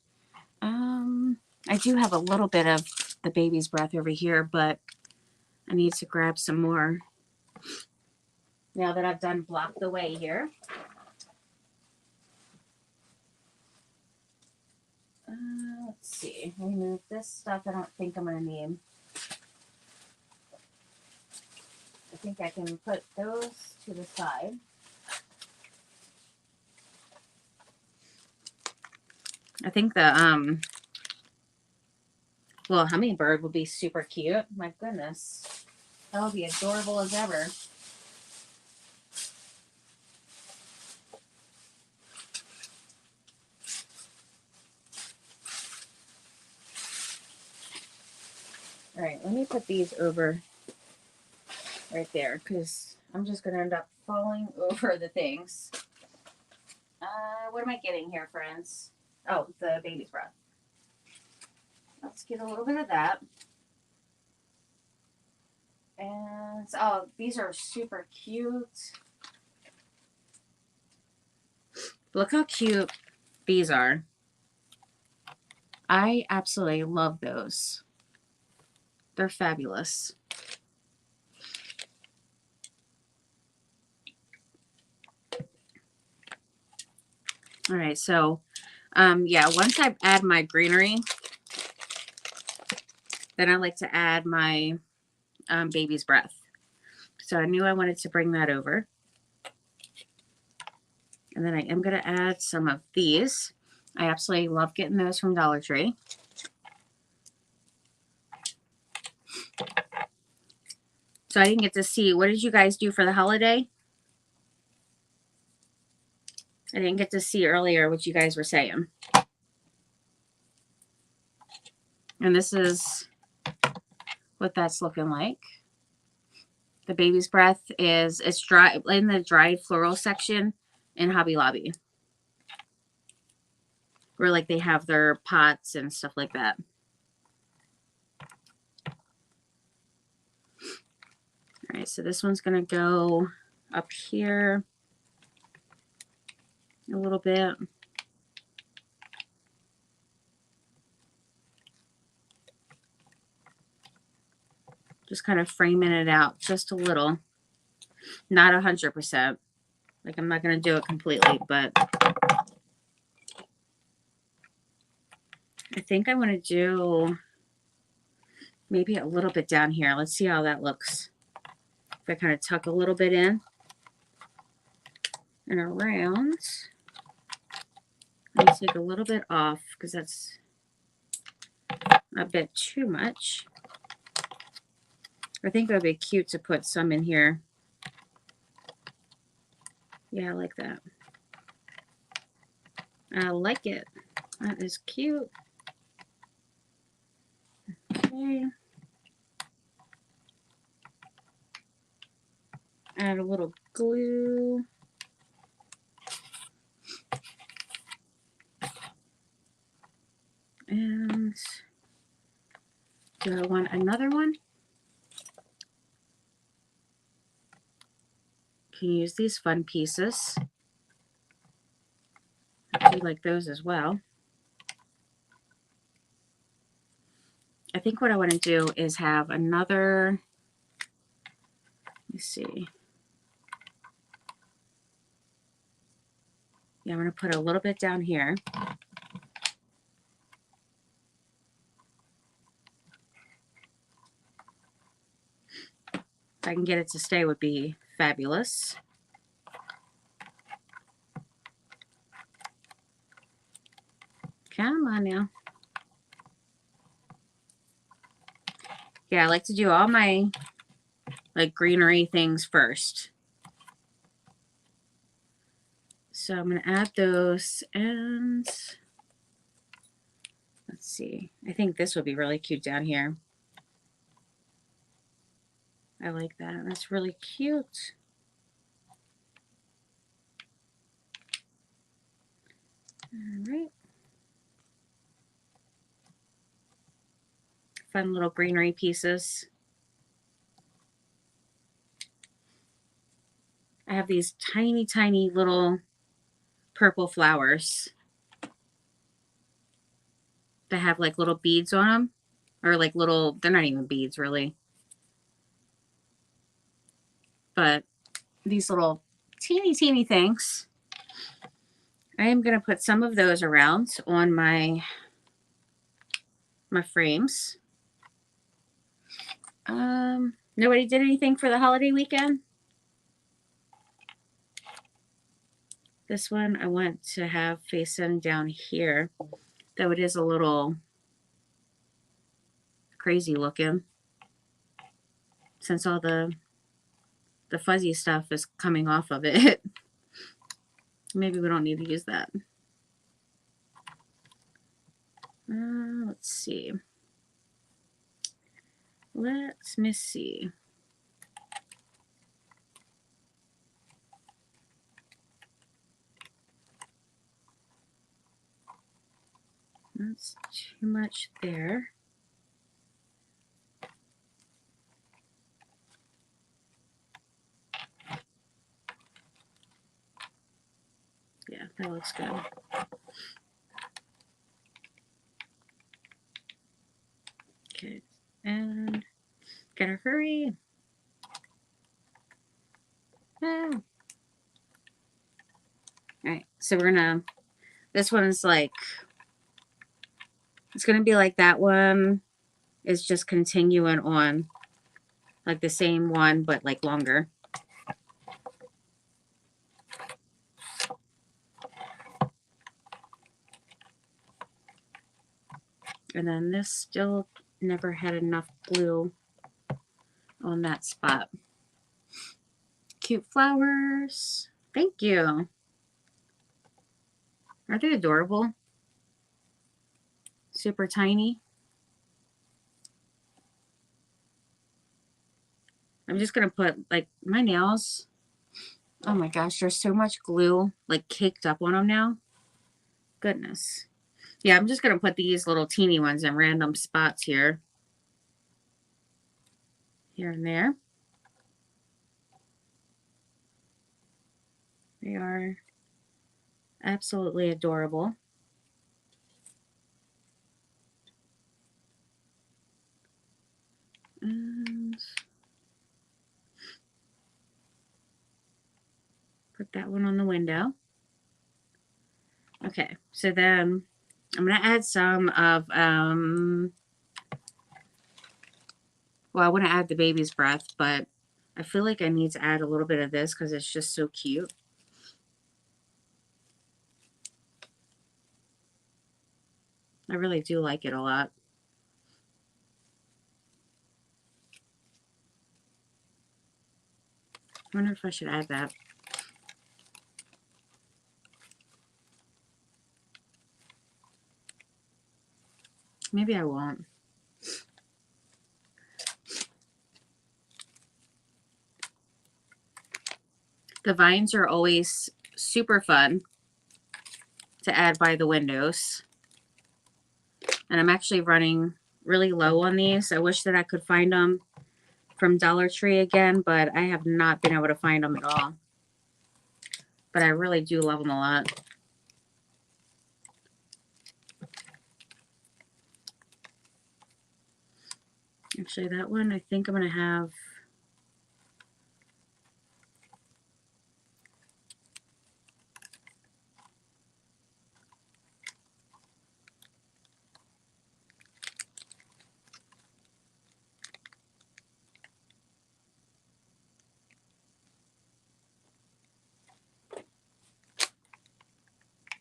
I do have a little bit of the baby's breath over here, but I need to grab some more. Now that I've done blocked the way here. Let's see. Remove this stuff I don't think I'm going to need. I think I can put those to the side. I think the little hummingbird would be super cute. My goodness. That would be adorable as ever. All right, let me put these over right there because I'm just going to end up falling over the things. What am I getting here, friends? Oh, the baby's breath. Let's get a little bit of that. And, oh, these are super cute. Look how cute these are. I absolutely love those. They're fabulous. All right, so, yeah, once I add my greenery, then I like to add my baby's breath. So I knew I wanted to bring that over. And then I am going to add some of these. I absolutely love getting those from Dollar Tree. So I didn't get to see, what did you guys do for the holiday? I didn't get to see earlier what you guys were saying. And this is what that's looking like. The baby's breath is, it's dry in the dried floral section in Hobby Lobby, where like they have their pots and stuff like that. All right, so this one's going to go up here a little bit. Just kind of framing it out just a little. Not 100%. Like, I'm not going to do it completely, but I think I want to do maybe a little bit down here. Let's see how that looks. If I kind of tuck a little bit in and around. Let me take a little bit off because that's a bit too much. I think it would be cute to put some in here. Yeah, I like that. I like it. That is cute. Okay. Add a little glue. And do I want another one? Can use these fun pieces. I do like those as well. I think what I want to do is have another, let me see. Yeah, I'm going to put a little bit down here. If I can get it to stay would be fabulous. Come on now. Yeah, I like to do all my like greenery things first. So I'm going to add those and let's see. I think this would be really cute down here. I like that. That's really cute. All right. Fun little greenery pieces. I have these tiny, tiny little purple flowers that have like little beads on them. Or like little, they're not even beads really. But these little teeny, teeny things. I am going to put some of those around on my frames. Nobody did anything for the holiday weekend? This one I want to have facing down here, though it is a little crazy looking since all the fuzzy stuff is coming off of it. Maybe we don't need to use that. Let's see. Let me see. That's too much there. Yeah, that looks good. Okay, and gotta hurry. Ah. All right, so we're gonna, this one's like, it's gonna be like that one is just continuing on, like the same one, but like longer. And then this still never had enough glue on that spot. Cute flowers. Thank you. Aren't they adorable? Super tiny. I'm just going to put, like, my nails. Oh my gosh, there's so much glue, like, caked up on them now. Goodness. Yeah, I'm just going to put these little teeny ones in random spots here. Here and there. They are absolutely adorable. And put that one on the window. Okay, so then I'm going to add some of, well, I want to add the baby's breath, but I feel like I need to add a little bit of this because it's just so cute. I really do like it a lot. I wonder if I should add that. Maybe I won't. The vines are always super fun to add by the windows. And I'm actually running really low on these. I wish that I could find them from Dollar Tree again, but I have not been able to find them at all. But I really do love them a lot. Actually, that one, I think I'm going to have...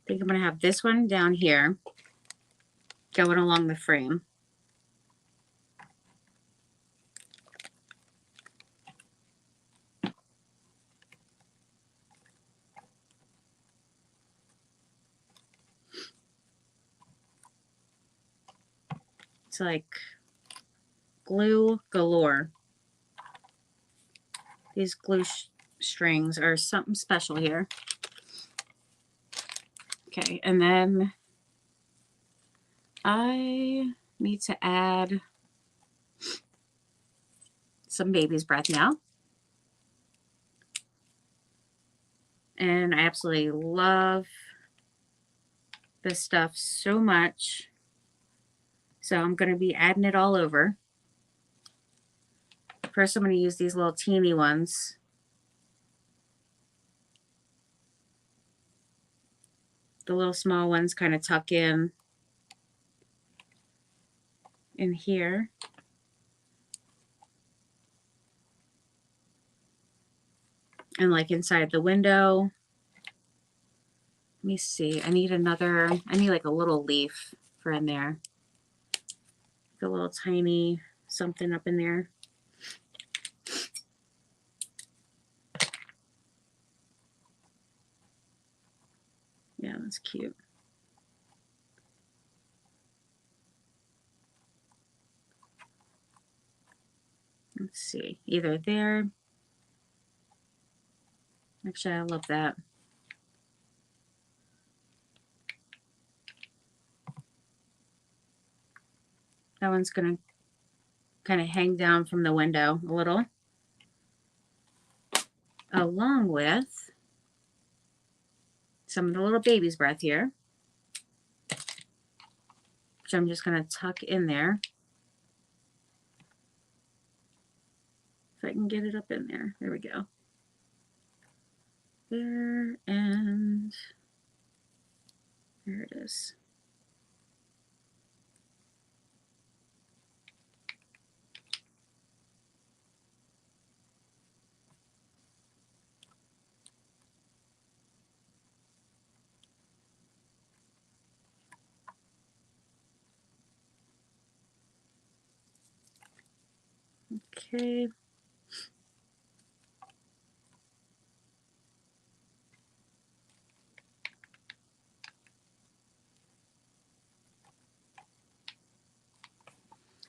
I think I'm going to have this one down here going along the frame. It's like glue galore. These glue strings are something special here. Okay, and then I need to add some baby's breath now. And I absolutely love this stuff so much. So I'm going to be adding it all over. First, I'm going to use these little teeny ones. The little small ones kind of tuck in here. And like inside the window. Let me see. I need like a little leaf for in there. Like a little tiny something up in there. Yeah, that's cute. let's see, either there. Actually, I love that. That one's going to kind of hang down from the window a little. Along with some of the little baby's breath here, which I'm just going to tuck in there. If I can get it up in there. There we go. There, and there it is. Okay.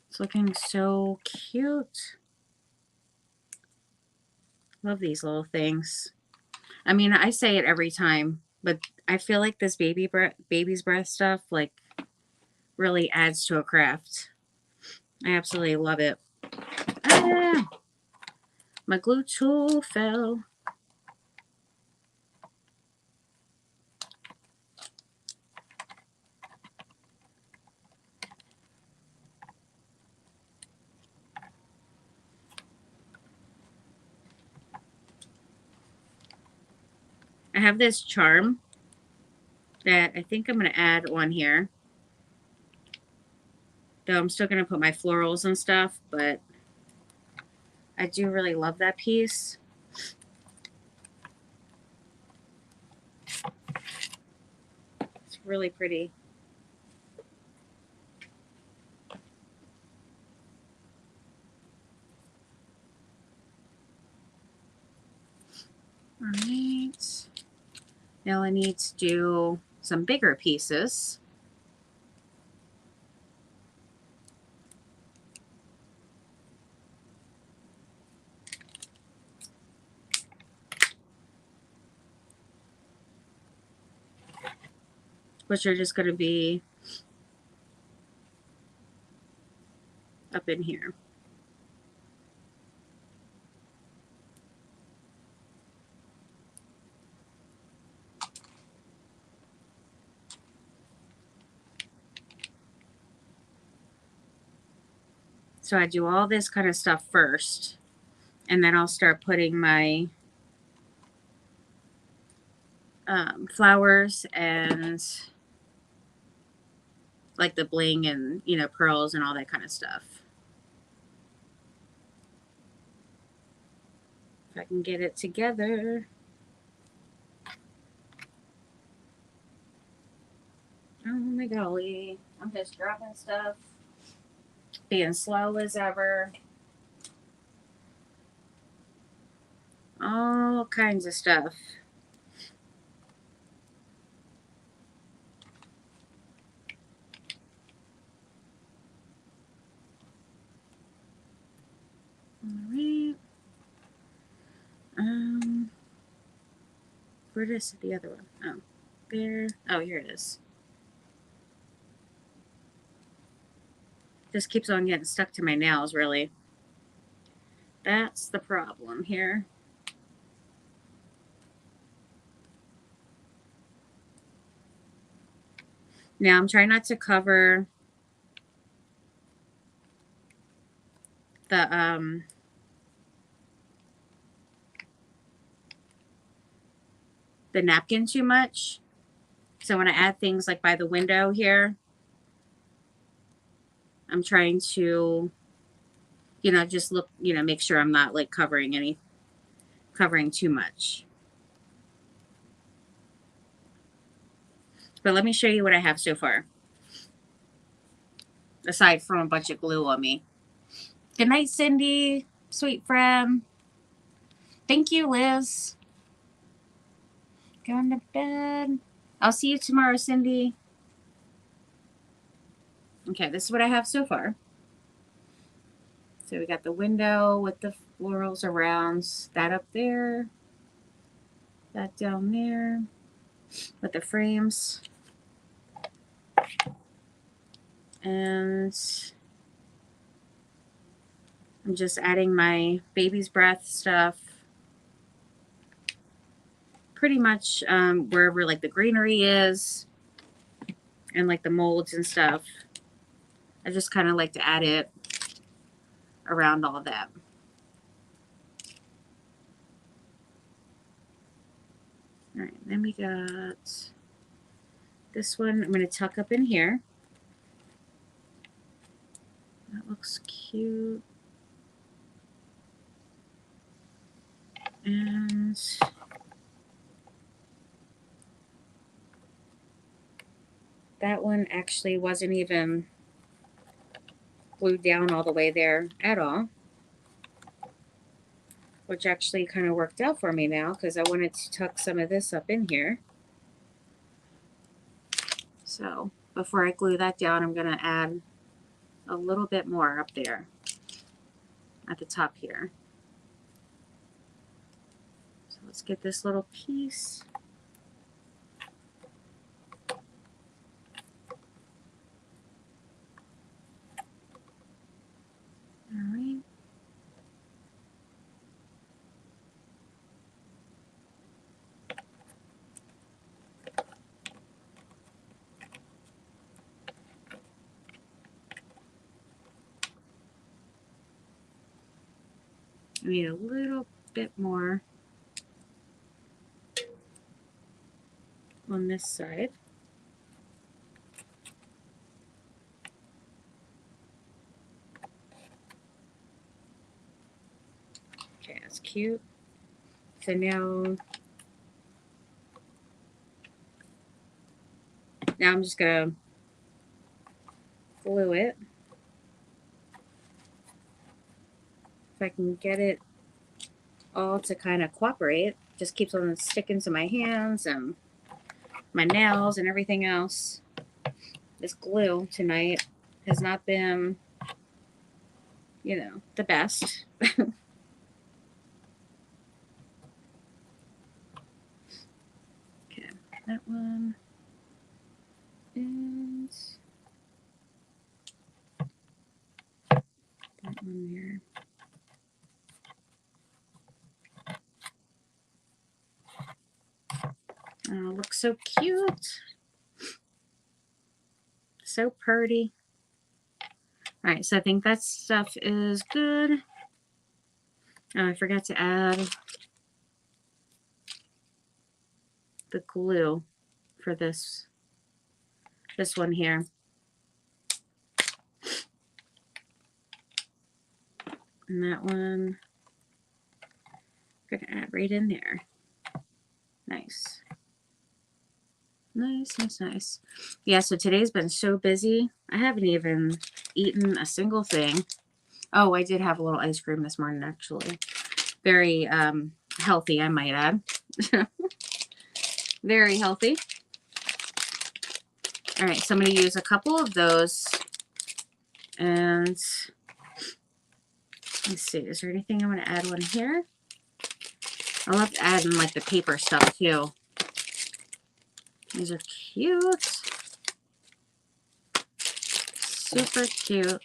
It's looking so cute. Love these little things. I mean, I say it every time, but I feel like this baby's breath stuff like really adds to a craft. I absolutely love it. Ah, my glue tool fell. I have this charm that I think I'm going to add on here. Though I'm still going to put my florals and stuff, but I do really love that piece. It's really pretty. All right. Now I need to do some bigger pieces. Which are just going to be up in here. So I do all this kind of stuff first, and then I'll start putting my flowers and like the bling and, you know, pearls and all that kind of stuff. If I can get it together. Oh my golly. I'm just dropping stuff. Being slow as ever. All kinds of stuff. All right. Where is the other one? Oh, there. Oh, here it is. Just keeps on getting stuck to my nails, really. That's the problem here. Now I'm trying not to cover the napkin too much. So when I add things like by the window here, I'm trying to, you know, just look, you know, make sure I'm not like covering too much. But let me show you what I have so far. Aside from a bunch of glue on me. Good night, Cindy, sweet friend. Thank you, Liz. Going to bed. I'll see you tomorrow, Cindy. Okay, this is what I have so far. So we got the window with the florals around, that up there, that down there with the frames. And I'm just adding my baby's breath stuff pretty much wherever like the greenery is and like the molds and stuff. I just kind of like to add it around all of that. All right, then we got this one. I'm going to tuck up in here. That looks cute. And that one actually wasn't even glued down all the way there at all, which actually kind of worked out for me now because I wanted to tuck some of this up in here. So before I glue that down, I'm going to add a little bit more up there at the top here. So let's get this little piece. All right. I need a little bit more on this side. Okay, that's cute. So now I'm just gonna glue it. If I can get it all to kind of cooperate, just keeps on sticking to my hands and my nails and everything else. This glue tonight has not been, you know, the best. Okay, that one. And that one there. Oh, looks so cute. So pretty. All right, so I think that stuff is good. Oh, I forgot to add the glue for this one here. And that one, I'm gonna add right in there. Nice. Nice, nice, nice. Yeah, so today's been so busy. I haven't even eaten a single thing. Oh, I did have a little ice cream this morning, actually. Very healthy, I might add. Very healthy. All right, so I'm going to use a couple of those. And let's see, is there anything I want to add on here? I'll have to add in like the paper stuff too. These are cute. Super cute.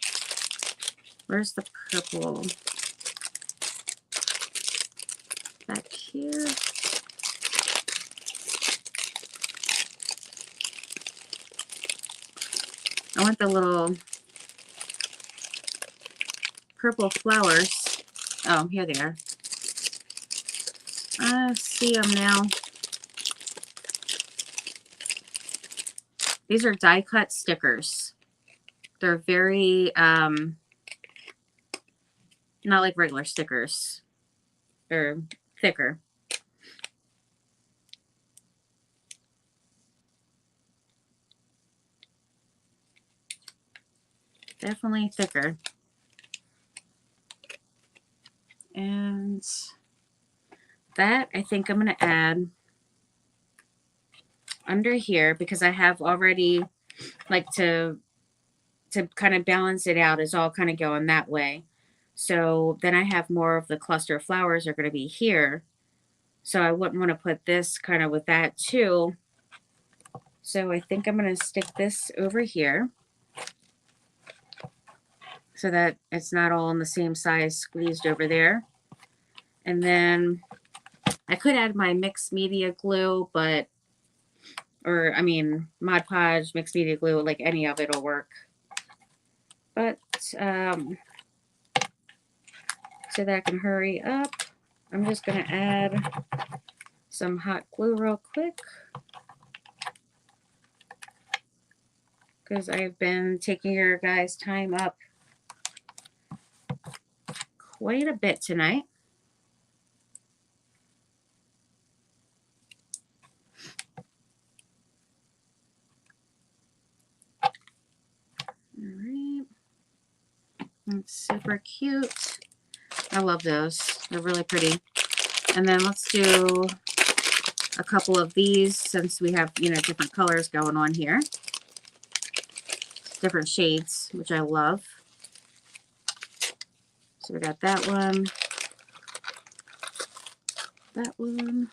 Where's the purple? Back here. I want the little purple flowers. Oh, here they are. I see them now. These are die cut stickers. They're very, not like regular stickers. They're thicker. Definitely thicker. And that I think I'm going to add under here because I have already like to kind of balance it out is all kind of going that way. So then I have more of the cluster of flowers are going to be here. So I wouldn't want to put this kind of with that too. So I think I'm going to stick this over here so that it's not all in the same size squeezed over there. And then I could add my mixed media glue, but, or I mean, Mod Podge, mixed media glue, like any of it will work. But, so that I can hurry up, I'm just going to add some hot glue real quick, because I've been taking your guys' time up quite a bit tonight. All right. That's super cute. I love those. They're really pretty. And then let's do a couple of these since we have, you know, different colors going on here. Different shades, which I love. So we got that one. That one.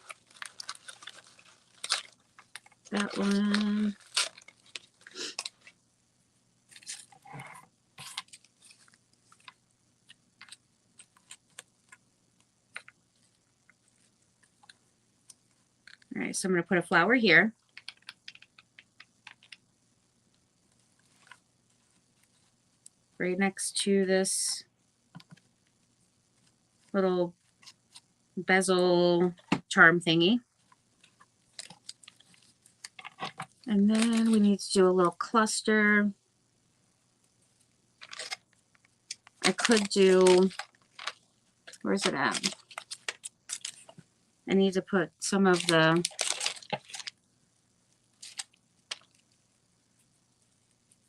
That one. All right, so I'm going to put a flower here. Right next to this little bezel charm thingy. And then we need to do a little cluster. I could do, where's it at? I need to put some of the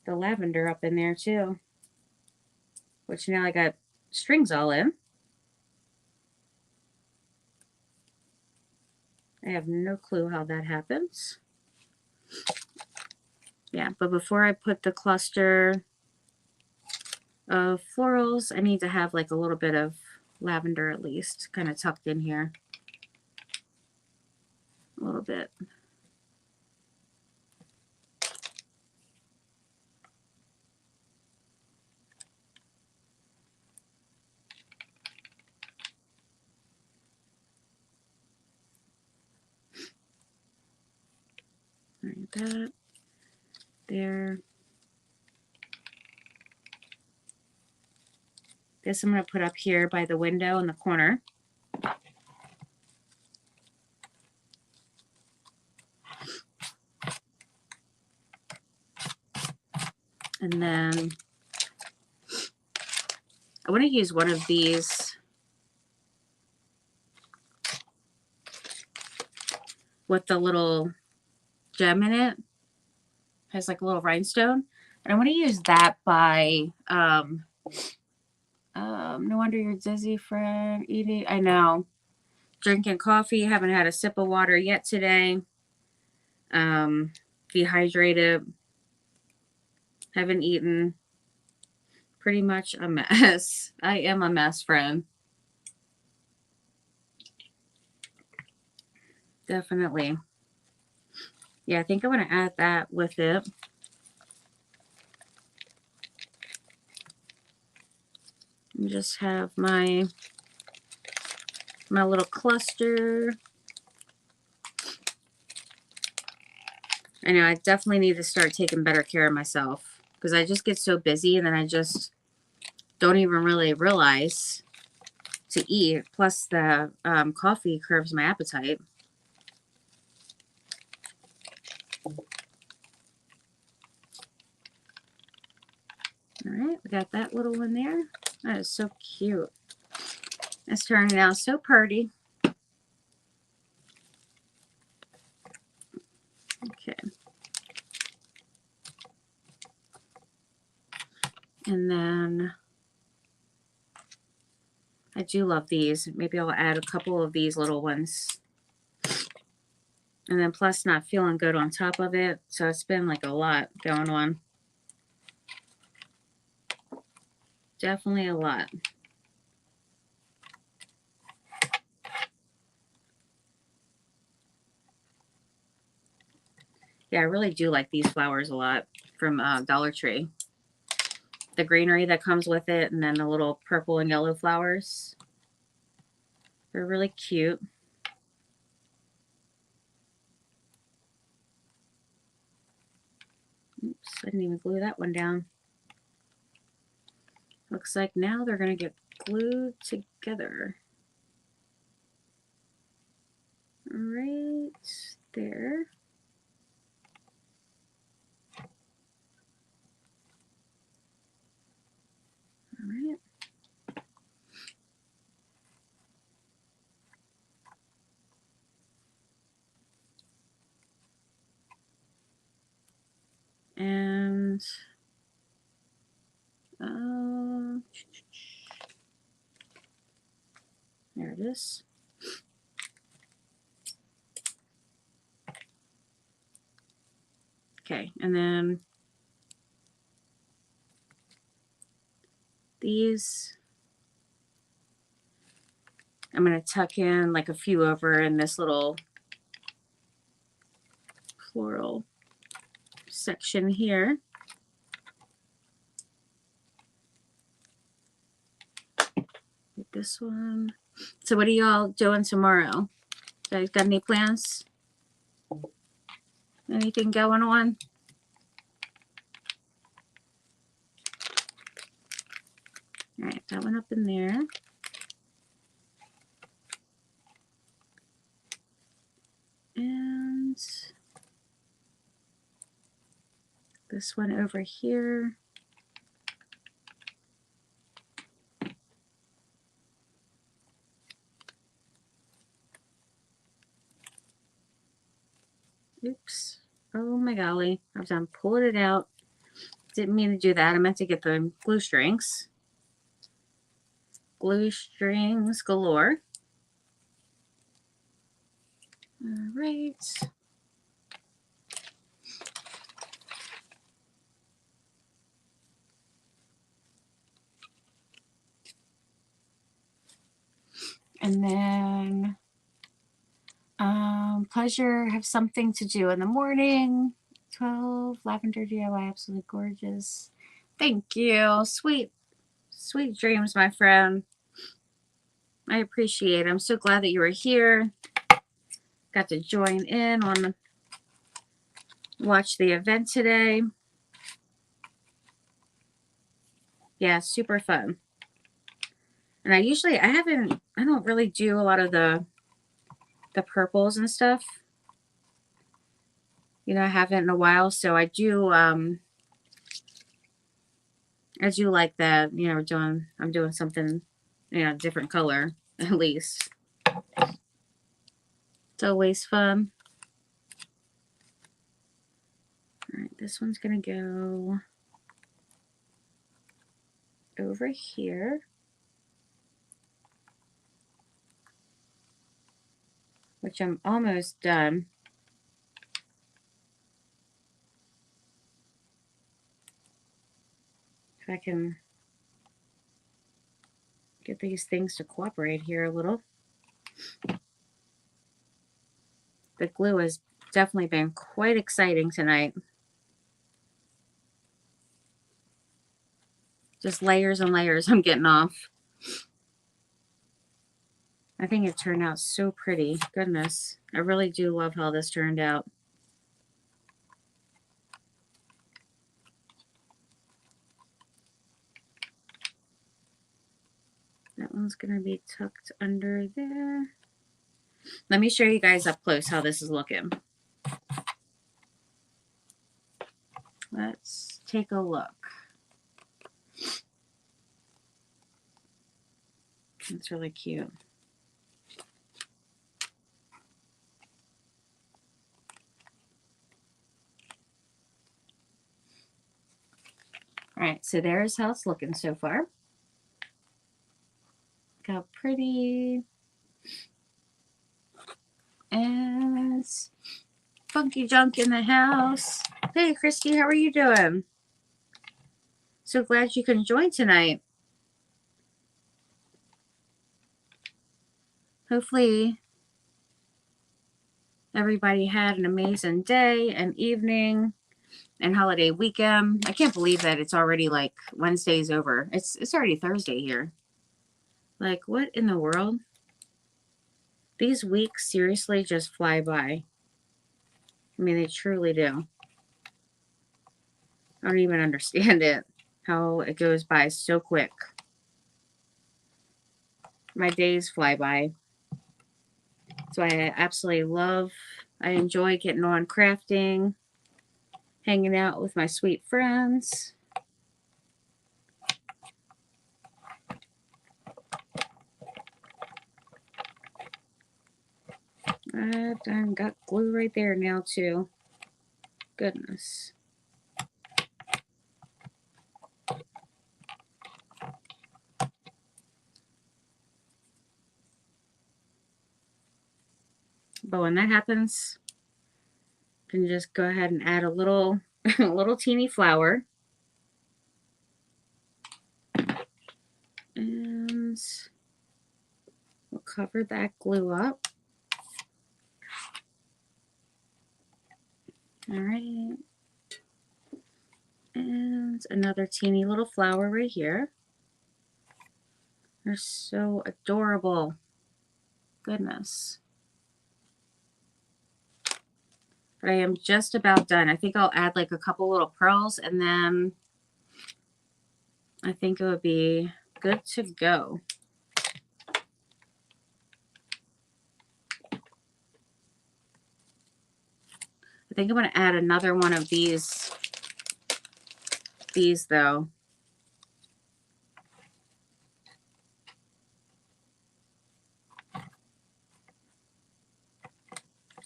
lavender up in there too, which now I got strings all in. I have no clue how that happens. Yeah, but before I put the cluster of florals, I need to have like a little bit of lavender at least, kind of tucked in here. A little bit. All right, that there. This I'm going to put up here by the window in the corner. And then I want to use one of these with the little gem in it. Has like a little rhinestone. And I want to use that by no wonder you're dizzy, friend. Eating, I know. Drinking coffee. Haven't had a sip of water yet today. Dehydrated. Haven't eaten. Pretty much a mess. I am a mess, friend. Definitely. Yeah, I think I'm going to add that with it. And just have my little cluster. I know I definitely need to start taking better care of myself because I just get so busy and then I just don't even really realize to eat. Plus the coffee curbs my appetite. All right, we got that little one there. That is so cute. It's turning out so pretty. Okay. And then I do love these. Maybe I'll add a couple of these little ones. And then plus not feeling good on top of it. So it's been like a lot going on. Definitely a lot. Yeah, I really do like these flowers a lot from Dollar Tree. The greenery that comes with it, and then the little purple and yellow flowers. They're really cute. Oops, I didn't even glue that one down. Looks like now they're going to get glued together. Right there. All right. And there it is. Okay, and then these I'm going to tuck in like a few over in this little floral section here. Get this one. So what are y'all doing tomorrow? You guys got any plans? Anything going on? All right, that one up in there. And this one over here. Oops. Oh my golly. I've done pulled it out. Didn't mean to do that. I meant to get the glue strings. Glue strings galore. All right. And then pleasure, have something to do in the morning. 12, Lavender DIY, absolutely gorgeous. Thank you. Sweet, sweet dreams, my friend. I appreciate it. I'm so glad that you were here. Got to join in on watch the event today. Yeah, super fun. And I don't really do a lot of the purples and stuff. You know, I haven't in a while, so I do like that, you know, I'm doing something, you know, different color at least. It's always fun. All right, this one's gonna go over here, which I'm almost done. If I can get these things to cooperate here a little. The glue has definitely been quite exciting tonight. Just layers and layers I'm getting off. I think it turned out so pretty. Goodness. I really do love how this turned out. That one's going to be tucked under there. Let me show you guys up close how this is looking. Let's take a look. It's really cute. All right, so there's how it's looking so far. Look how pretty. And Funky Junk in the house. Hey, Christy, how are you doing? So glad you can join tonight. Hopefully everybody had an amazing day and evening and holiday weekend. I can't believe that it's already like Wednesday's over. It's already Thursday here. Like, what in the world? These weeks seriously just fly by. I mean, they truly do. I don't even understand it, how it goes by so quick. My days fly by. So I absolutely love, I enjoy getting on crafting, hanging out with my sweet friends. I've got glue right there now too. Goodness. But when that happens, you can just go ahead and add a little, a little teeny flour. And we'll cover that glue up. All right. And another teeny little flower right here. They're so adorable. Goodness. But I am just about done. I think I'll add like a couple little pearls and then I think it would be good to go. I think I'm going to add another one of these though.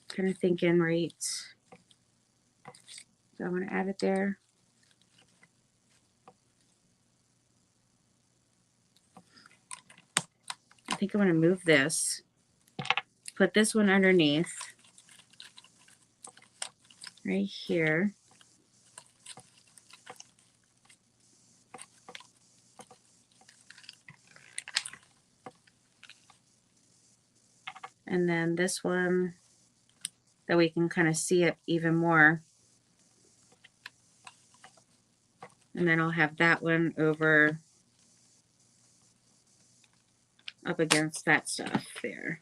Kind of thinking, right? So I want to add it there. I think I'm going to move this. Put this one underneath. Right here. And then this one, that we can kind of see it even more. And then I'll have that one over up against that stuff there.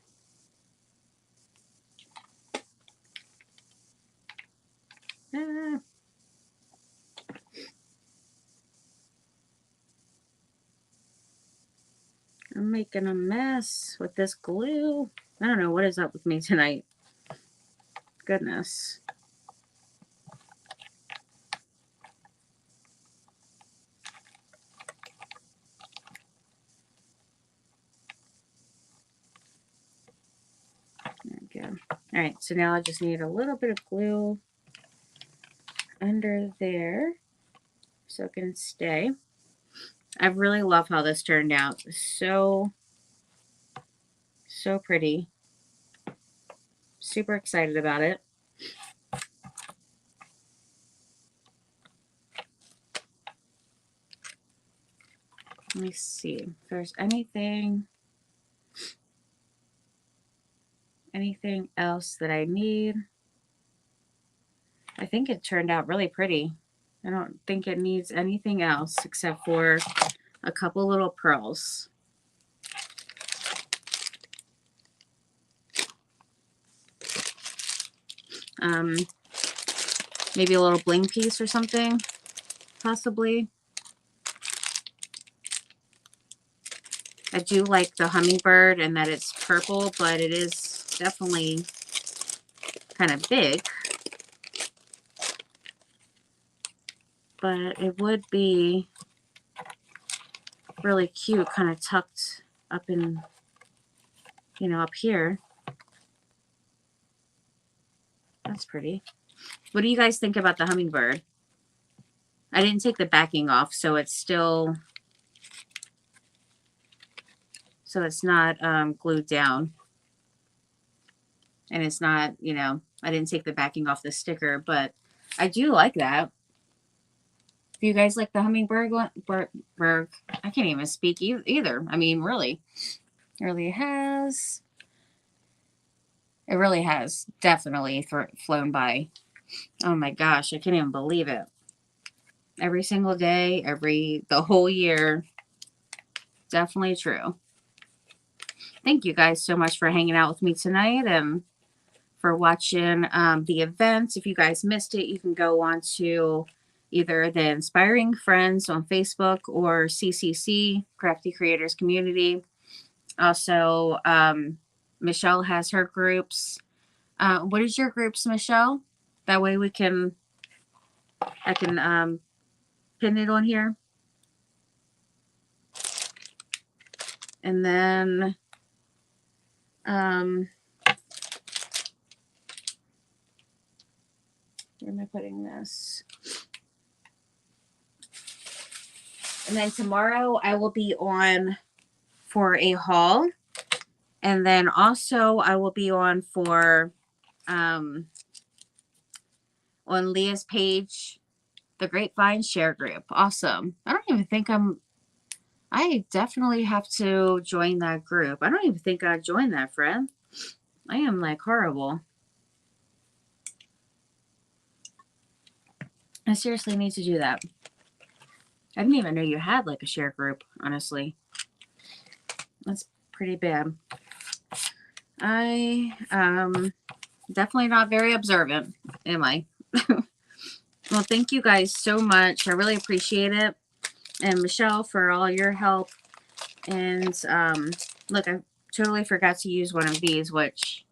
Ah. I'm making a mess with this glue. I don't know what is up with me tonight. Goodness. There we go. All right, so now I just need a little bit of glue under there so it can stay. I really love how this turned out. So pretty. Super excited about it. Let me see if there's anything else that I need. I think it turned out really pretty. I don't think it needs anything else except for a couple little pearls. Maybe a little bling piece or something, possibly. I do like the hummingbird and that it's purple, but it is definitely kind of big. But it would be really cute, kind of tucked up in, you know, up here. That's pretty. What do you guys think about the hummingbird? I didn't take the backing off, so it's still, so it's not glued down. And it's not, you know, I didn't take the backing off the sticker, but I do like that. Do you guys like the hummingbird one? I can't even speak either. I mean, really. It really has It really has definitely flown by. Oh my gosh, I can't even believe it. Every single day, the whole year. Definitely true. Thank you guys so much for hanging out with me tonight and for watching the event. If you guys missed it, you can go on to either the Inspiring Friends on Facebook or CCC, Crafty Creators Community. Also, Michelle has her groups. What is your groups, Michelle? That way I can pin it on here. And then, where am I putting this? And then tomorrow I will be on for a haul. And then also I will be on for, on Leah's page, the Grapevine Share Group. Awesome. I don't even think I definitely have to join that group. I don't even think I joined that, friend. I am like horrible. I seriously need to do that. I didn't even know you had like a share group, honestly. That's pretty bad. I definitely not very observant, am I? Well, thank you guys so much. I really appreciate it. And Michelle, for all your help. And look, I totally forgot to use one of these, which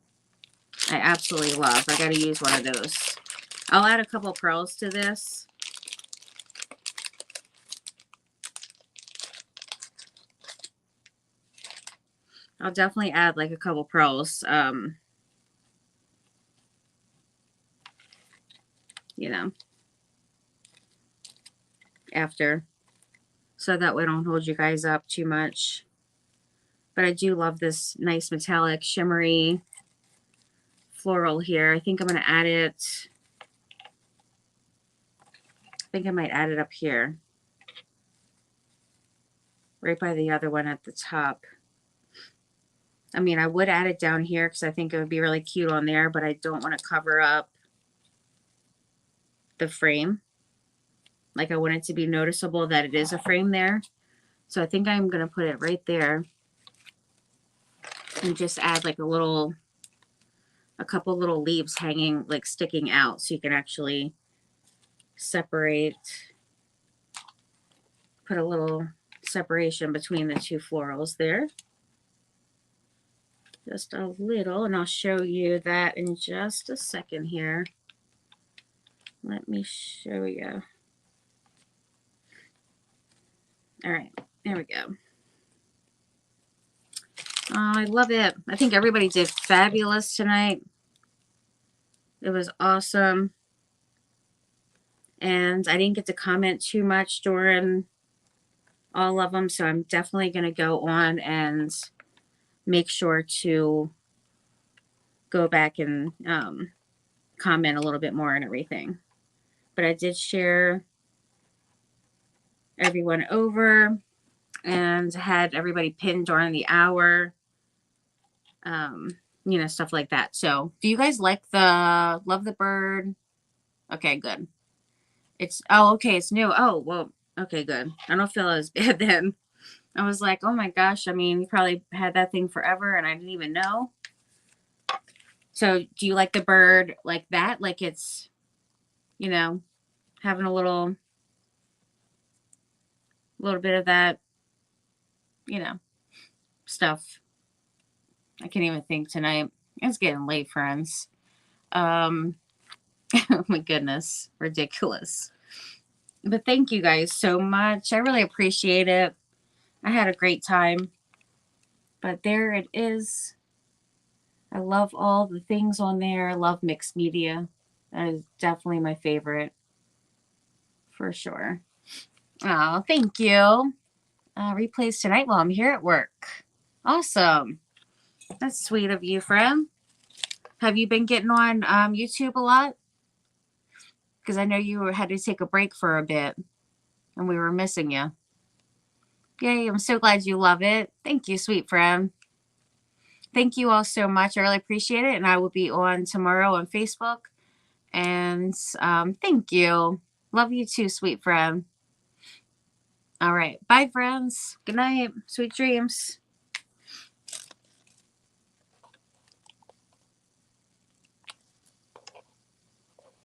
I absolutely love. I got to use one of those. I'll add a couple pearls to this. I'll definitely add like a couple pearls, you know, after. So that way I don't hold you guys up too much. But I do love this nice metallic shimmery floral here. I think I'm going to add it. I think I might add it up here. Right by the other one at the top. I mean, I would add it down here because I think it would be really cute on there, but I don't want to cover up the frame. Like I want it to be noticeable that it is a frame there. So I think I'm going to put it right there and just add like a couple little leaves hanging, like sticking out so you can actually separate, put a little separation between the two florals there. Just a little, and I'll show you that in just a second here. Let me show you. All right, there we go. Oh, I love it. I think everybody did fabulous tonight. It was awesome. And I didn't get to comment too much during all of them, so I'm definitely going to go on and make sure to go back and comment a little bit more and everything. But I did share everyone over and had everybody pinned during the hour, you know, stuff like that. So do you guys like the Love the Bird? Okay, good. It's, oh, okay, it's new. Oh, well, okay, good. I don't feel as bad then. I was like, oh my gosh, I mean, you probably had that thing forever and I didn't even know. So do you like the bird like that? Like it's, you know, having a little bit of that, you know, stuff. I can't even think tonight. It's getting late, friends. Oh my goodness, ridiculous. But thank you guys so much. I really appreciate it. I had a great time. But there it is. I love all the things on there. I love mixed media. That is definitely my favorite. For sure. Oh, thank you. Replays tonight while I'm here at work. Awesome. That's sweet of you, friend. Have you been getting on YouTube a lot? Because I know you had to take a break for a bit and we were missing you. Yay, I'm so glad you love it. Thank you, sweet friend. thank you all so much. I really appreciate it. And I will be on tomorrow on Facebook. And thank you. Love you too, sweet friend. All right. Bye, friends. Good night. Sweet dreams.